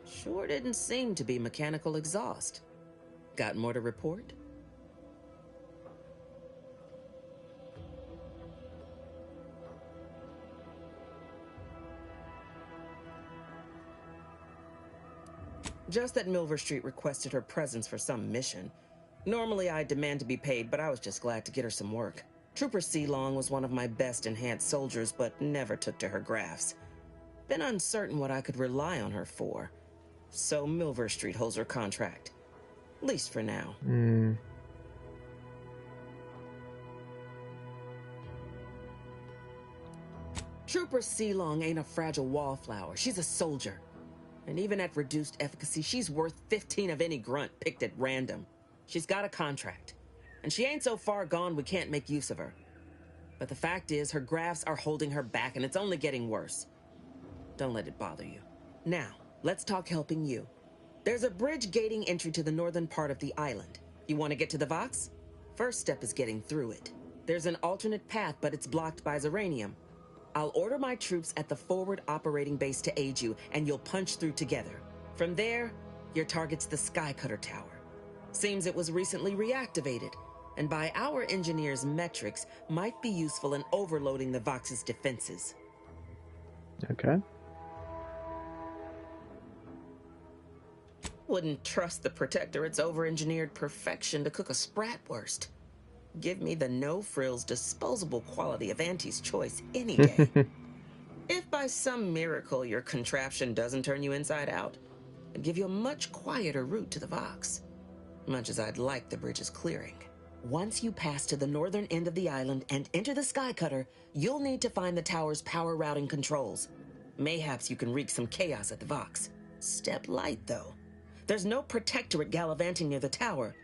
Sure didn't seem to be mechanical exhaust. Got more to report? Just that Milver Street requested her presence for some mission. Normally I'd demand to be paid, but I was just glad to get her some work. Trooper Sealong was one of my best enhanced soldiers, but never took to her grafts. Been uncertain what I could rely on her for. So Milver Street holds her contract. At least for now. Trooper Sealong ain't a fragile wallflower. She's a soldier. And even at reduced efficacy, she's worth 15 of any grunt picked at random. She's got a contract. And she ain't so far gone we can't make use of her. But the fact is, her grafts are holding her back, and it's only getting worse. Don't let it bother you. Now, let's talk helping you. There's a bridge gating entry to the northern part of the island. You want to get to the Vox? First step is getting through it. There's an alternate path, but it's blocked by Zeranium. I'll order my troops at the forward operating base to aid you, and you'll punch through together. From there, your target's the Skycutter Tower. Seems it was recently reactivated, and by our engineers' metrics, might be useful in overloading the Vox's defenses. Okay. Wouldn't trust the Protectorate's over-engineered perfection to cook a spratwurst. Give me the no-frills, disposable quality of Auntie's choice any day. If by some miracle your contraption doesn't turn you inside out, I'd give you a much quieter route to the Vox. Much as I'd like the bridge's clearing. Once you pass to the northern end of the island and enter the Skycutter, you'll need to find the tower's power routing controls. Mayhaps you can wreak some chaos at the Vox. Step light, though. There's no Protectorate gallivanting near the tower,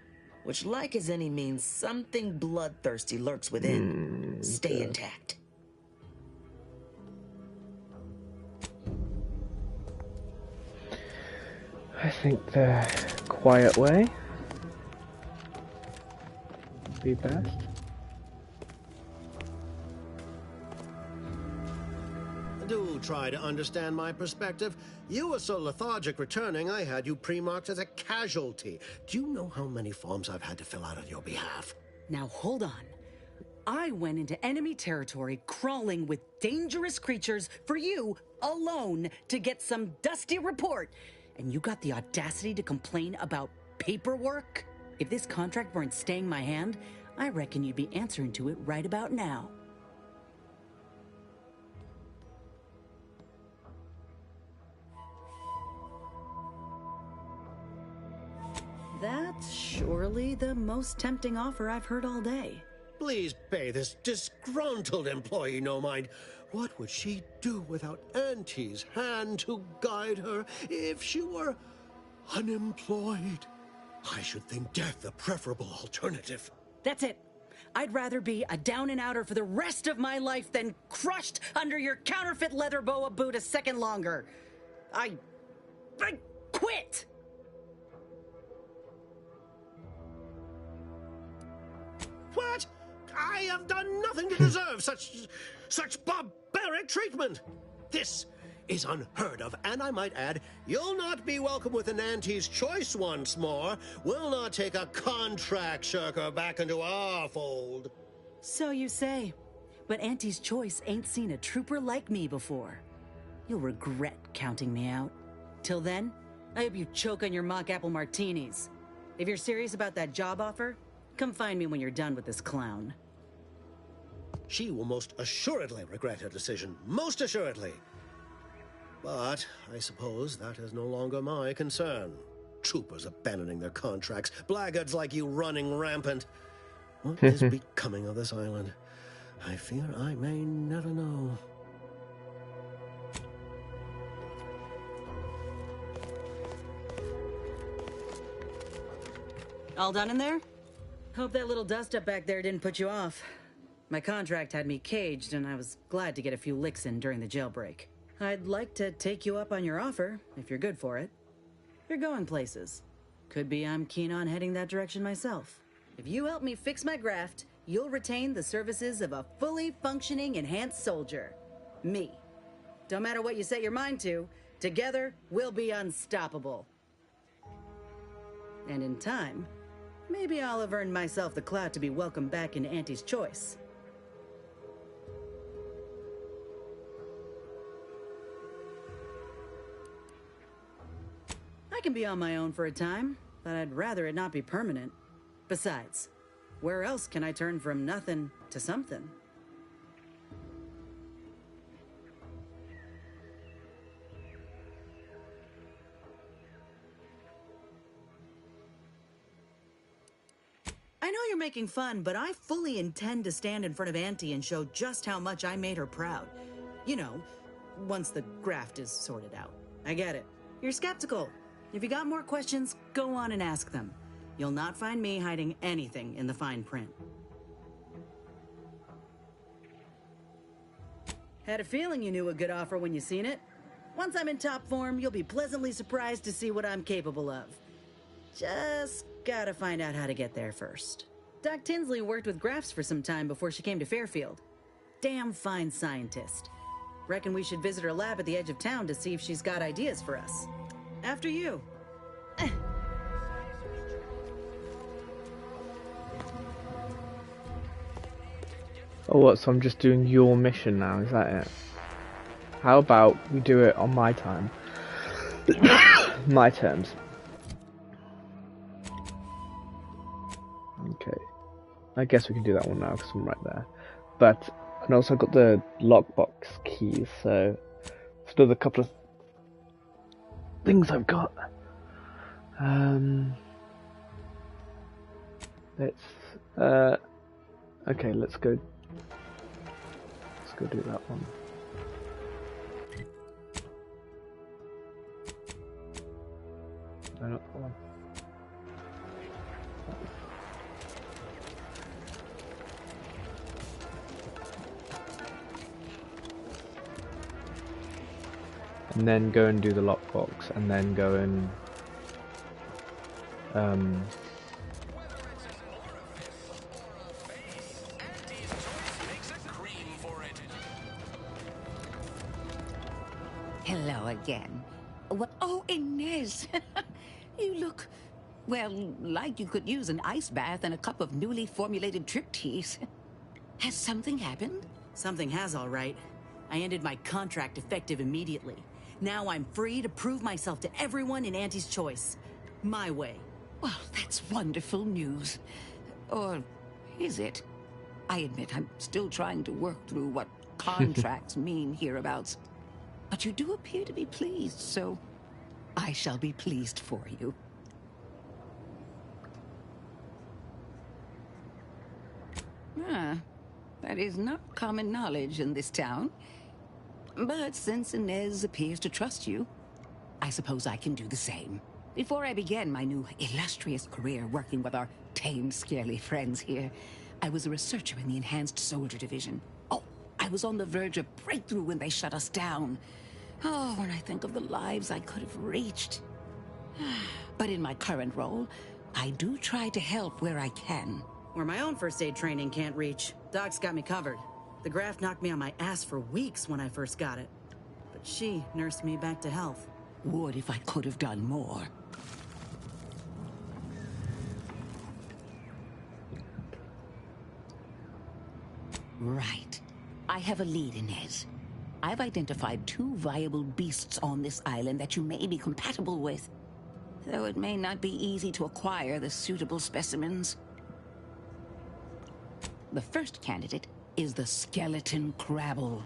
which, like as any, means something bloodthirsty lurks within. Stay intact. I think the quiet way would be best. Do try to understand my perspective. You were so lethargic returning, I had you pre-marked as a casualty. Do you know how many forms I've had to fill out on your behalf? Now hold on. I went into enemy territory crawling with dangerous creatures for you alone to get some dusty report. And you got the audacity to complain about paperwork? If this contract weren't staying my hand, I reckon you'd be answering to it right about now. That's surely the most tempting offer I've heard all day. Please pay this disgruntled employee no mind. What would she do without Auntie's hand to guide her if she were unemployed? I should think death a preferable alternative. That's it. I'd rather be a down-and-outer for the rest of my life than crushed under your counterfeit leather boa boot a second longer. I quit! What? I have done nothing to deserve such barbaric treatment. This is unheard of, and I might add, you'll not be welcome with an Auntie's choice once more. We'll not take a contract shirker back into our fold. So you say, but Auntie's choice ain't seen a trooper like me before. You'll regret counting me out. Till then, I hope you choke on your mock apple martinis. If you're serious about that job offer, come find me when you're done with this clown. She will most assuredly regret her decision. Most assuredly. But I suppose that is no longer my concern. Troopers abandoning their contracts. Blackguards like you running rampant. What is becoming of this island? I fear I may never know. All done in there? Hope that little dust-up back there didn't put you off. My contract had me caged, and I was glad to get a few licks in during the jailbreak. I'd like to take you up on your offer, if you're good for it. You're going places. Could be I'm keen on heading that direction myself. If you help me fix my graft, you'll retain the services of a fully functioning enhanced soldier. Me. Don't matter what you set your mind to, together we'll be unstoppable. And in time, maybe I'll have earned myself the clout to be welcomed back into Auntie's Choice. I can be on my own for a time, but I'd rather it not be permanent. Besides, where else can I turn from nothing to something? I know you're making fun, but I fully intend to stand in front of Auntie and show just how much I made her proud. You know, once the graft is sorted out. I get it. You're skeptical. If you got more questions, go on and ask them. You'll not find me hiding anything in the fine print. Had a feeling you knew a good offer when you seen it. Once I'm in top form, you'll be pleasantly surprised to see what I'm capable of. Just gotta find out how to get there first. Doc Tinsley worked with grafts for some time before she came to Fairfield. Damn fine scientist. Reckon we should visit her lab at the edge of town to see if she's got ideas for us. After you. Oh, what? So I'm just doing your mission now, is that it? How about we do it on my time? My terms. Okay. I guess we can do that one now because I'm right there. But, and also got the lockbox keys, so it's another couple of things I've got. Let's, okay, let's go do that one. No, not that one. And then go and do the lockbox, and then go and Hello again. What? Oh, Inez! You look, well, like you could use an ice bath and a cup of newly formulated trip teas. Has something happened? Something has, all right. I ended my contract effective immediately. Now I'm free to prove myself to everyone in Auntie's Choice. My way. Well, that's wonderful news. Or is it? I admit I'm still trying to work through what contracts mean hereabouts. But you do appear to be pleased, so I shall be pleased for you. Ah, that is not common knowledge in this town. But since Inez appears to trust you, I suppose I can do the same. Before I began my new illustrious career working with our tame, scarily friends here, I was a researcher in the Enhanced Soldier Division. Oh, I was on the verge of breakthrough when they shut us down. Oh, when I think of the lives I could have reached. But in my current role, I do try to help where I can. Where my own first aid training can't reach, Doc's got me covered. The graft knocked me on my ass for weeks when I first got it. But she nursed me back to health. Would if I could have done more. Right. I have a lead, Inez. I've identified 2 viable beasts on this island that you may be compatible with. Though it may not be easy to acquire the suitable specimens. The first candidate is the skeleton crabble.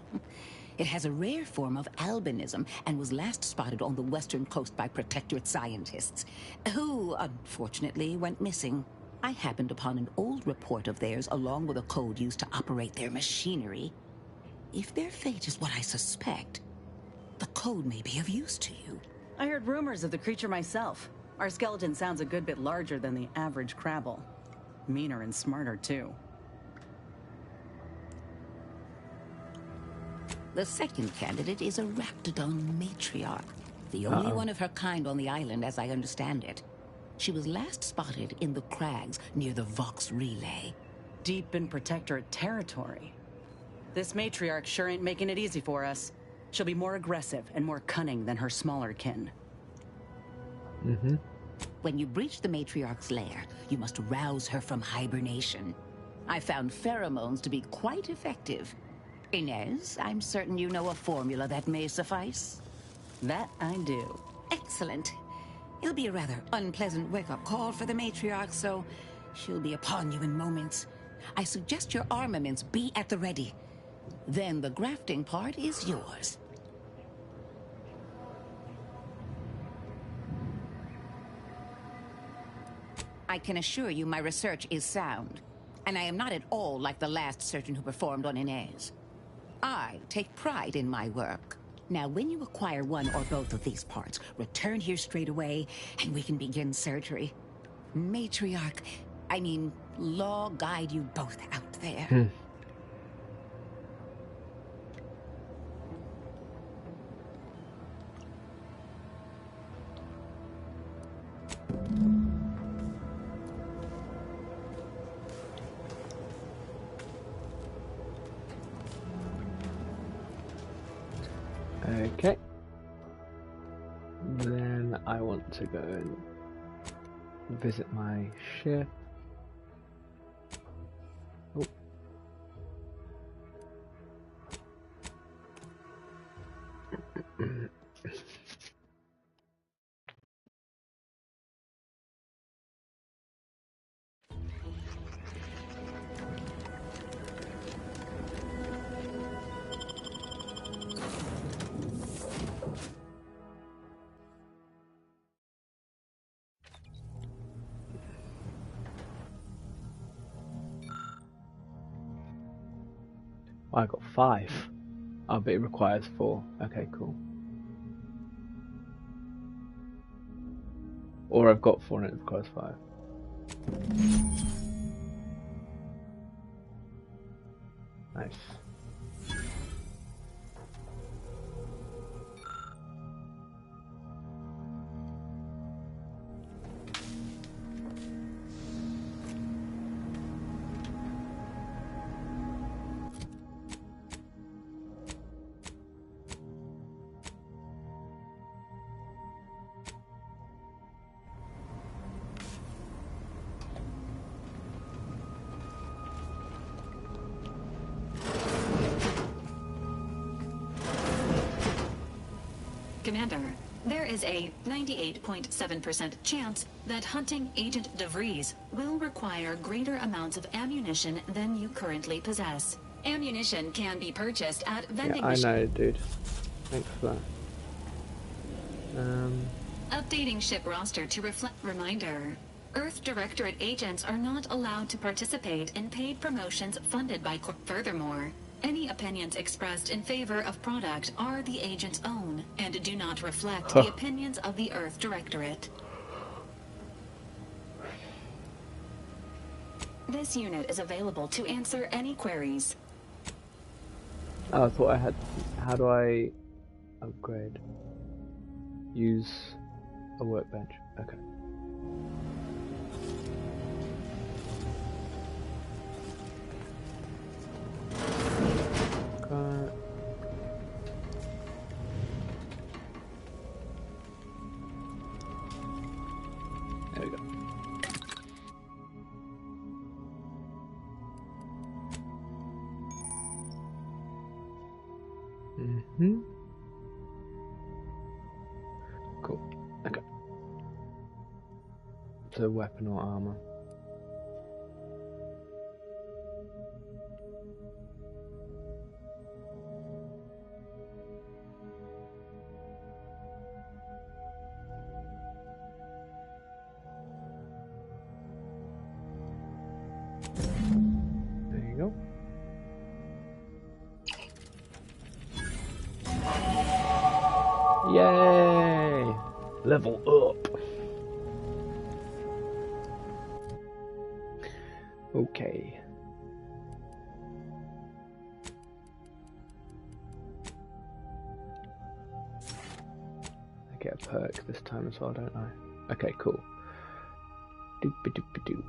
It has a rare form of albinism and was last spotted on the western coast by Protectorate scientists, who, unfortunately, went missing. I happened upon an old report of theirs along with a code used to operate their machinery. If their fate is what I suspect, the code may be of use to you. I heard rumors of the creature myself. Our skeleton sounds a good bit larger than the average crabble. Meaner and smarter, too. The second candidate is a Raptidon matriarch, the only one of her kind on the island as I understand it. She was last spotted in the crags near the Vox Relay. Deep in Protectorate territory. This matriarch sure ain't making it easy for us. She'll be more aggressive and more cunning than her smaller kin. When you breach the matriarch's lair, you must rouse her from hibernation. I found pheromones to be quite effective. Inez, I'm certain you know a formula that may suffice. That I do. Excellent. It'll be a rather unpleasant wake-up call for the matriarch, so she'll be upon you in moments. I suggest your armaments be at the ready. Then the grafting part is yours. I can assure you my research is sound, and I am not at all like the last surgeon who performed on Inez. I take pride in my work. Now, when you acquire one or both of these parts, return here straight away, and we can begin surgery. Law guide you both out there. Okay. Then I want to go and visit my ship. Oh. I got 5. Oh, but it requires 4. Okay, cool. Or I've got 4 and it requires 5. Nice. Commander, there is a 98.7% chance that hunting Agent DeVries will require greater amounts of ammunition than you currently possess. Ammunition can be purchased at vending machines. I know, dude. Thanks for that. Updating ship roster to reflect. Reminder. Earth Directorate agents are not allowed to participate in paid promotions funded by Furthermore, any opinions expressed in favor of product are the agent's own and do not reflect the opinions of the Earth Directorate. This unit is available to answer any queries. Oh, I thought I had. How do I upgrade? Use a workbench. Okay. There we go. Cool. Okay. So weapon or armor. There you go. Yay! Level up. Okay. work this time as well, don't I? Okay, cool. Doop-a-doop-a-doo.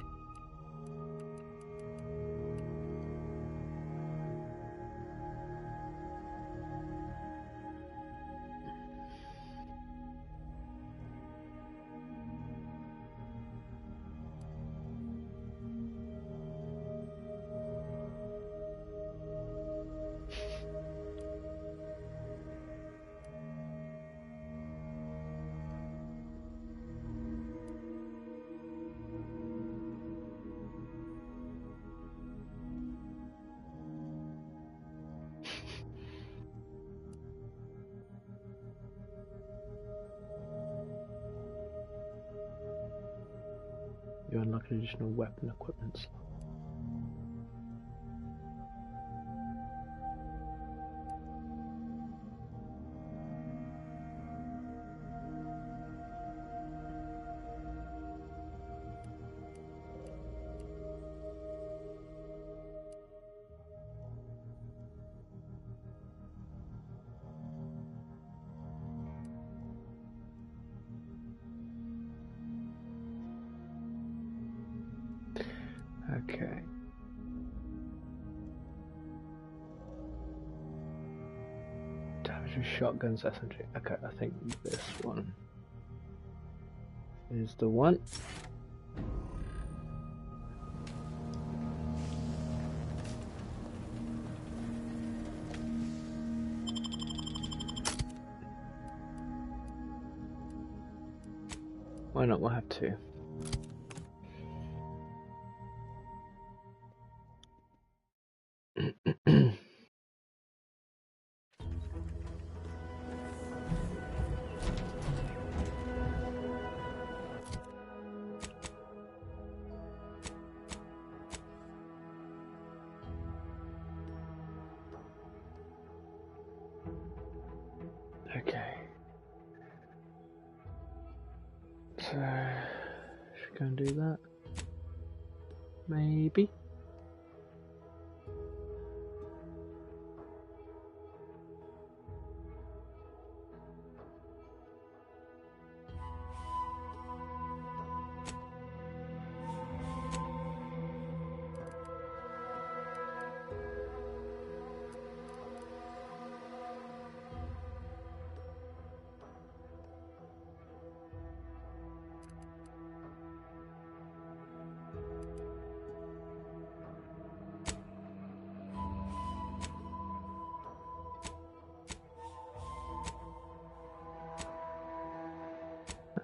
You unlock an additional weapon equipment slot. Okay. Damage with shotguns, SMG. Okay, I think this one is the one. Why not? We'll have two. Okay. So, should we go and do that? Maybe.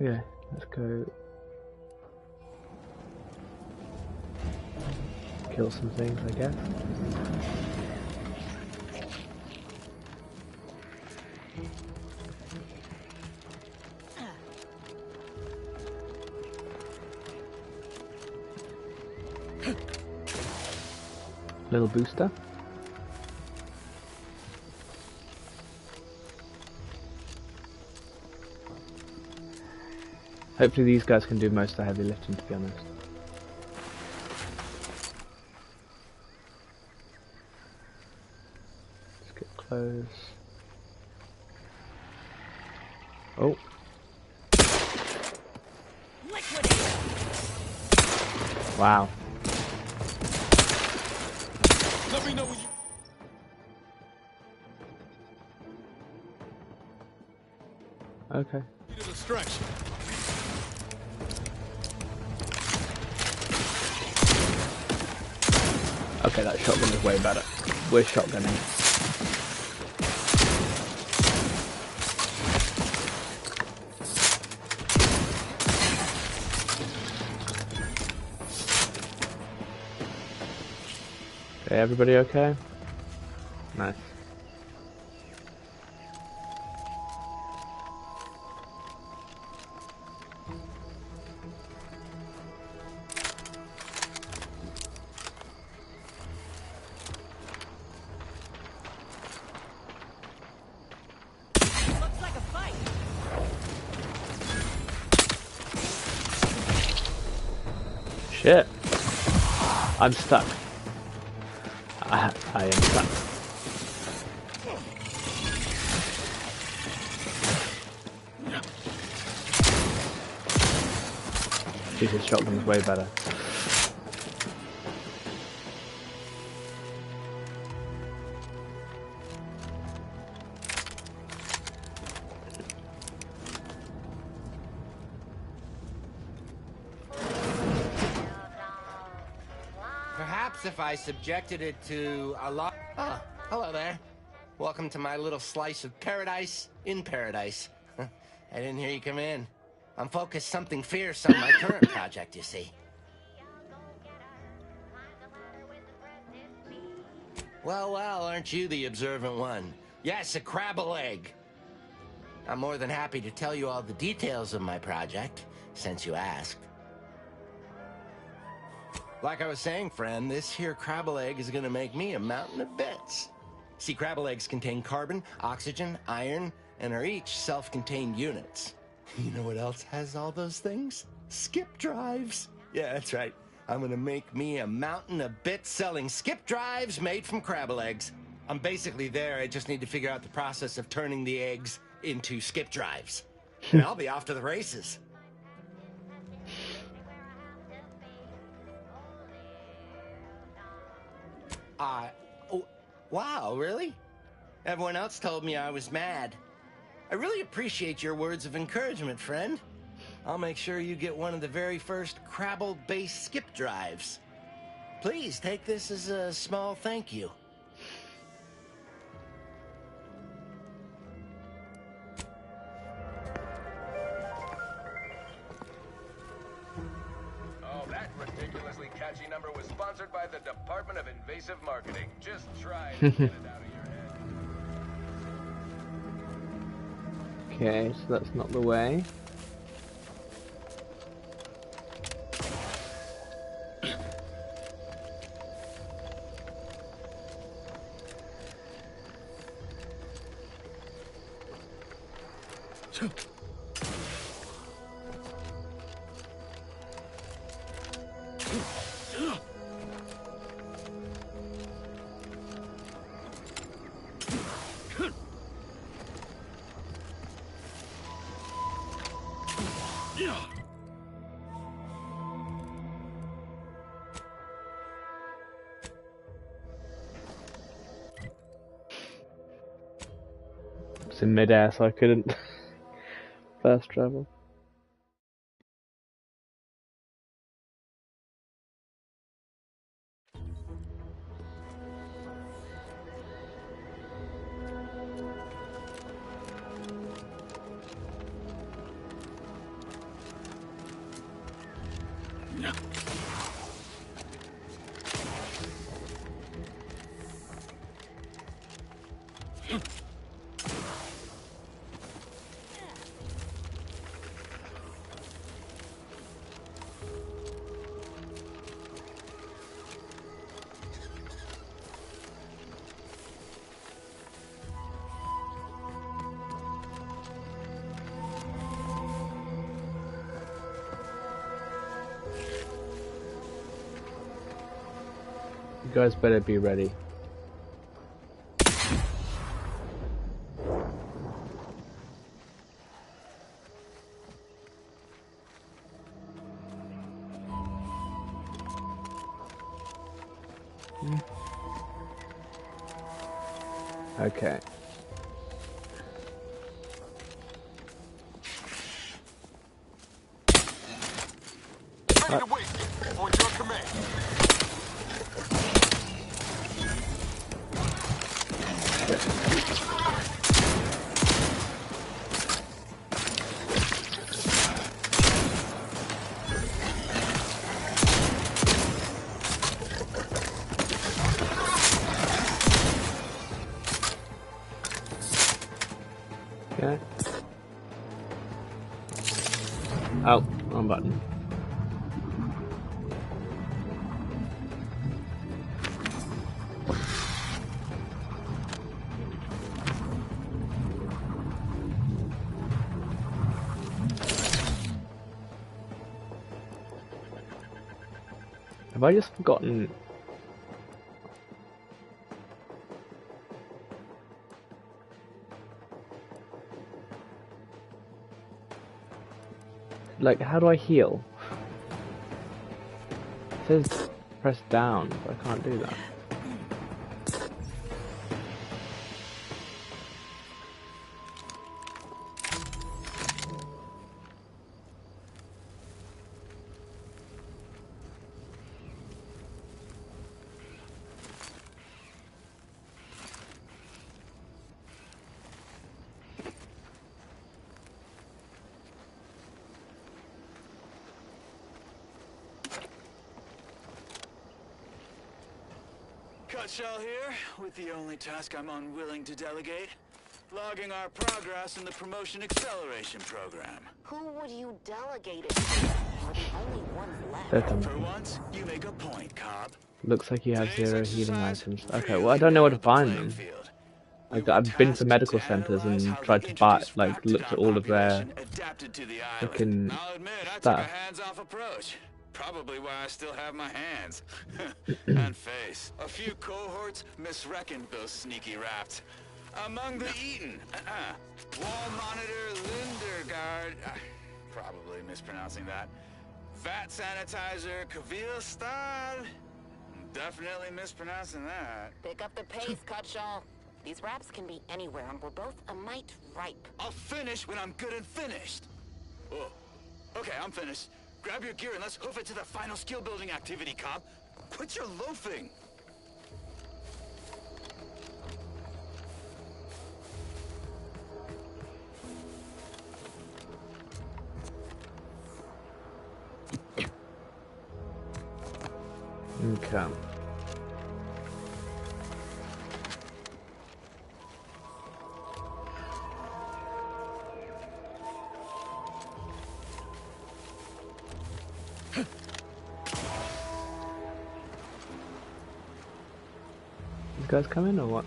Okay, let's go kill some things, I guess. Little booster. Hopefully these guys can do most of the heavy lifting, to be honest. Let's get close. Oh. Wow. Let me know when you Okay. need a distraction. Okay, that shotgun is way better. We're shotgunning. Okay, everybody okay? Nice. Shit. I'm stuck. I am stuck. Jesus, shotgun's way better. Perhaps if I subjected it to a lot... Ah, hello there. Welcome to my little slice of paradise in paradise. I didn't hear you come in. I'm focused something fierce on my current project, you see. Well, aren't you the observant one? Yes, a crabble egg. I'm more than happy to tell you all the details of my project, since you asked. Like I was saying, friend, this here crabble egg is gonna make me a mountain of bits. See, crabble eggs contain carbon, oxygen, iron, and are each self-contained units. You know what else has all those things? Skip drives. Yeah, that's right. I'm gonna make me a mountain of bits selling skip drives made from crabble eggs. I'm basically there. I just need to figure out the process of turning the eggs into skip drives. And I'll be off to the races. Oh, wow, really? Everyone else told me I was mad. I really appreciate your words of encouragement, friend. I'll make sure you get one of the very first crabble-based skip drives. Please take this as a small thank you. Oh, that ridiculously catchy number was sponsored by the Department of Invasive Marketing. Just try to get it out of your head. Okay, so that's not the way. It's in midair, so I couldn't fast travel. You guys better be ready. Okay. Ready to wait. On your command. Okay. Oh, wrong button. Have I just forgotten? Like, how do I heal? It says press down, but I can't do that. Cutshell here, with the only task I'm unwilling to delegate. Logging our progress in the promotion acceleration program. Who would you delegate it to? We're the only ones left. For once, you make a point, Cobb. Looks like you have 0 healing items. Okay, well I don't know where to find them. I've been to medical centers and tried to buy, like, looked at all of their freaking stuff. Probably why I still have my hands. And face. A few cohorts misreckoned those sneaky rats. Among the eaten. Wall monitor Lindergaard. Probably mispronouncing that. Vat sanitizer Kavil Stad. Definitely mispronouncing that. Pick up the pace, Cutshaw. These raps can be anywhere, and we're both a mite ripe. I'll finish when I'm good and finished. Oh, okay, I'm finished. Grab your gear and let's hoof it to the final skill-building activity, Cobb. Quit your loafing. Okay. You guys come in or what?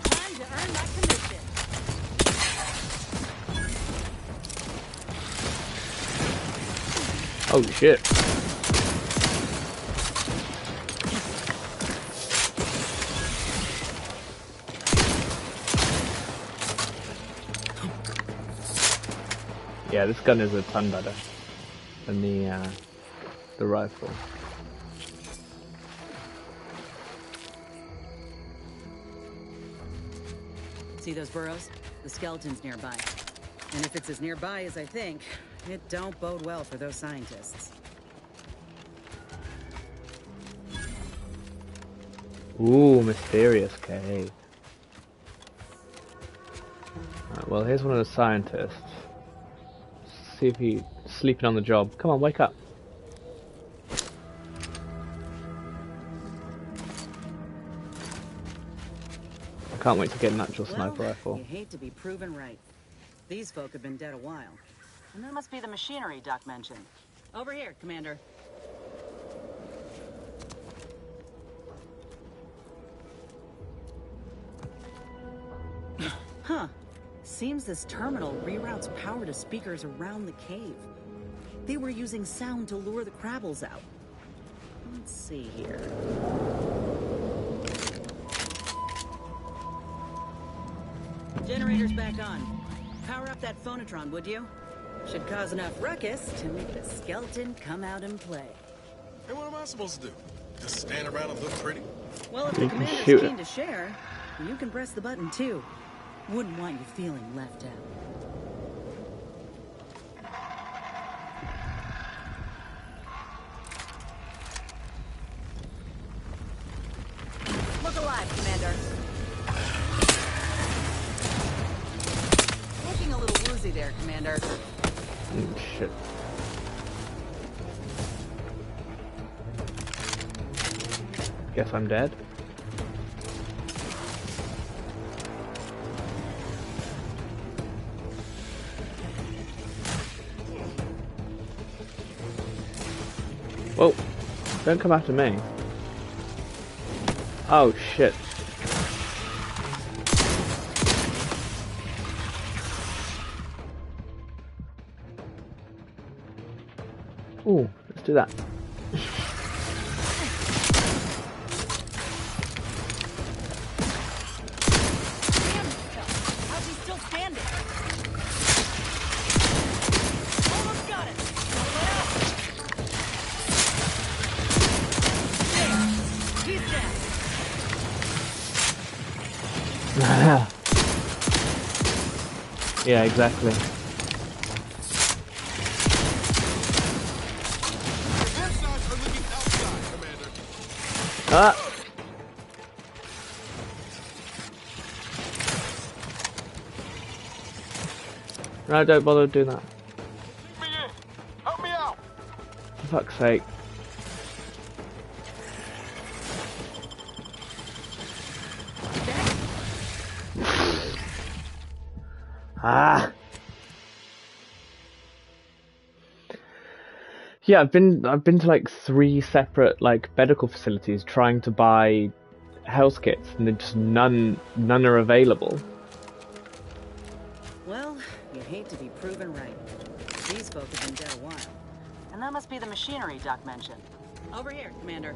Time to earn my commission. Oh shit. Yeah, this gun is a ton better than the rifle. See those burrows? The skeleton's nearby. And if it's as nearby as I think, it don't bode well for those scientists. Ooh, mysterious cave. Right, well, here's one of the scientists. See if he's sleeping on the job. Come on, wake up. I can't wait to get an actual sniper rifle. You hate to be proven right. These folk have been dead a while. And that must be the machinery Doc mentioned. Over here, Commander. Huh. Seems this terminal reroutes power to speakers around the cave. They were using sound to lure the Crabbles out. Let's see here. Generator's back on. Power up that phonotron, would you? Should cause enough ruckus to make the skeleton come out and play. Hey, what am I supposed to do? Just stand around and look pretty? Well, if the commander's keen to share, you can press the button too. Wouldn't want you feeling left out. Look alive, Commander. Looking a little woozy there, Commander. Oh, shit. Guess I'm dead. Whoa, don't come after me. Oh shit. Ooh, Let's do that. How's he still standing? Almost got it. There. He's down. Yeah, exactly. Ah! No, don't bother doing that. Help me out. For fuck's sake. Ah! Yeah, I've been to like 3 separate like medical facilities trying to buy health kits, and they're just none are available. Well, you hate to be proven right. These folk have been dead a while. And that must be the machinery Doc mentioned. Over here, Commander.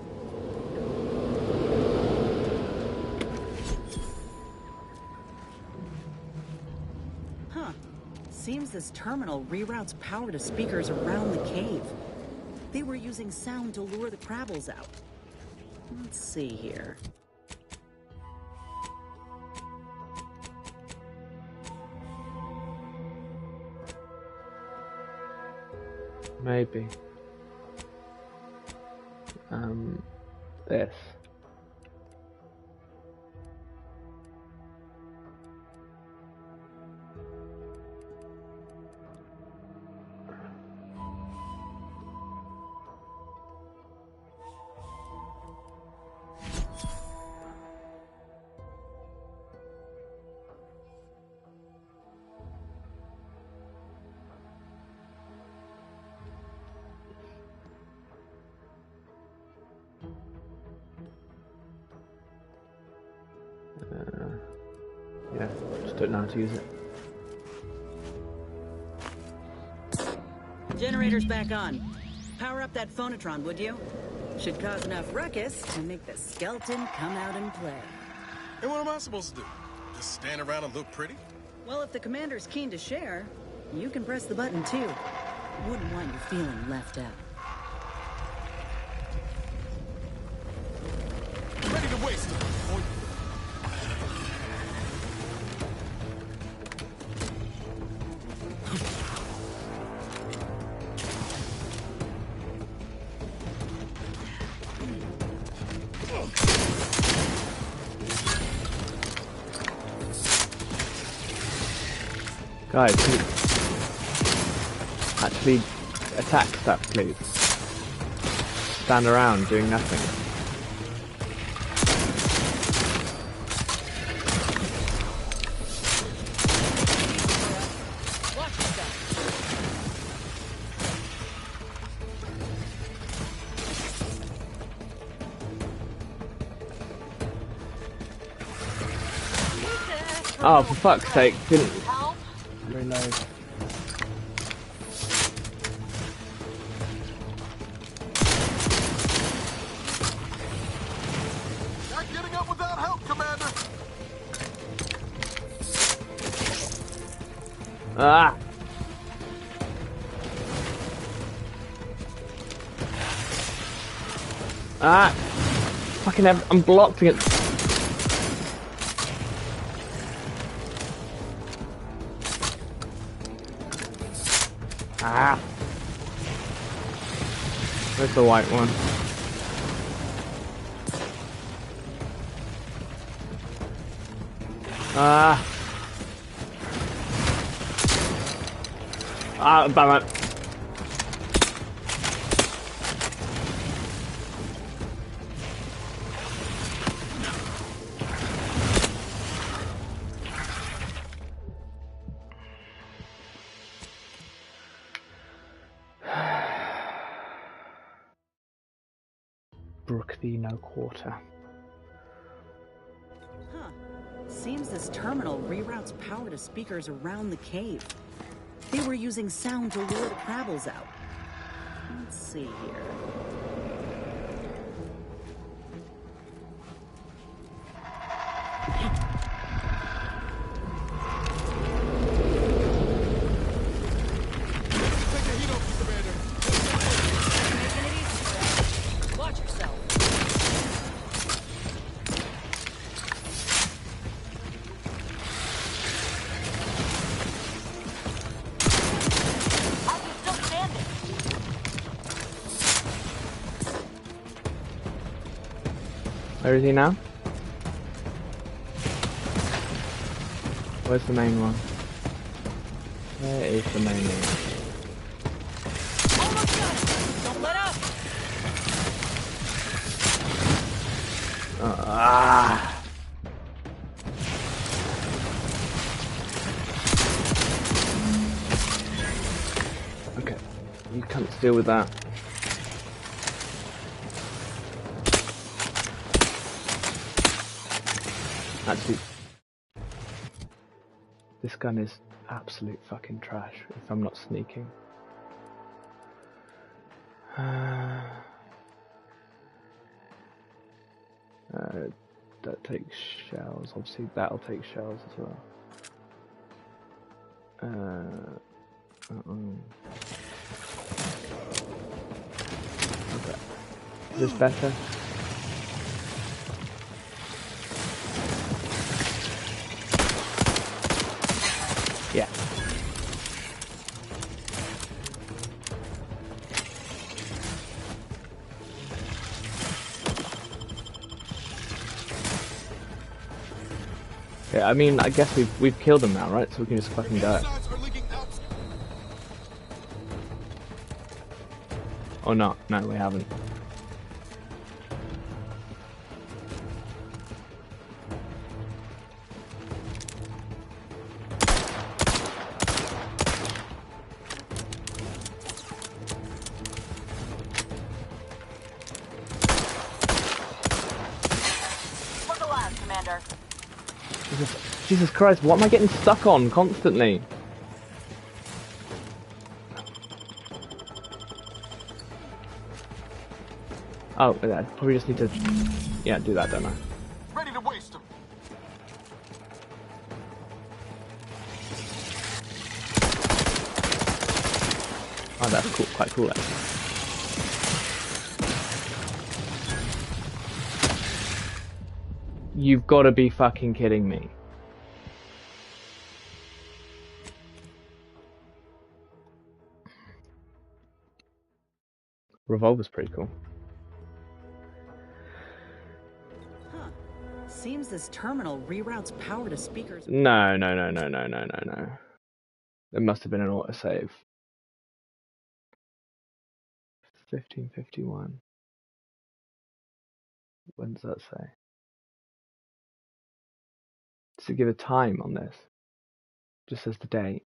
Huh. Seems this terminal reroutes power to speakers around the cave. They were using sound to lure the Crabbles out. Let's see here. Maybe. This. Yeah, just don't know how to use it. Generator's back on. Power up that phonotron, would you? Should cause enough ruckus to make the skeleton come out and play. And what am I supposed to do? Just stand around and look pretty? Well, if the commander's keen to share, you can press the button too. Wouldn't want you feeling left out. Ready to waste it. Guys, can you actually attack stuff, please? Stand around doing nothing. Oh, for fuck's sake, didn't reload. Not getting up without help, Commander. Ah! Ah! Fucking I'm blocked against. Ah! Where's the white one? Ah! Ah, bummer. Brook thee no quarter. Huh. Seems this terminal reroutes power to speakers around the cave. They were using sound to lure the Crabbles out. Let's see here. Watch yourself. Where is he now? Where's the main one? Where is the main one? Don't let up. Ah. Okay, you can't deal with that. Actually, this gun is absolute fucking trash if I'm not sneaking. That takes shells, obviously that'll take shells as well. Okay. Is this better? Yeah. Yeah, I mean, I guess we've killed them now, right? So we can just fucking go. Or not? No, we haven't. Jesus Christ, what am I getting stuck on constantly? Oh, I probably just need to, yeah, do that, don't I? Ready to waste them. Oh, that's cool, quite cool actually. You've got to be fucking kidding me. Revolver's pretty cool. Huh. Seems this terminal reroutes power to speakers. No. There must have been an autosave. 1551. When does that say? Does it give a time on this? Just says the date.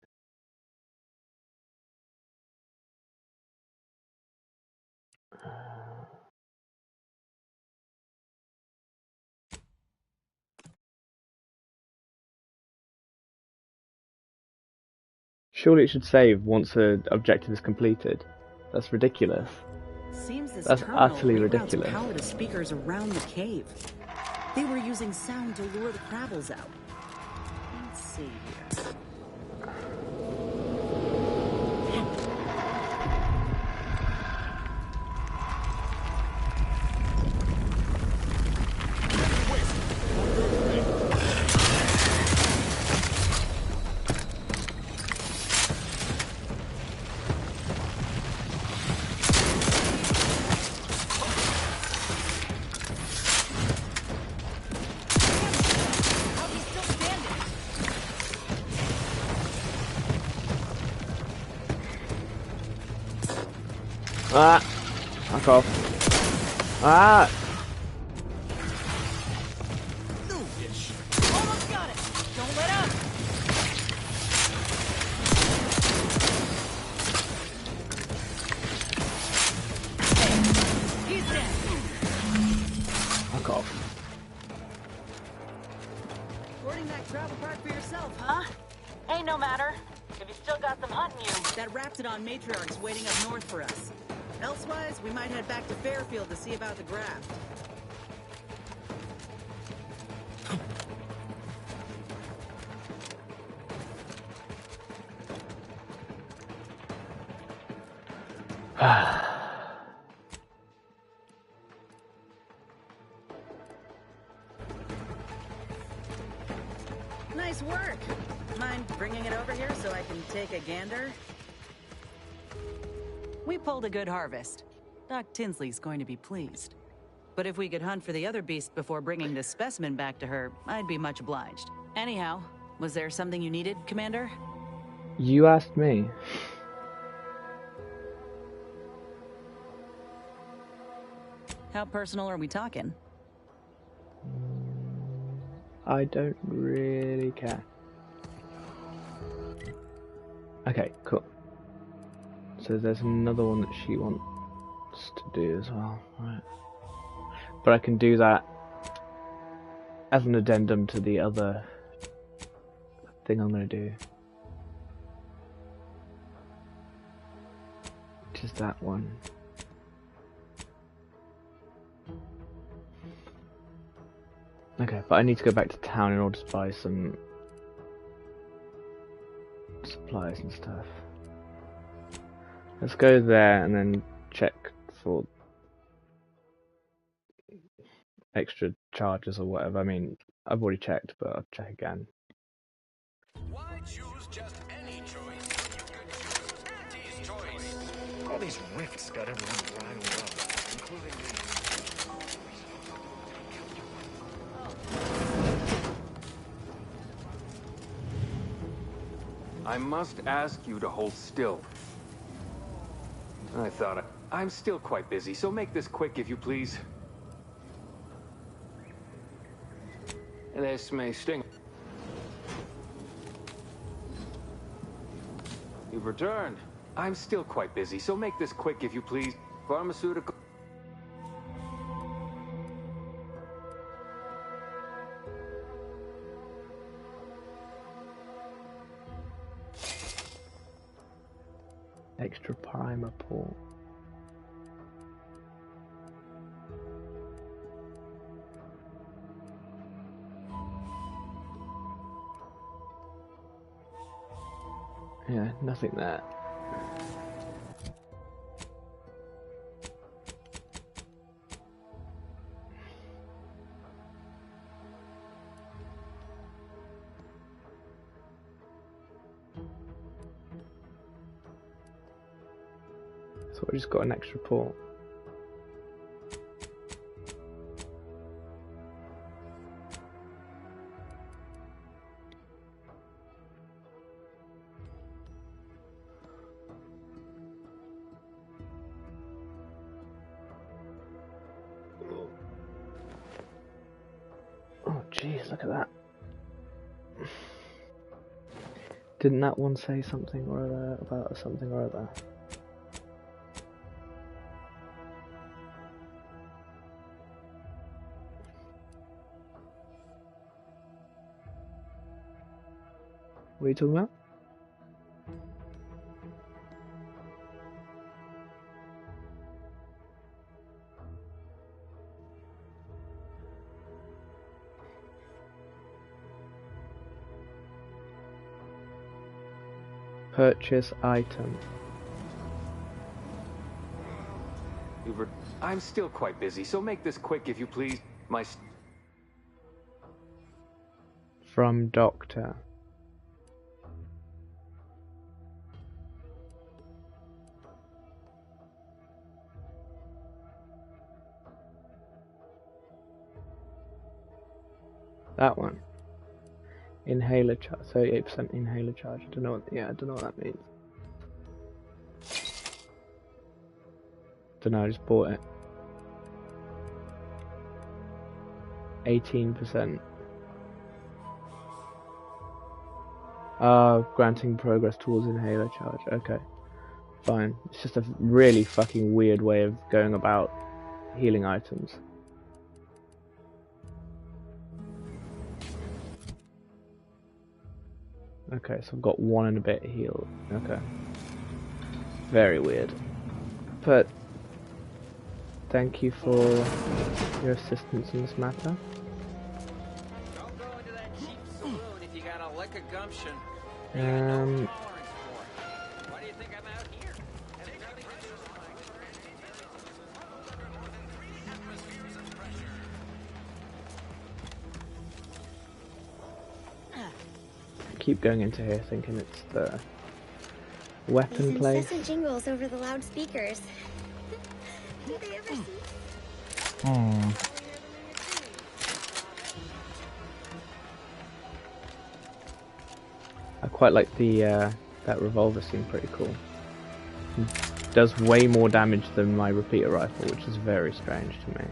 Surely it should save once an objective is completed. That's ridiculous. Seems this That's terminal utterly reroutes ridiculous. power to speakers around the cave. They were using sound to lure the Crabbles out. Let's see here. Ah! Fuck off. Ah! Almost got it. Don't let up. He's dead. Fuck off. Boarding that travel cart for yourself, huh? Ain't no matter. If you still got some hunting you. That Raptidon matriarch's waiting up north for us. Elsewise, we might head back to Fairfield to see about the graft. Nice work. Mind bringing it over here so I can take a gander? We pulled a good harvest. Doc Tinsley's going to be pleased. But if we could hunt for the other beast before bringing this specimen back to her, I'd be much obliged. Anyhow, was there something you needed, Commander? You asked me. How personal are we talking? I don't really care. Okay, cool. So there's another one that she wants to do as well, right? But I can do that as an addendum to the other thing I'm going to do, which is that one. Okay, but I need to go back to town in order to buy some supplies and stuff. Let's go there and then check for extra charges or whatever. I mean, I've already checked, but I'll check again. Why choose just any choice? You could choose Patty's choice. All these rifts got everyone riled up, including me. I must ask you to hold still. I'm still quite busy, so make this quick if you please. This may sting. You've returned. I'm still quite busy, so make this quick if you please. Pharmaceutical... Extra primer port. Yeah, nothing there. So we just got an extra port. Oh jeez, look at that. Didn't that one say something or other about something or other? What are you talking about? Purchase item. I'm still quite busy, so make this quick if you please. From Doctor. That one. Inhaler charge, 38% inhaler charge. I don't know what that means. Don't know, I just bought it. 18%. Granting progress towards inhaler charge. Okay. Fine. It's just a really fucking weird way of going about healing items. Okay, so I've got 1 and a bit healed. Okay. Very weird. But thank you for your assistance in this matter. Don't go into that cheap saloon if you got a lick of gumption. Why do you think I'm out here? I keep going into here thinking it's the weapon These place. incessant jingles over the loudspeakers. Do they ever see? I quite like the that revolver, seemed pretty cool. It does way more damage than my repeater rifle, which is very strange to me.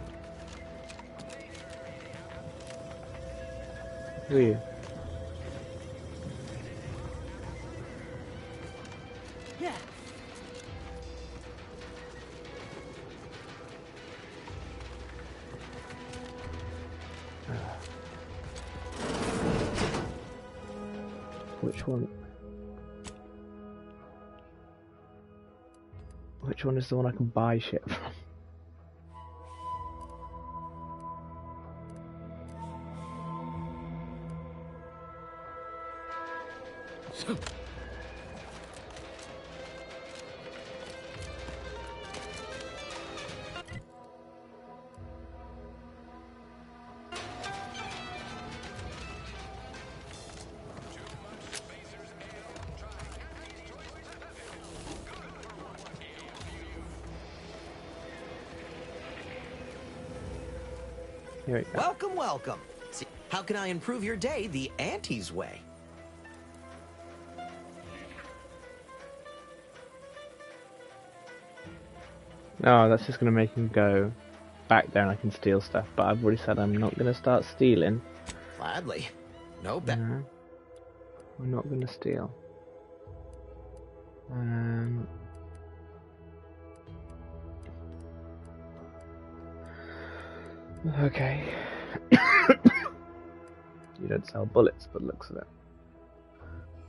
Who are you? Which one? Which one is the one I can buy shit from? Here we go. Welcome, welcome. See, how can I improve your day the Auntie's way? Oh, that's just going to make him go back there and I can steal stuff, but I've already said I'm not going to start stealing. Gladly. No bet. No, I'm not going to steal. Okay. You don't sell bullets, but looks of it.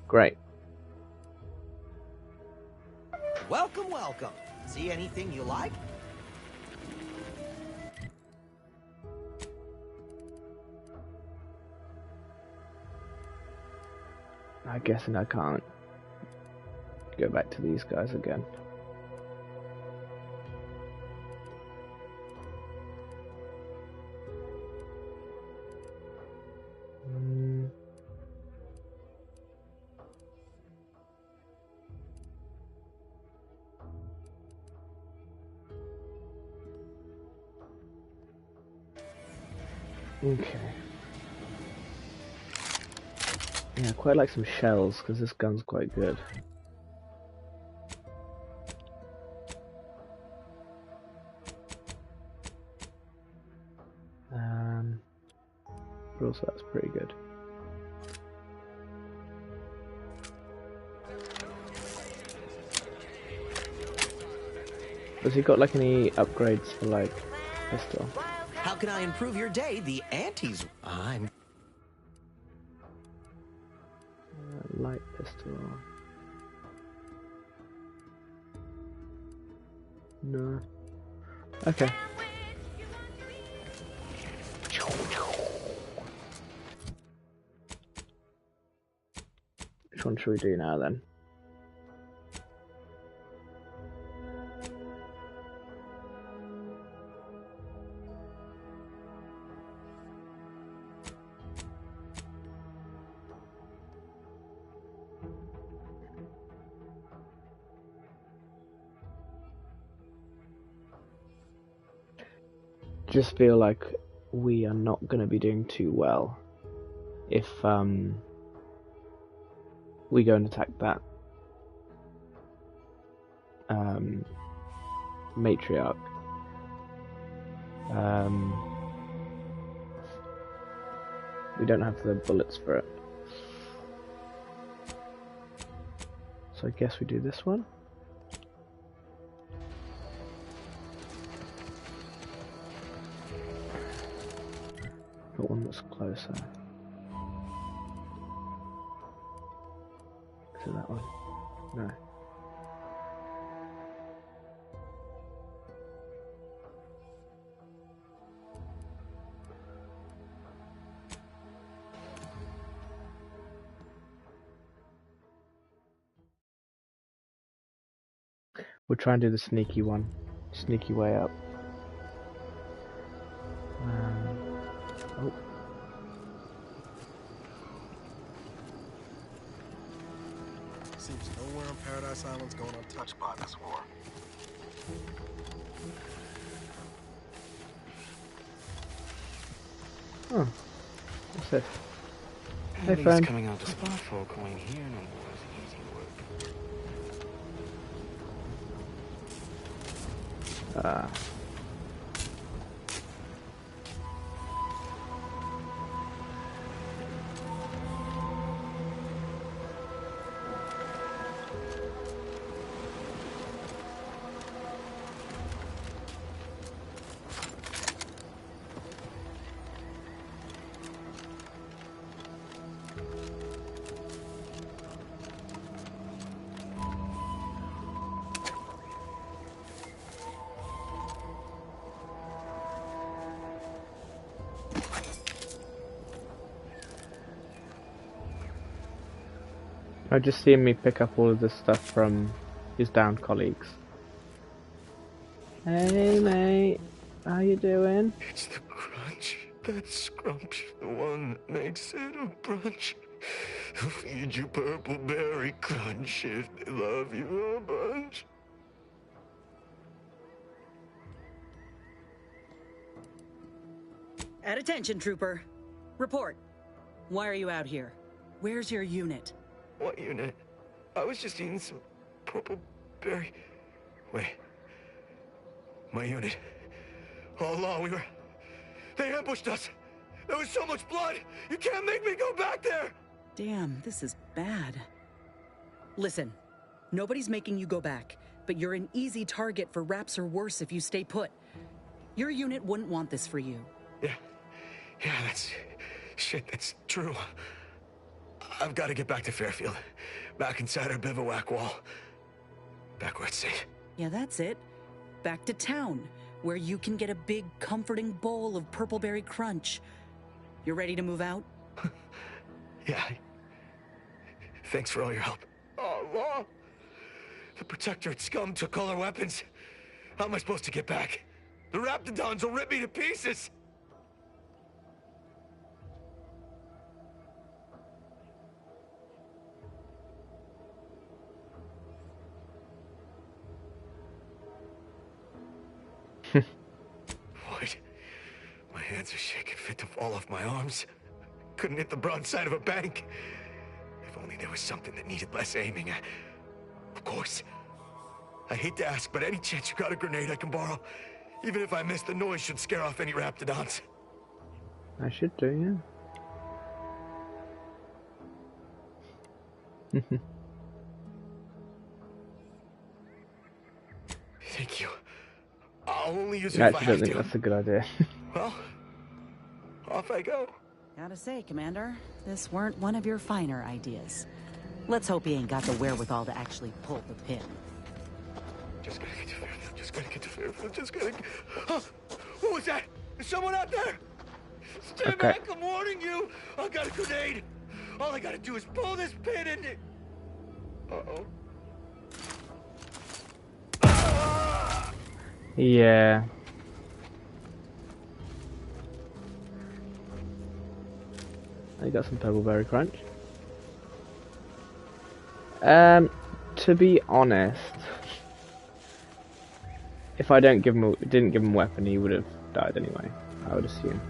Great. Welcome, welcome. See anything you like? I'm guessing I can't go back to these guys again. Okay. Yeah, I quite like some shells because this gun's quite good. But also that's pretty good. Has he got like any upgrades for like pistol? How can I improve your day the Auntie's? I'm... Light pistol. No. Okay. Which one should we do now then? Just feel like we are not going to be doing too well if we go and attack that matriarch. We don't have the bullets for it, so I guess we do this one. Got one that's closer. To that one. No. We'll try and do the sneaky one. Sneaky way up. Oh. Seems nowhere on Paradise Island's going untouched by this war. Oh. What's this? At Hey, least friend. coming out to spot folk who ain't here no more is easy work. I just seen me pick up all of this stuff from his downed colleagues. Hey mate, how you doing? It's the crunch. That scrump, the one that makes it a brunch. They'll feed you purple berry crunch if they love you a bunch. At attention, Trooper. Report. Why are you out here? Where's your unit? What unit? I was just eating some purple berry. Wait. My unit. All along they ambushed us. There was so much blood. You can't make me go back there. Damn, this is bad. Listen, nobody's making you go back, but you're an easy target for Raps or worse if you stay put. Your unit wouldn't want this for you. Yeah, that's true. I've got to get back to Fairfield. Back inside our bivouac wall. Back where it's safe. Yeah, that's it. Back to town, where you can get a big, comforting bowl of purpleberry crunch. You ready to move out? Yeah. Thanks for all your help. Oh, Law! The Protectorate scum took all our weapons. How am I supposed to get back? The Raptidons will rip me to pieces! What? My hands are shaking fit to fall off my arms. Couldn't hit the broad side of a bank. If only there was something that needed less aiming. Of course. I hate to ask, but any chance you got a grenade I can borrow? Even if I miss, the noise should scare off any Raptidons. I should do, yeah. Thank you. I'll only use it I if I actually have don't think to. that's a good idea. Well, off I go. Gotta say, Commander, this weren't one of your finer ideas. Let's hope he ain't got the wherewithal to actually pull the pin. Just gotta get to Fairfield. Just gotta get to Fairfield. Just gotta. Huh? What was that? Is someone out there? Stand back! I'm warning you. I got a grenade. All I gotta do is pull this pin and. Uh-oh. Yeah. I got some purpleberry crunch. To be honest, if I didn't give him a weapon, he would have died anyway. I would assume.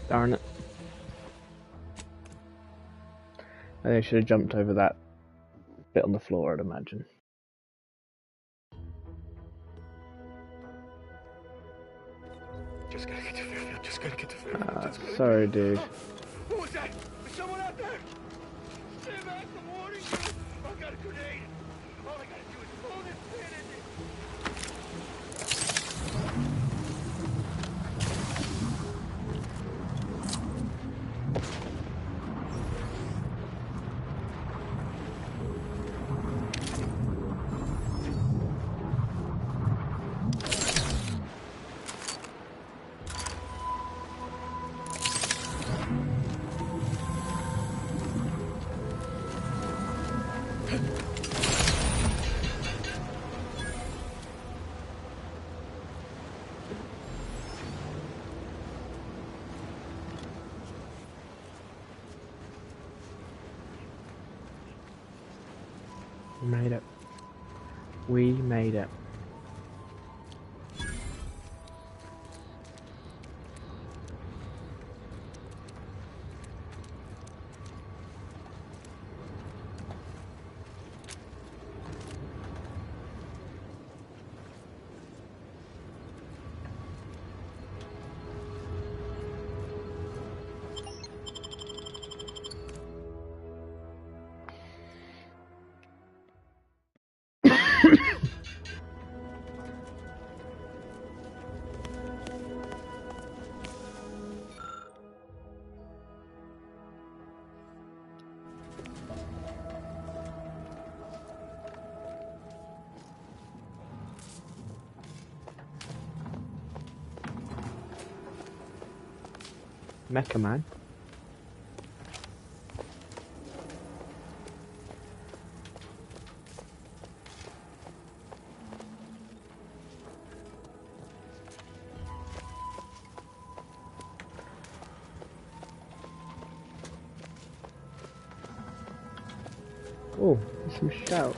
Darn it. I should have jumped over that bit on the floor, I'd imagine. Just gotta get to Fairfield. Just gotta get to Fairfield. Sorry, dude. What was that? Is someone out there? Stand back, I'm warning you. I got a grenade. All I gotta do is pull this pin and We made it. We made it. Mecha Man. Oh, there's some shells.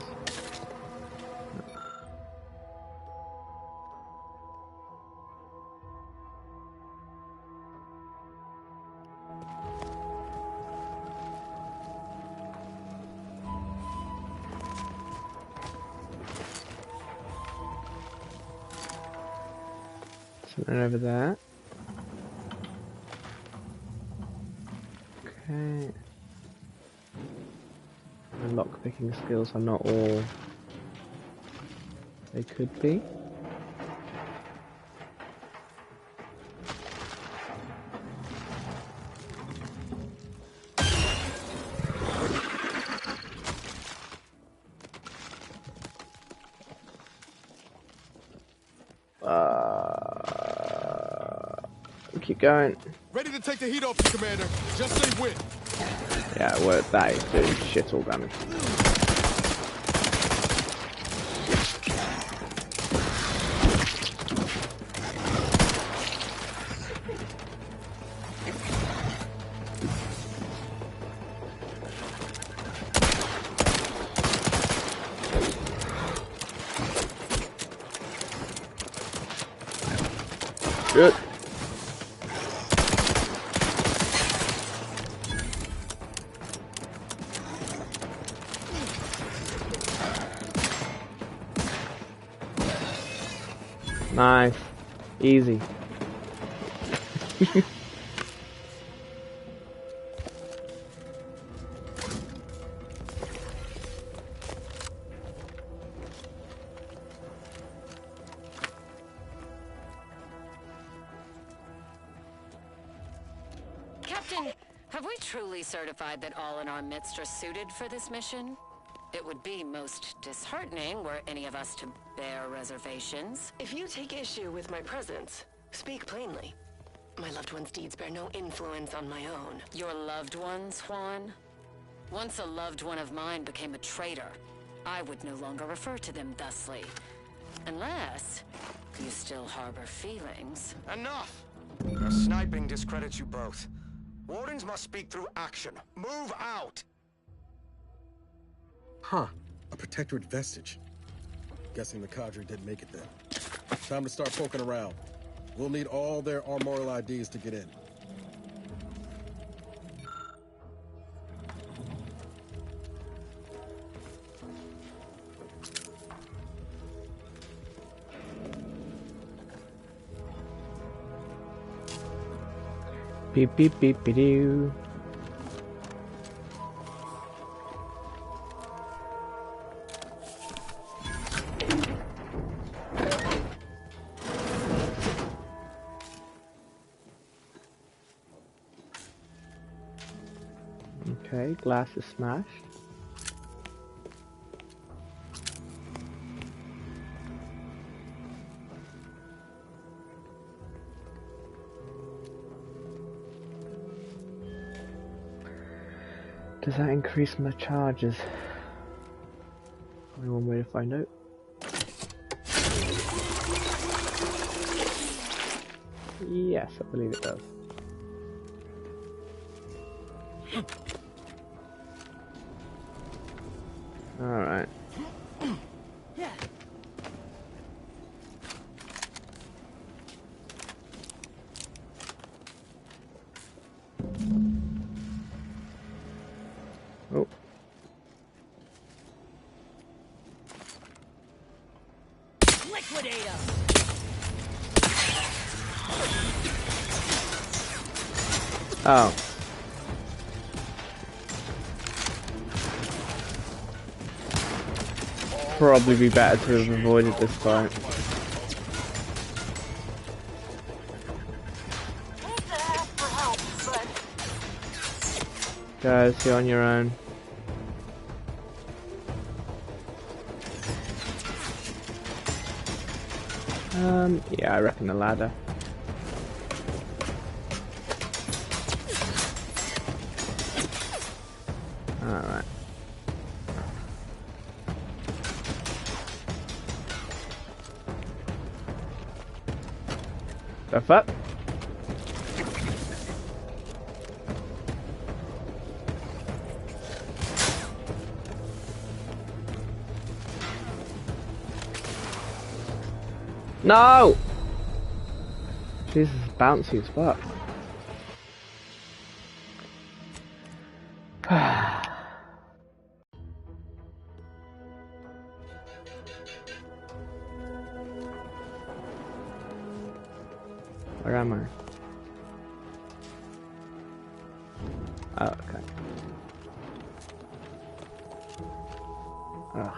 Something over there. Okay. My lockpicking skills are not all they could be. Keep going. Ready to take the heat off you, Commander. Just say when. Yeah, well, that is doing shit all damage. Good. Nice. Easy. Captain, have we truly certified that all in our midst are suited for this mission? It would be most disheartening were any of us to bear reservations. If you take issue with my presence, speak plainly. My loved one's deeds bear no influence on my own. Your loved ones, Juan? Once a loved one of mine became a traitor, I would no longer refer to them thusly. Unless you still harbor feelings. Enough! Your sniping discredits you both. Wardens must speak through action. Move out! Huh. A Protectorate vestige. Guessing the cadre didn't make it then. Time to start poking around. We'll need all their armorial IDs to get in. Beep beep beep beep doo. Okay, glass is smashed. Does that increase my charges? Only one way to find out. Yes, I believe it does. Alright. Oh. Liquidator! Oh. Probably be better to have avoided this fight. Guys, you're on your own. Yeah, I reckon the ladder. Alright. Stuff up. No! Jesus, bouncy as fuck. Where am I? Oh, okay. Ugh.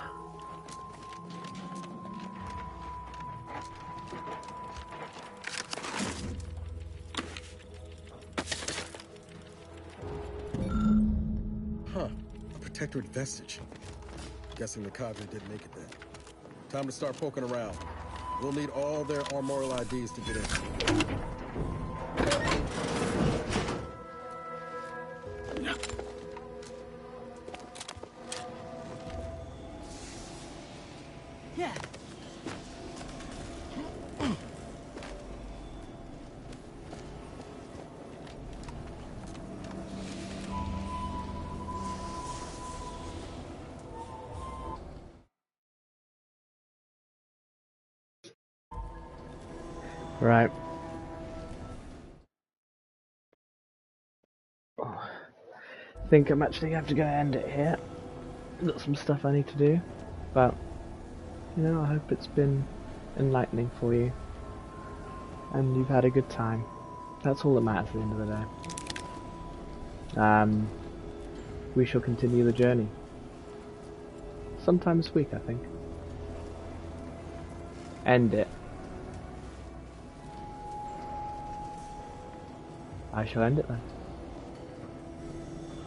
Huh. A protectorate vestige. Guessing the cadre didn't make it there. Time to start poking around. We'll need all their armorial IDs to get in. Yeah. Right. Oh. I think I'm actually going to have to go end it here. Got some stuff I need to do. But, you know, I hope it's been enlightening for you. And you've had a good time. That's all that matters at the end of the day. We shall continue the journey. Sometime this week, I think. End it. I shall end it then.